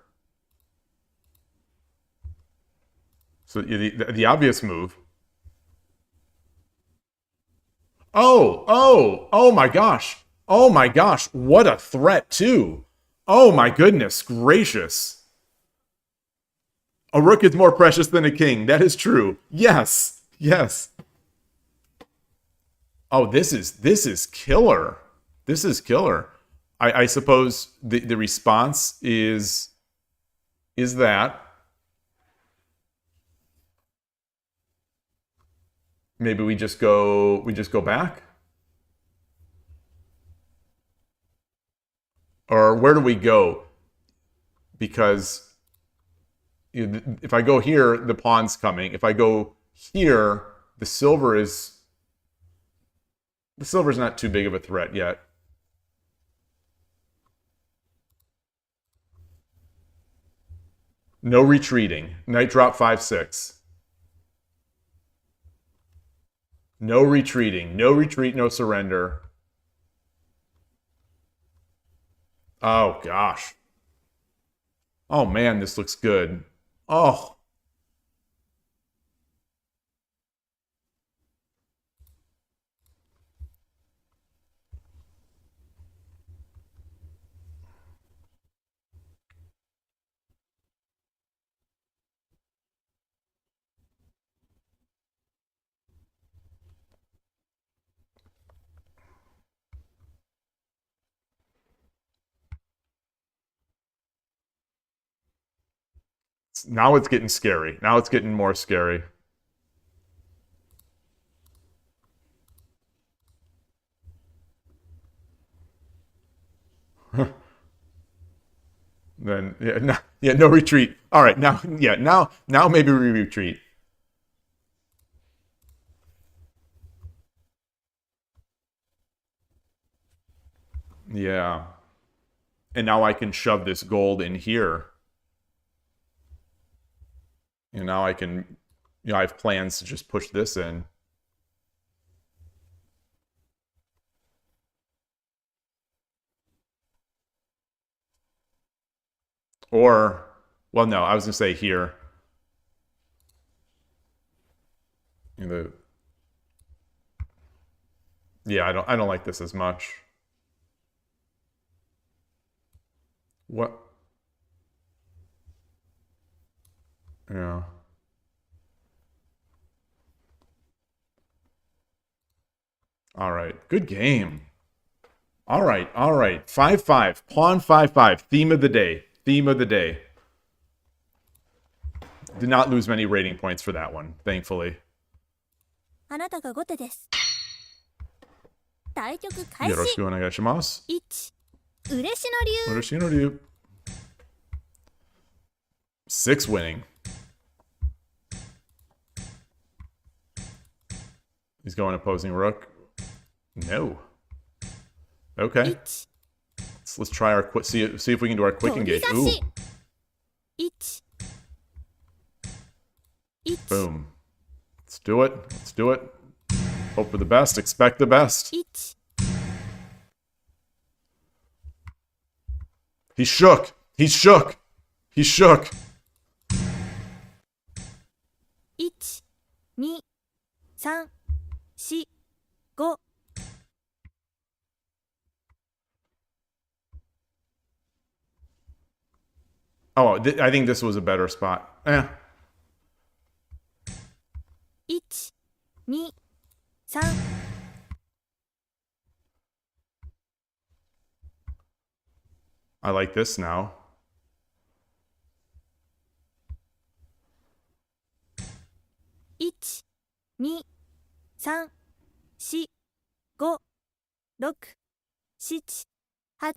So the obvious move. Oh my gosh. Oh my gosh, what a threat too. Oh my goodness gracious. A rook is more precious than a king. That is true. Yes. Oh, this is killer. This is killer. I suppose the response is that maybe we just go back? Or where do we go? Because if I go here, the pawn's coming. If I go here, the silver's not too big of a threat yet. No retreating. Knight drop 5-6. No retreating. No retreat, no surrender. Oh, gosh. Oh, man, this looks good. Oh. Now it's getting scary. Now it's getting more scary. Then no retreat. All right, now maybe we retreat. Yeah. And now I can shove this gold in here. And now I can, I have plans to just push this in. Or, well, no, I was gonna say here. Yeah, I don't like this as much. What? Yeah. All right. Good game. All right. 5-5. Pawn 5-5. Theme of the day. Theme of the day. Did not lose many rating points for that one, thankfully. あなたが後手です。対局開始。よろしくお願いします。1、嬉野流。嬉野流。6 winning. He's going opposing rook. No. Okay. Let's try our quick. See if we can do our quick engage. Ooh. 1、Boom. Let's do it. Let's do it. Hope for the best. Expect the best. 1、He shook. He shook. He shook. 1、2、3、4、5。Oh, I think this was a better spot. 1、2、3。I like this now. 1、2、3、4、5、6、7、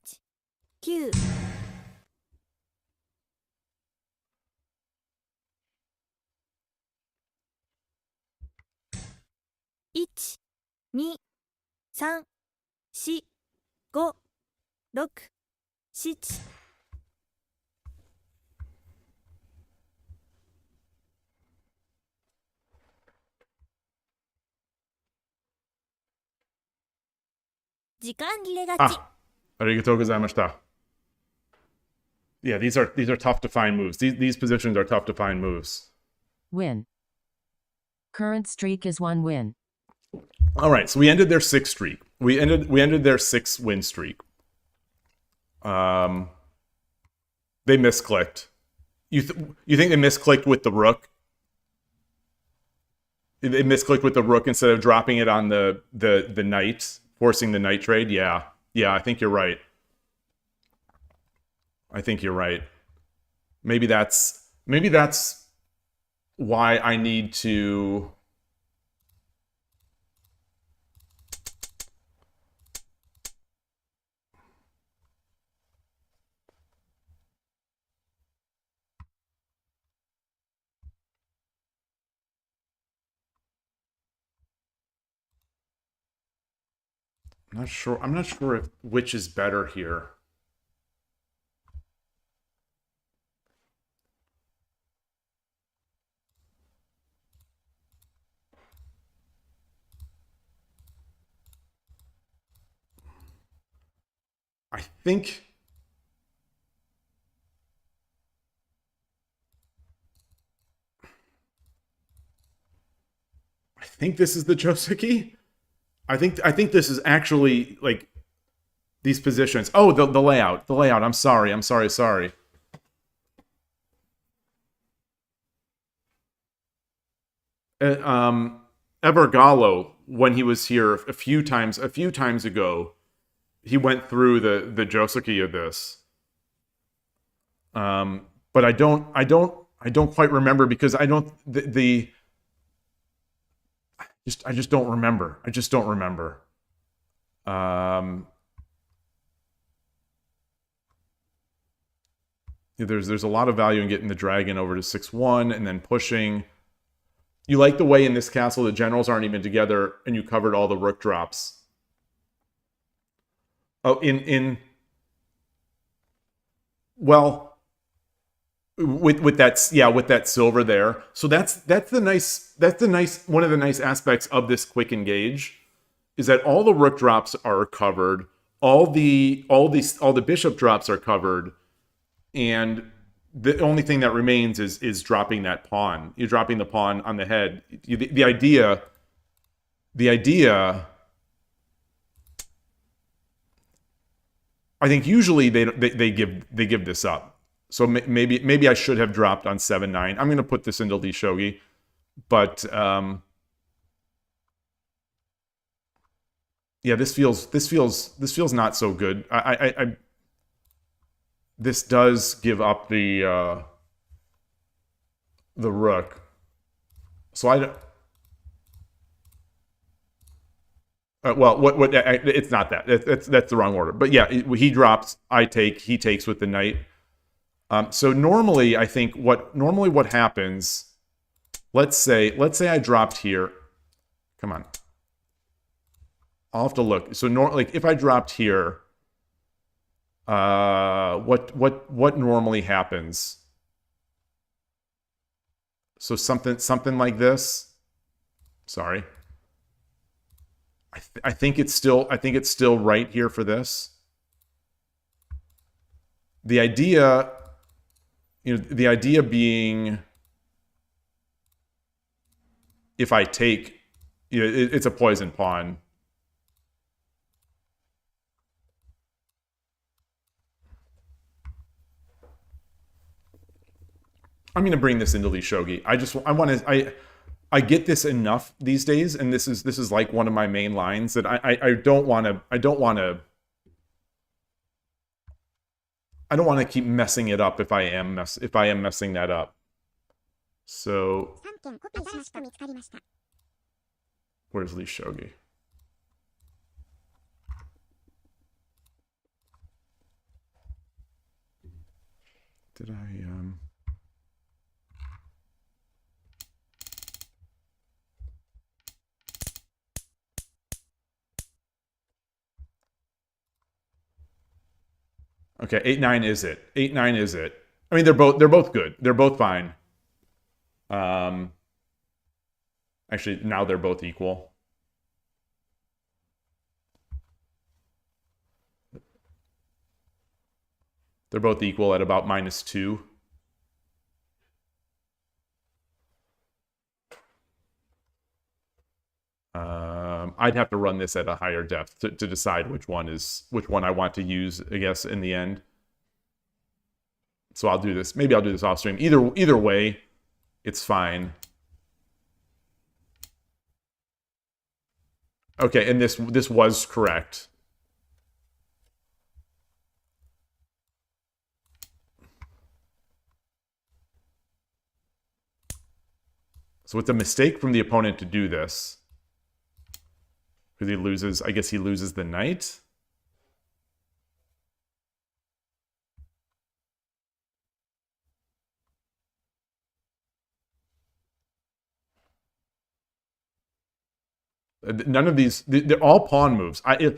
8、9。1、2、3、4、5、6、7。時間切れ勝ち。Arigatou gozaimashita. Yeah, these are tough to find moves. These positions are tough to find moves. Win. Current streak is 1 win. All right, so we ended their 6 streak. We ended their 6 win streak. They misclicked. You think they misclicked with the rook? It misclicked with the rook instead of dropping it on the knight, forcing the knight trade. Yeah. Yeah, I think you're right. I think you're right. Maybe that's why I need to... I'm not sure. I'm not sure if which is better here. I think this is the Joseki. I think this is actually like these positions. Oh, the layout. The layout. I'm sorry. Sorry. Evergallo, when he was here a few times ago, he went through the Joseki of this. But I don't quite remember because I don't I just don't remember. I just don't remember. There's a lot of value in getting the dragon over to 6-1 and then pushing. You like the way in this castle the generals aren't even together and you covered all the rook drops. Oh, well, with that silver there. So that's the nice one of the nice aspects of this quick engage is that all the rook drops are covered, all the bishop drops are covered, and the only thing that remains is dropping that pawn. You're dropping the pawn on the head. The idea. I think usually they give this up. So maybe I should have dropped on 7-9. I'm going to put this into Lee Shogi, but yeah, this feels not so good. This does give up the rook, so I. Well, it's not that. That's the wrong order. But yeah, he drops. I take. He takes with the knight. So normally, I think what happens. Let's say I dropped here. Come on. I'll have to look. So like if I dropped here, what normally happens? So something like this. Sorry. I think it's still right here for this. The idea being, if I take, it's a poison pawn. I'm going to bring this into Lee Shogi. I get this enough these days, and this is like one of my main lines that I don't want to keep messing it up if I am messing that up. So where's Lee Shogi? Did I Okay, 8-9 is it. 8-9 is it. I mean, they're both good. They're both fine. Actually, now they're both equal. They're both equal at about -2. I'd have to run this at a higher depth to decide which one I want to use, I guess, in the end. So I'll do this. Maybe I'll do this off stream. Either way, it's fine. Okay, and this was correct. So it's a mistake from the opponent to do this. Because he loses, I guess he loses the knight. None of these, they're all pawn moves. I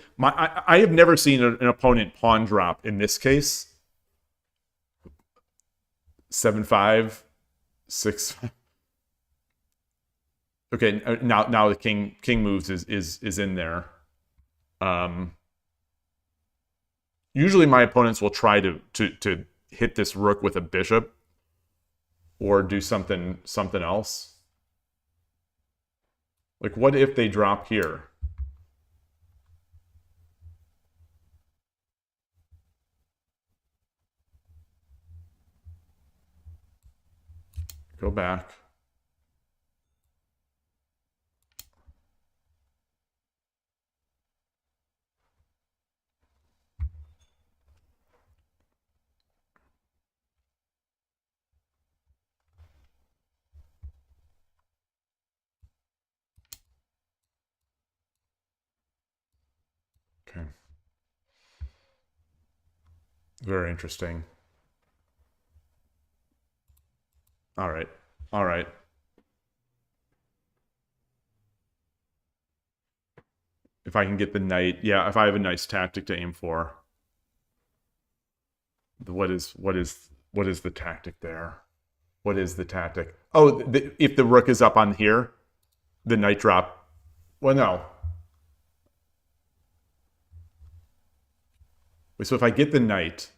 have never seen an opponent pawn drop in this case. 7-5, 6. Okay, now the king moves is in there. Usually my opponents will try to hit this rook with a bishop or do something else. Like, what if they drop here? Go back. Okay. Very interesting. All right. All right. If I can get the knight, yeah, if I have a nice tactic to aim for. What is the tactic there? What is the tactic? Oh, if the rook is up on here, the knight drop. Well, no. Wait, so if I get the knight,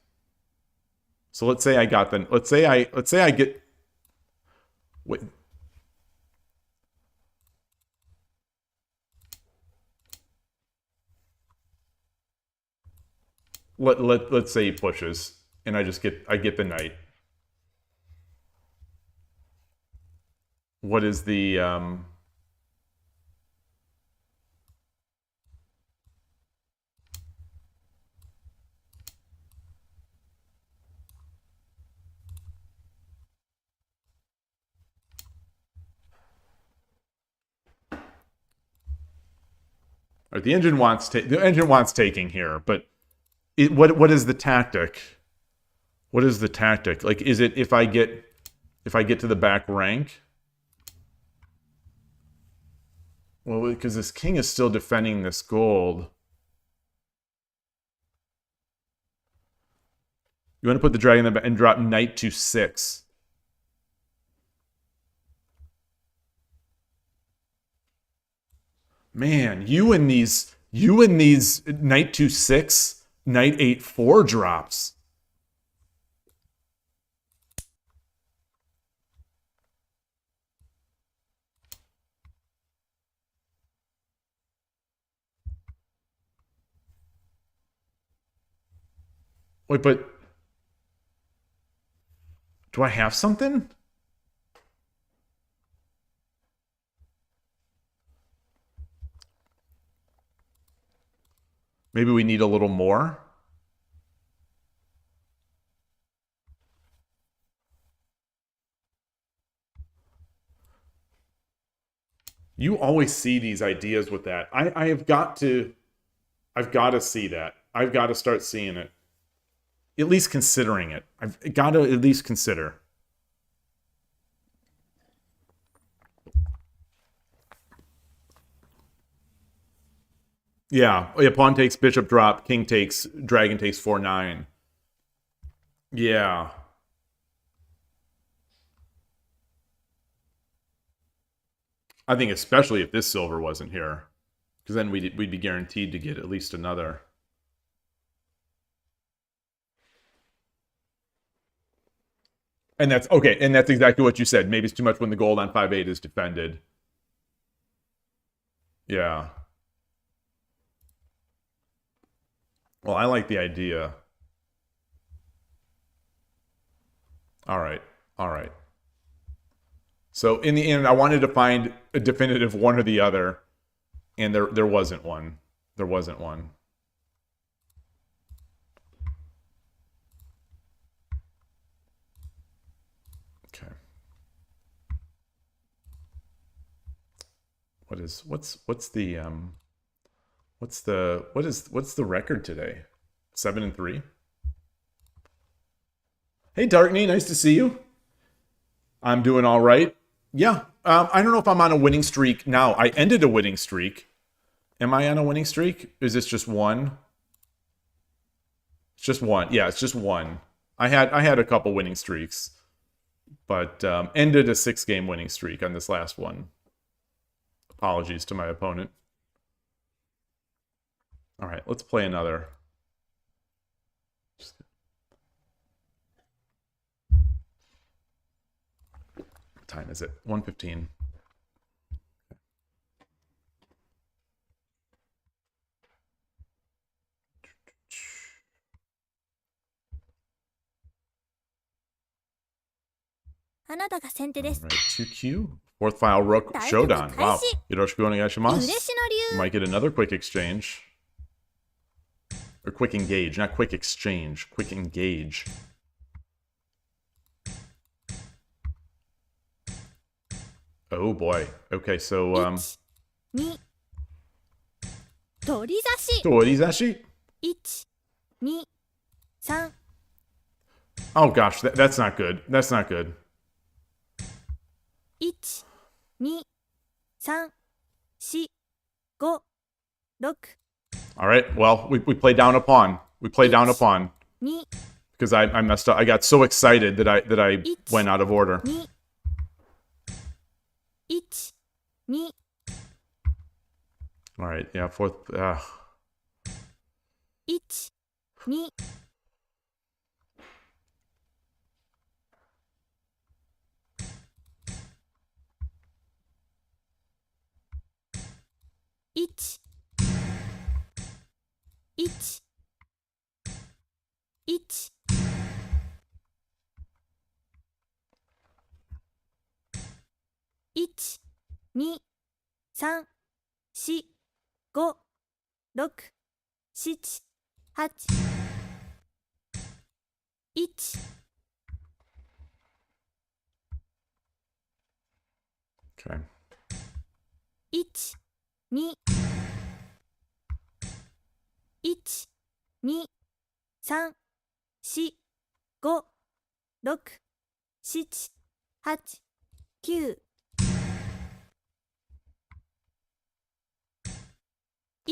so let's say I got the, let's say I get, wait. Let's say he pushes, and I get the knight. What is the the engine wants taking here, but what is the tactic? What is the tactic? Like, is it if I get to the back rank? Well, because this king is still defending this gold. You want to put the dragon in the back and drop knight to 6. Man, you and these knight to 6, knight 8-4 drops. Wait, but do I have something? Maybe we need a little more. You always see these ideas with that. I've got to see that. I've got to start seeing it. At least considering it. I've got to at least consider. Yeah, pawn takes, bishop drop, king takes, dragon takes 4-9. Yeah. I think especially if this silver wasn't here. Because then we'd be guaranteed to get at least another. And that's okay, and that's exactly what you said. Maybe it's too much when the gold on 5-8 is defended. Yeah. Well, I like the idea. All right. All right. So in the end, I wanted to find a definitive one or the other. And there wasn't one. There wasn't one. Okay. What's the record today? 7-3? Hey Darkney, nice to see you. I'm doing all right. Yeah, I don't know if I'm on a winning streak now. I ended a winning streak. Am I on a winning streak? Is this just one? It's just one. Yeah, it's just one. I had a couple winning streaks, but ended a 6-game winning streak on this last one. Apologies to my opponent. All right, let's play another. What time is it? 1:15. All right, 2Q. Fourth file Rook Showdown. Wow. Yoroshiku onegaishimasu. Might get another quick exchange. Or quick engage, not quick exchange. Quick engage. Oh boy. Okay, so Torizashi? Oh gosh, that's not good. That's not good. 1、2、3、4、5、6。 All right, well, we play down a pawn. We play down a pawn. Because I messed up. I got so excited that I went out of order. 1、2。 All right, yeah, fourth. 1、2。 1、1、1。 1、2、3、4、5、6、7、8。 1。 Okay. 1、2、1、2、3、4、5、6、7、8、9。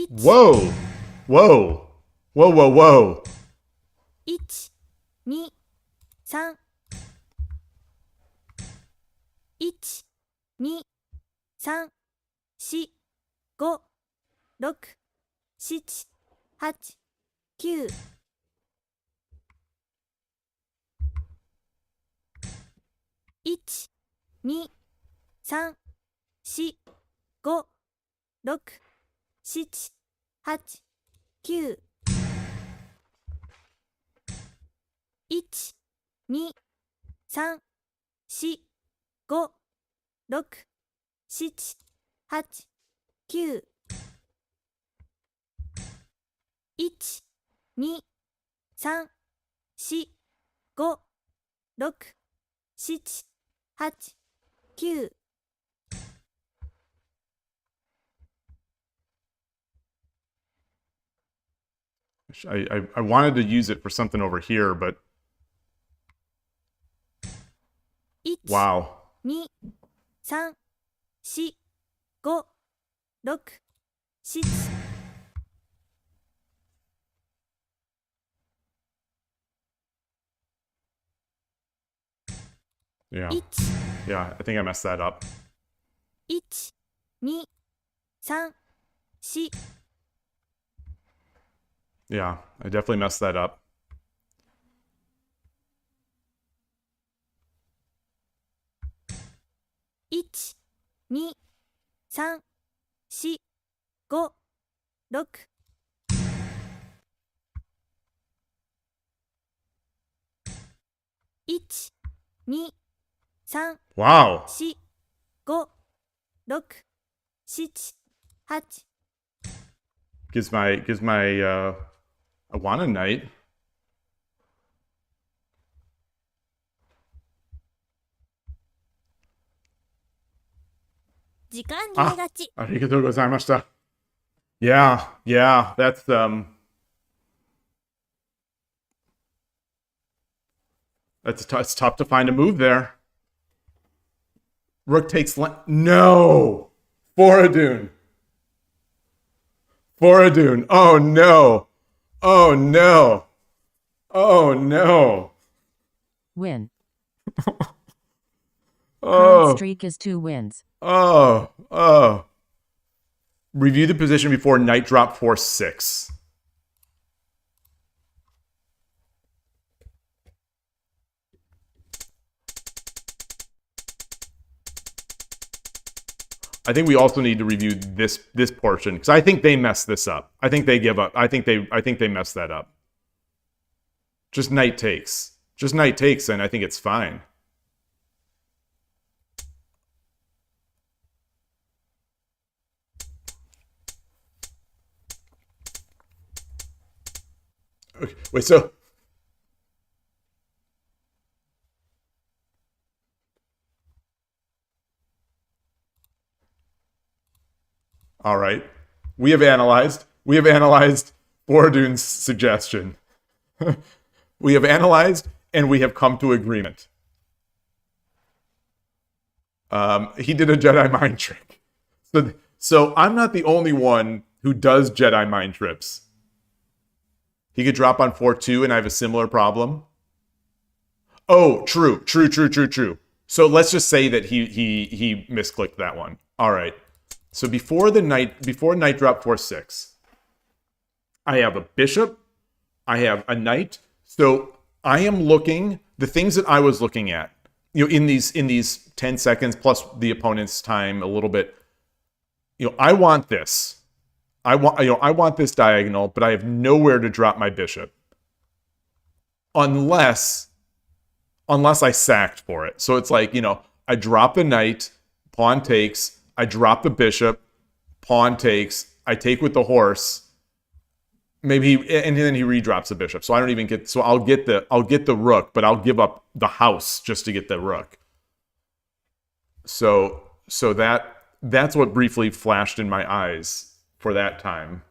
Whoa! Whoa! Whoa, whoa, whoa! 1、2、3。 1、2、3、4、5、6、7、8、9。 1、2、3、4、5、6、7、8、9。 1、2、3、4、5、6、7、8、9。 1、2、3、4、5、6、7、8、9。 I wanted to use it for something over here, but 1、 wow. 2、3、4、5、6、7。 Yeah. 1、 Yeah, I think I messed that up. 1、2、3、4。 Yeah, I definitely messed that up. 1、2、3、4、5、6。 1、2、3、 Wow. 4、5、6、7、8、Gives my I want a knight. Arigatou gozaimashita. Yeah, that's it's tough to find a move there. Rook takes no. Foradun. Oh no. Oh no. Oh no. Win. Oh. Current streak is 2 wins. Oh. Review the position before knight drop 4-6. I think we also need to review this portion because I think they messed this up. I think they give up. I think they messed that up. Just knight takes, and I think it's fine. Okay, wait, so all right. We have analyzed Boradun's suggestion. We have analyzed and we have come to agreement. He did a Jedi mind trick. So I'm not the only one who does Jedi mind trips. He could drop on 4-2 and I have a similar problem. Oh, true. So let's just say that he misclicked that one. All right. So before knight drop 4-6, I have a bishop, I have a knight. So I am looking, the things that I was looking at, in these 10 seconds plus the opponent's time a little bit, I want this. I want this diagonal, but I have nowhere to drop my bishop. Unless I sacked for it. So it's like, I drop the knight, pawn takes, I drop the bishop, pawn takes, I take with the horse. Maybe and then he redrops the bishop. So I don't even get I'll get the rook, but I'll give up the house just to get the rook. So that's what briefly flashed in my eyes for that time.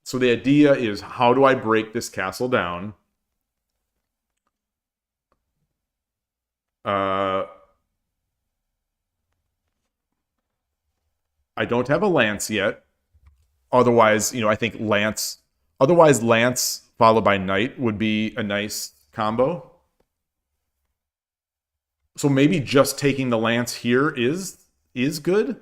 So the idea is, how do I break this castle down? I don't have a lance yet. Otherwise, I think lance followed by knight would be a nice combo. So maybe just taking the lance here is good.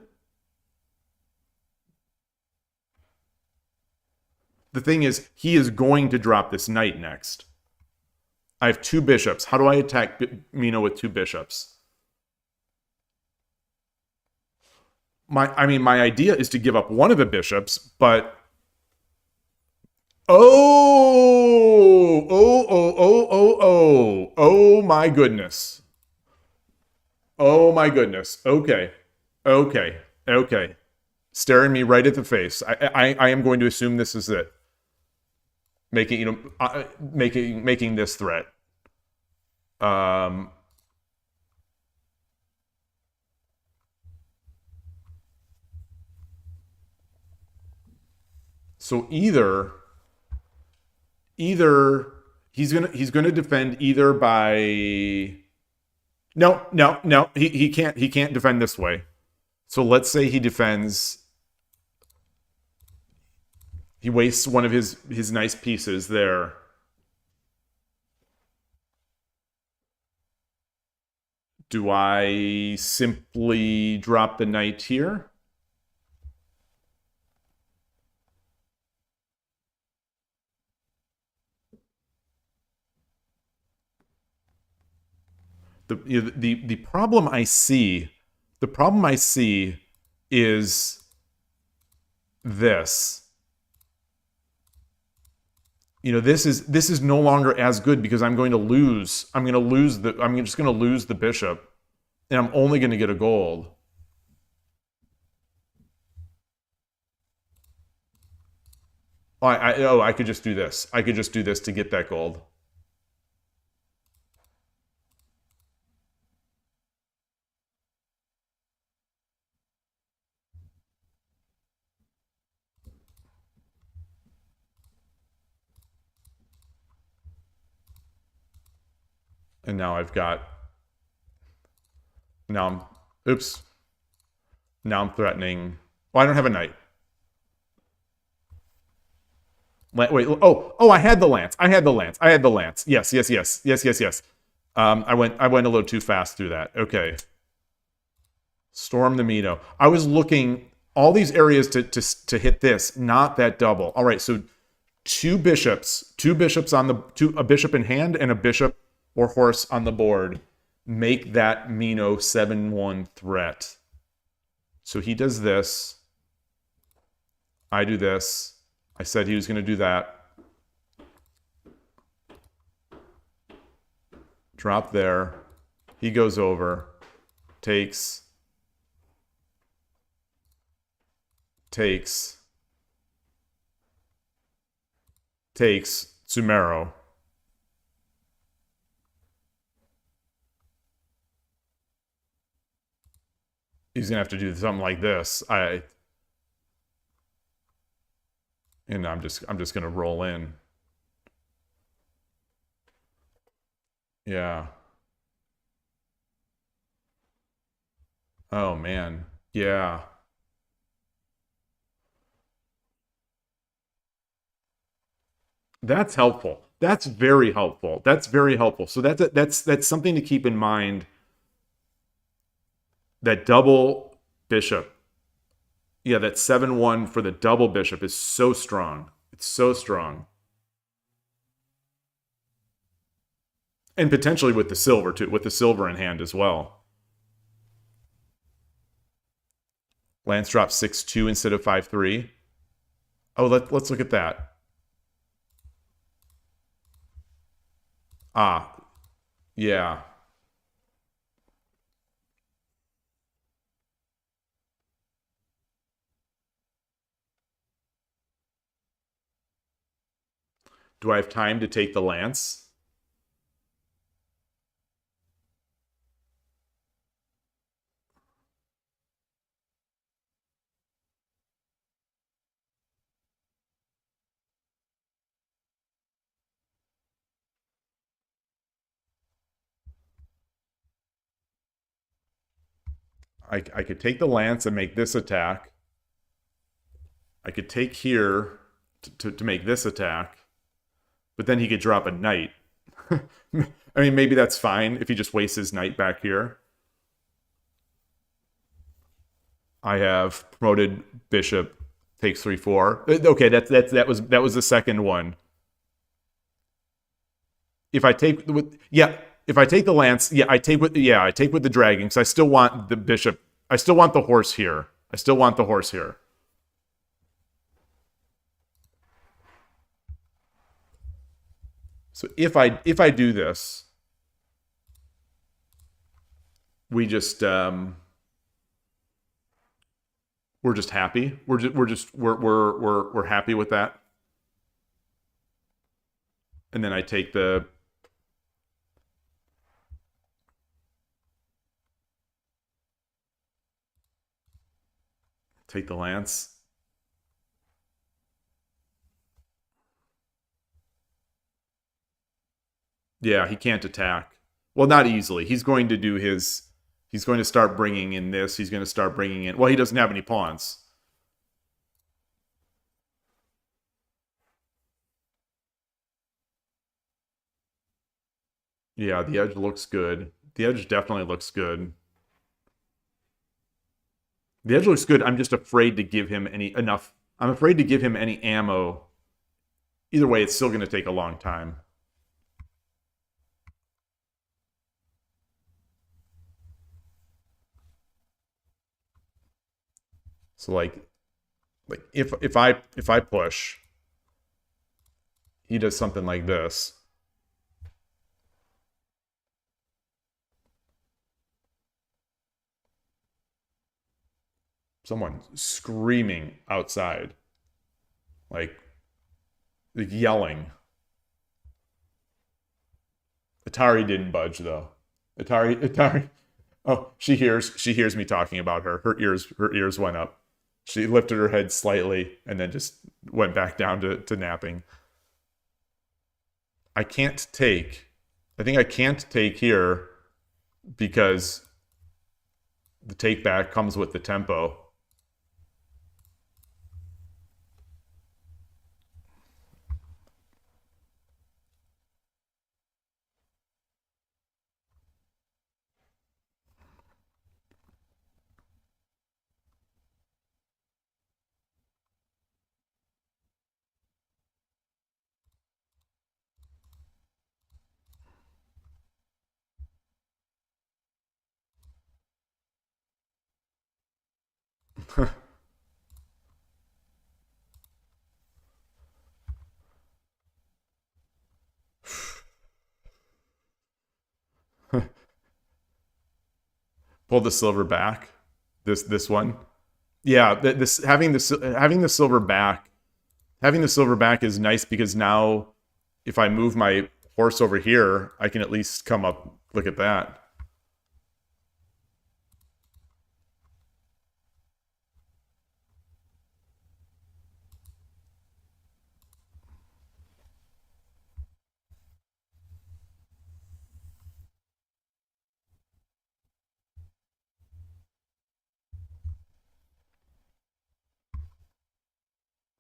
The thing is, he is going to drop this knight next. I have 2 bishops. How do I attack Mino with 2 bishops? My idea is to give up one of the bishops, but oh my goodness. Oh my goodness. Okay. Staring me right at the face. I am going to assume this is it. Making this threat. So either he's gonna defend either by no he can't defend this way. So let's say he defends. He wastes one of his nice pieces there. Do I simply drop the knight here? The problem I see is this. This is no longer as good because I'm just going to lose the bishop, and I'm only going to get a gold. I could just do this. I could just do this to get that gold. And now I've got... Now I'm... Oops. Now I'm threatening... Oh, I don't have a knight. Wait, oh, I had the lance. I had the lance. Yes. I went a little too fast through that. Okay. Storm the Mito. I was looking all these areas to hit this, not that double. All right, so two bishops on the a bishop in hand and a bishop or horse on the board make that Mino 7-1 threat. So he does this. I do this. I said he was going to do that. Drop there. He goes over. Takes. Sumero. He's gonna have to do something like this. And I'm just gonna roll in. Yeah. Oh man. Yeah. That's helpful. That's very helpful. So that's something to keep in mind. That double bishop. Yeah, that 7-1 for the double bishop is so strong. It's so strong. And potentially with the silver too, with the silver in hand as well. Lance drops 6-2 instead of 5-3. Oh, let's look at that. Ah, yeah. Do I have time to take the lance? I could take the lance and make this attack. I could take here to make this attack. But then he could drop a knight. I mean, maybe that's fine if he just wastes his knight back here. I have promoted bishop takes 3-4. Okay, that was the second one. If I take if I take the lance, I take with the dragon because I still want the bishop. I still want the horse here. So if I do this, we just we're just happy. We're happy with that. And then I take the lance. Yeah, he can't attack. Well, not easily. He's going to do his... He's going to start bringing in this. He's going to start bringing in... Well, he doesn't have any pawns. Yeah, the edge looks good. The edge definitely looks good. The edge looks good. I'm just afraid to give him enough... I'm afraid to give him any ammo. Either way, it's still going to take a long time. So like if I push, he does something like this. Someone screaming outside. Like like, yelling. Atari didn't budge though. Atari. Oh, she hears me talking about her. Her ears went up. She lifted her head slightly and then just went back down to napping. I can't take. I think I can't take here because the take back comes with the tempo. Pull the silver back. This one. Yeah, this having the silver back, having the silver back is nice because now if I move my horse over here, I can at least come up. Look at that.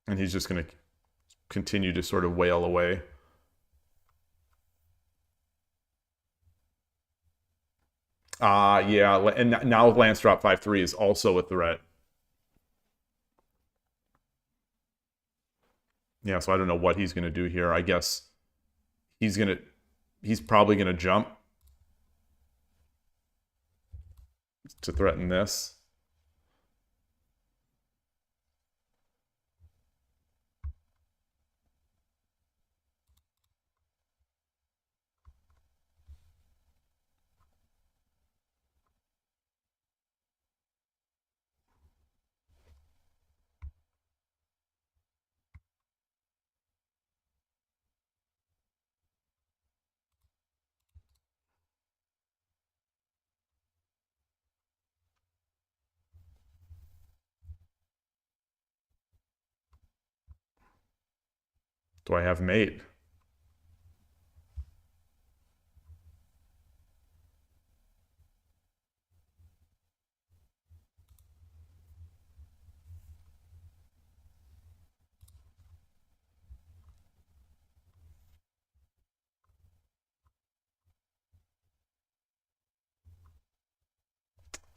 And he's just going to continue to sort of wail away. Yeah, and now Lance drop 5-3 is also a threat. Yeah, so I don't know what he's going to do here. I guess he's probably going to jump to threaten this. Do I have mate?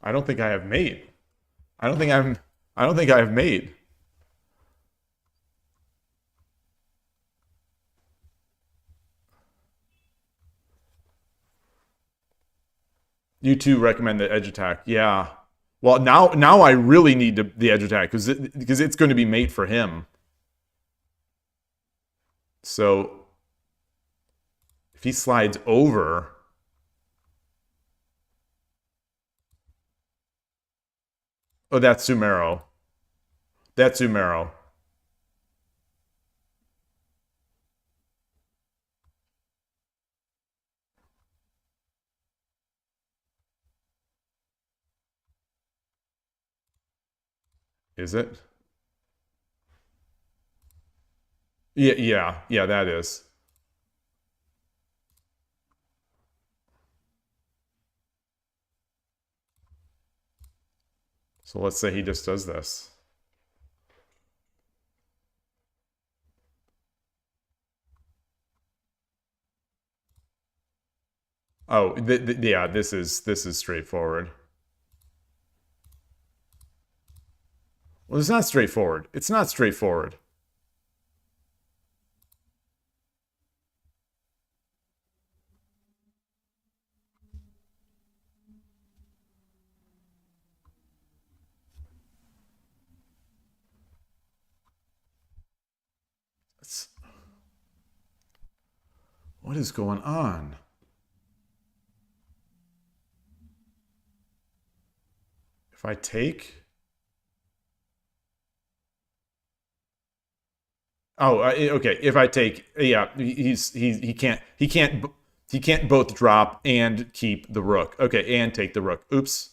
I don't think I have mate. I don't think I have mate. You two recommend the edge attack. Yeah. Well, now I really need the edge attack because it's going to be mate for him. So if he slides over, oh, that's Sumero. That's Sumero. Is it? Yeah, that is. So let's say he just does this. Oh, yeah, this is straightforward. Well, it's not straightforward. It's not straightforward. What is going on? If I take... Oh, okay. If I take, yeah, he can't both drop and keep the rook. Okay, and take the rook. Oops.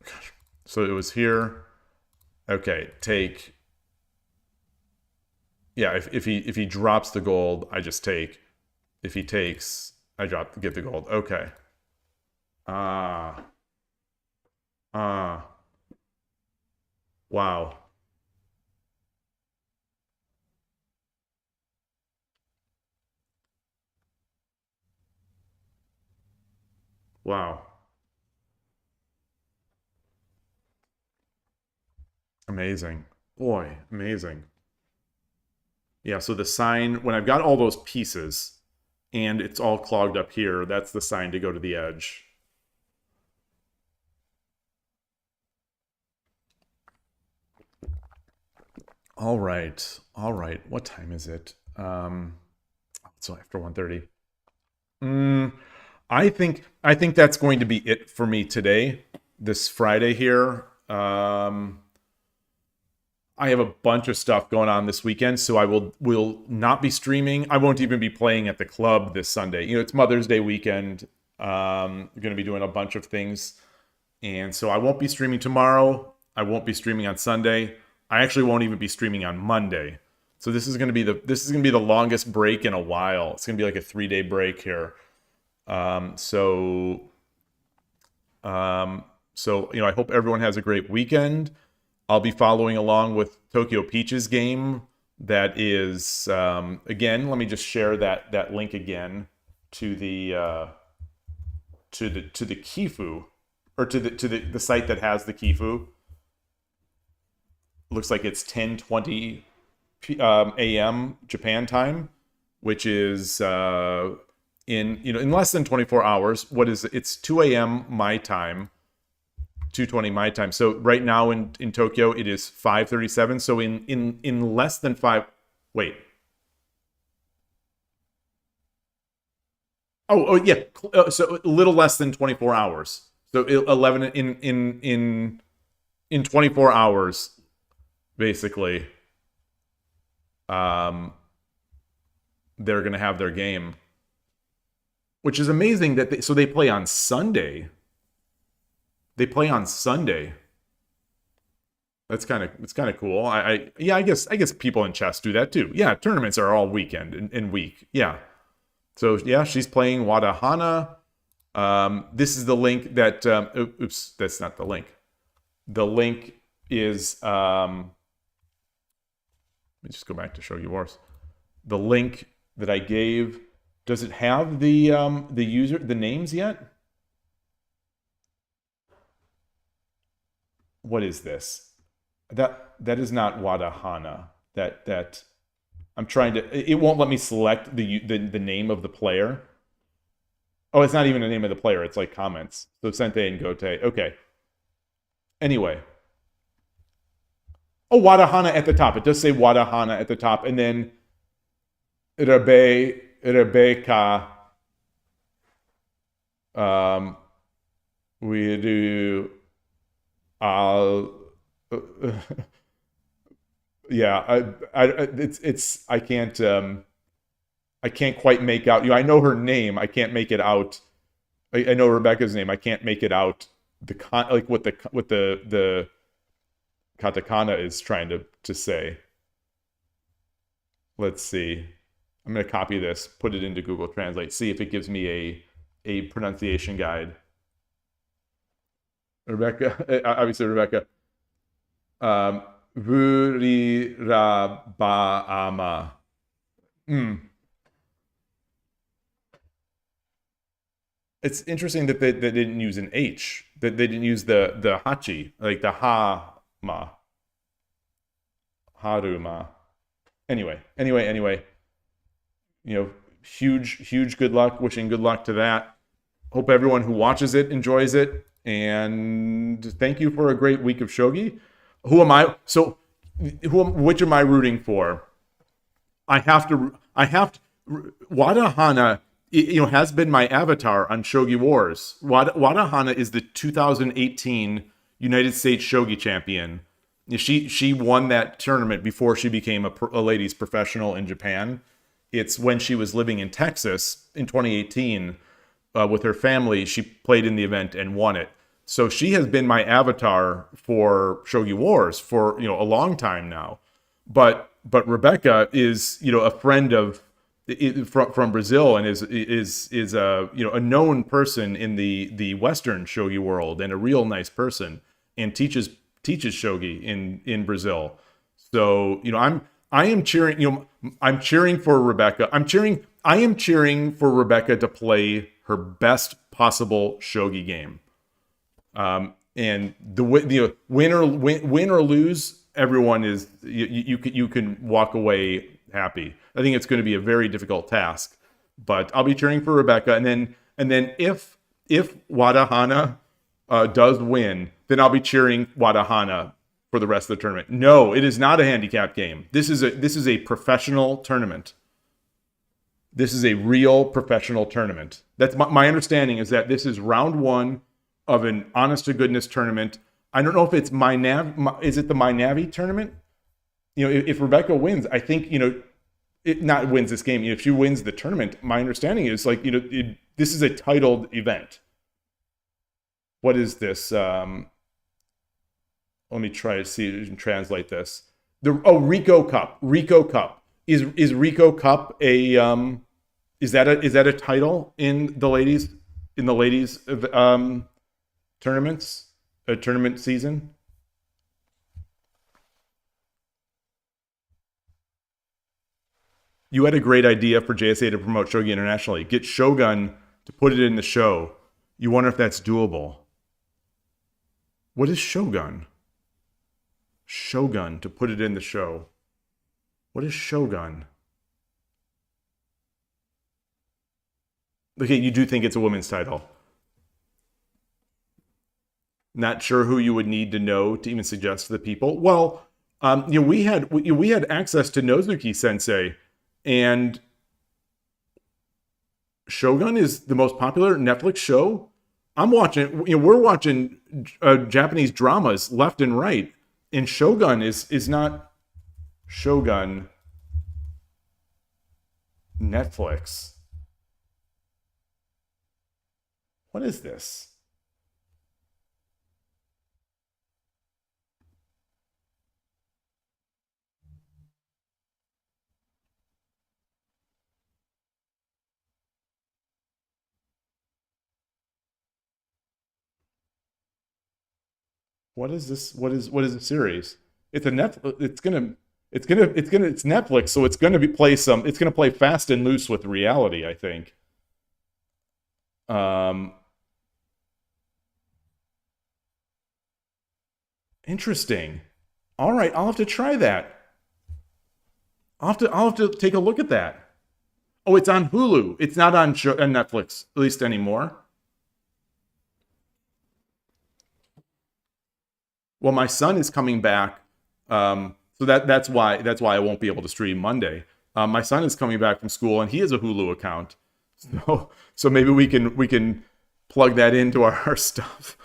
Gosh. So it was here. Okay, take. Yeah, if he drops the gold, I just take. If he takes, I get the gold. Okay. Ah. Wow. Wow. Amazing. Boy, amazing. Yeah, so the sign, when I've got all those pieces and it's all clogged up here, that's the sign to go to the edge. All right. All right. What time is it? So after 1:30. I think that's going to be it for me today, this Friday here. I have a bunch of stuff going on this weekend, so I will not be streaming. I won't even be playing at the club this Sunday. You know, it's Mother's Day weekend. I'm going to be doing a bunch of things, and so I won't be streaming tomorrow. I won't be streaming on Sunday. I actually won't even be streaming on Monday. So this is going to be the longest break in a while. It's going to be like a 3-day break here. So you know, I hope everyone has a great weekend. I'll be following along with Tokyo Peach's game. That is, again, let me just share that link again to the Kifu, or to the site that has the Kifu. Looks like it's 10:20 a.m. Japan time, which is in less than 24 hours. What is it? It's 2 a.m. my time. 2:20 my time. So right now in Tokyo it is 5:37. So in less than 5. Wait. Oh yeah. So a little less than 24 hours. So 11 in 24 hours, basically. They're gonna have their game, which is amazing that they play on Sunday. They play on Sunday. It's kind of cool. I guess people in chess do that too. Yeah, tournaments are all weekend and week. Yeah. So yeah, she's playing Wadahana. This is the link that. Oops, that's not the link. The link is. Let me just go back to Shogi Wars. The link that I gave. Does it have the names yet? What is this? That is not Wadahana. That I'm trying to. It won't let me select the name of the player. Oh, it's not even the name of the player. It's like comments. So Sente and Gote. Okay. Anyway. Oh, Wadahana at the top. It does say Wadahana at the top, and then Rebecca. We do. Yeah, I can't quite make out. You know, I know her name. I can't make it out. I know Rebecca's name. I can't make it out. What the katakana is trying to say. Let's see. I'm gonna copy this, put it into Google Translate, see if it gives me a pronunciation guide. Rebecca, obviously Rebecca. Vuriraba'ama. It's interesting that they didn't use an H. That they didn't use the hachi, like the ha-ma. Haruma. Anyway. You know, huge good luck. Wishing good luck to that. Hope everyone who watches it enjoys it. And thank you for a great week of shogi. Who am I? So, which am I rooting for? I have to. Wadahana, you know, has been my avatar on Shogi Wars. Wadahana is the 2018 United States Shogi champion. She won that tournament before she became a ladies professional in Japan. It's when she was living in Texas in 2018 with her family. She played in the event and won it. So she has been my avatar for Shogi Wars for a long time now. But Rebecca is a friend of from Brazil and is a known person in the Western shogi world and a real nice person and teaches shogi in Brazil. So I am cheering I'm cheering for Rebecca. I am cheering for Rebecca to play her best possible shogi game. And the win or lose, everyone is you can walk away happy. I think it's going to be a very difficult task, but I'll be cheering for Rebecca. And then if Wadahana does win, then I'll be cheering Wadahana for the rest of the tournament. No, it is not a handicap game. This is a professional tournament. This is a real professional tournament. That's my understanding is that this is round one of an honest to goodness tournament. I don't know if it's is it the My Navi tournament? If Rebecca wins, I think, it not wins this game. If she wins the tournament, my understanding is this is a titled event. What is this? Let me try to see if you can translate this. Rico Cup. Rico Cup. Is Rico Cup a is that a title in the ladies tournaments? A tournament season? You had a great idea for JSA to promote Shogi internationally. Get Shogun to put it in the show. You wonder if that's doable. What is Shogun? Shogun to put it in the show. What is Shogun? Okay, you do think it's a women's title. Not sure who you would need to know to even suggest to the people. Well, we had access to Nozuki Sensei, and Shogun is the most popular Netflix show. We're watching Japanese dramas left and right, and Shogun is not Shogun Netflix. What is this? What is this? What is the series? It's a It's Netflix, so it's gonna play fast and loose with reality, I think. Interesting. All right, I'll have to try that. I'll have to take a look at that. Oh, it's on Hulu. It's not on Netflix, at least anymore. Well, my son is coming back, so that's why I won't be able to stream Monday. My son is coming back from school, and he has a Hulu account, so maybe we can plug that into our stuff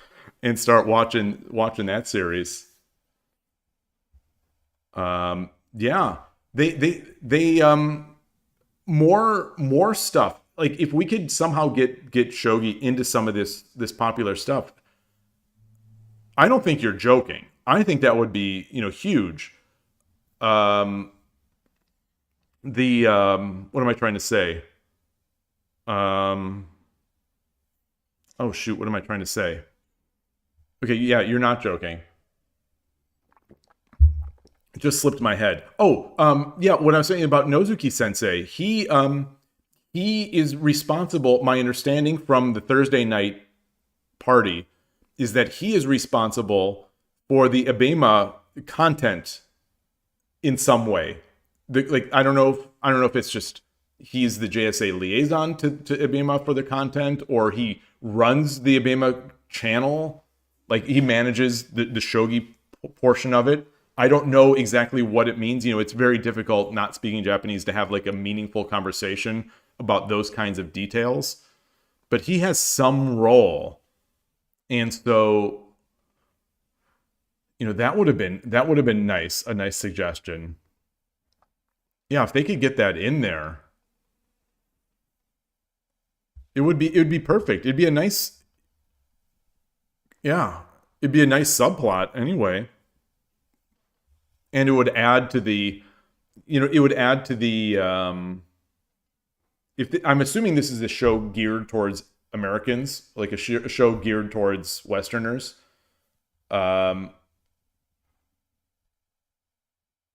and start watching that series. Yeah, they more stuff. Like if we could somehow get shogi into some of this popular stuff. I don't think you're joking. I think that would be, huge. What am I trying to say? Oh shoot, what am I trying to say? Okay, yeah, you're not joking. It just slipped my head. Yeah, what I was saying about Nozuki Sensei, he is responsible, my understanding from the Thursday night party, is that he is responsible for the Abema content in some way. I don't know if it's just he's the JSA liaison to Abema for the content, or he runs the Abema channel. Like he manages the shogi portion of it. I don't know exactly what it means. It's very difficult not speaking Japanese to have like a meaningful conversation about those kinds of details. But he has some role. And so That would have been nice, a nice suggestion. Yeah, if they could get that in there, it would be perfect. It'd be a nice, yeah, it'd be a nice subplot anyway. And it would add to the, I'm assuming this is a show geared towards Americans, like a show geared towards Westerners.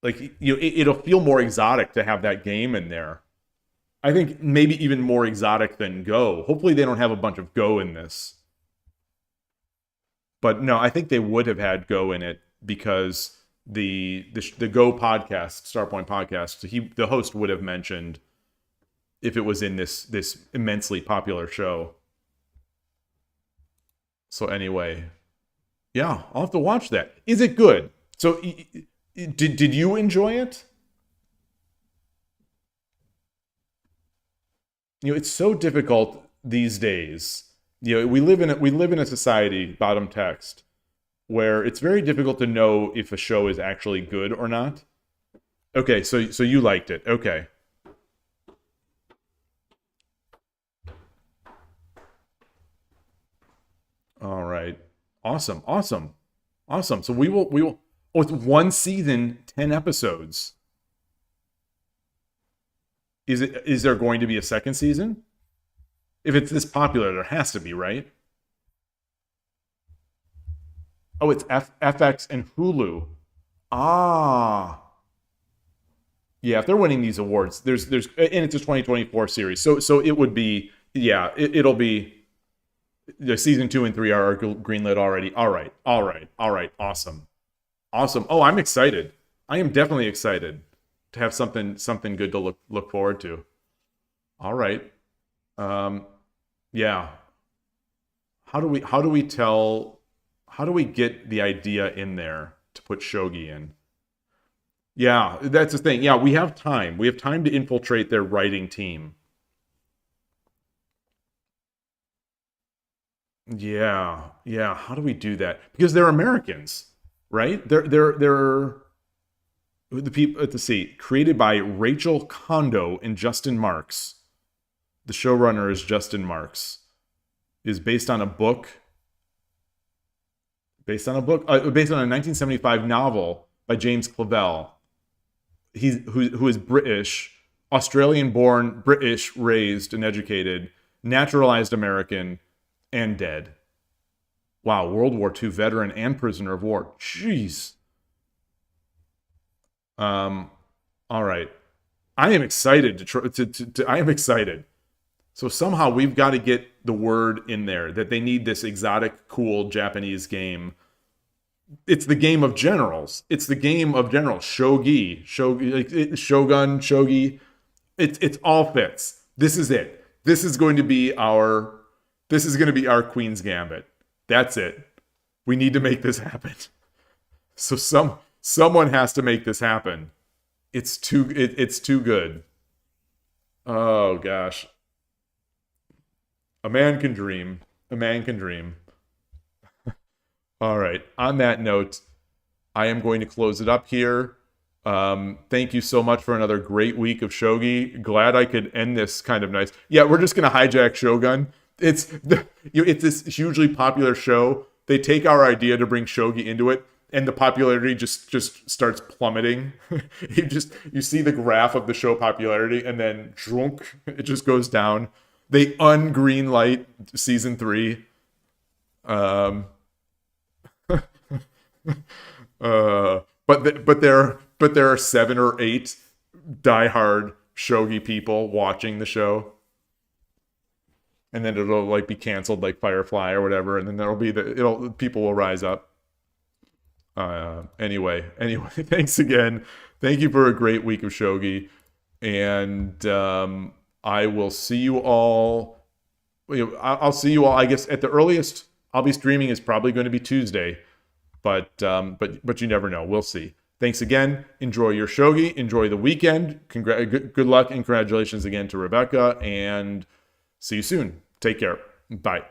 It'll feel more exotic to have that game in there. I think maybe even more exotic than Go. Hopefully they don't have a bunch of Go in this. But no, I think they would have had Go in it because the Go podcast, Starpoint podcast, the host would have mentioned if it was in this immensely popular show. So anyway, yeah, I'll have to watch that. Is it good? So did you enjoy it? It's so difficult these days. We live in a society, bottom text, where it's very difficult to know if a show is actually good or not. Okay, so you liked it. Okay. All right. Awesome. So we will. Oh, it's 1 season, 10 episodes. Is there going to be a second season? If it's this popular, there has to be, right? Oh, it's FX and Hulu. Ah. Yeah, if they're winning these awards, there's and it's a 2024 series. So it would be, yeah, it'll be the season 2 and 3 are greenlit already. All right. Awesome. Oh, I'm excited. I am definitely excited to have something good to look forward to. All right. Yeah. How do we get the idea in there to put Shogi in? Yeah, that's the thing. Yeah, we have time. We have time to infiltrate their writing team. Yeah. How do we do that? Because they're Americans, right? They're the people. Let's see. Created by Rachel Kondo and Justin Marks. The showrunner is Justin Marks. Is based on a book. Based on a 1975 novel by James Clavell. Who is British, Australian-born, British raised and educated, naturalized American, and dead. Wow, World War II veteran and prisoner of war. Jeez. All right. I am excited I am excited. So somehow we've got to get the word in there that they need this exotic, cool Japanese game. It's the game of generals. Shogi, Shogun, Shogi. It's all fits. This is it. This is going to be our Queen's Gambit. That's it. We need to make this happen. So someone has to make this happen. It's too good. Oh gosh. A man can dream. All right. On that note, I am going to close it up here. Thank you so much for another great week of Shogi. Glad I could end this kind of nice. Yeah, we're just gonna hijack Shogun. It's this hugely popular show. They take our idea to bring Shogi into it, and the popularity just starts plummeting. You see the graph of the show popularity, and then drunk, it just goes down. They ungreen light season 3. But there are 7 or 8 diehard Shogi people watching the show, and then it'll like be canceled like Firefly or whatever, and then people will rise up. Anyway, thanks again. Thank you for a great week of Shogi, and I will see you all. I'll see you all. I guess at the earliest I'll be streaming is probably going to be Tuesday. But you never know. We'll see. Thanks again. Enjoy your Shogi. Enjoy the weekend. Good luck and congratulations again to Rebecca. And see you soon. Take care. Bye.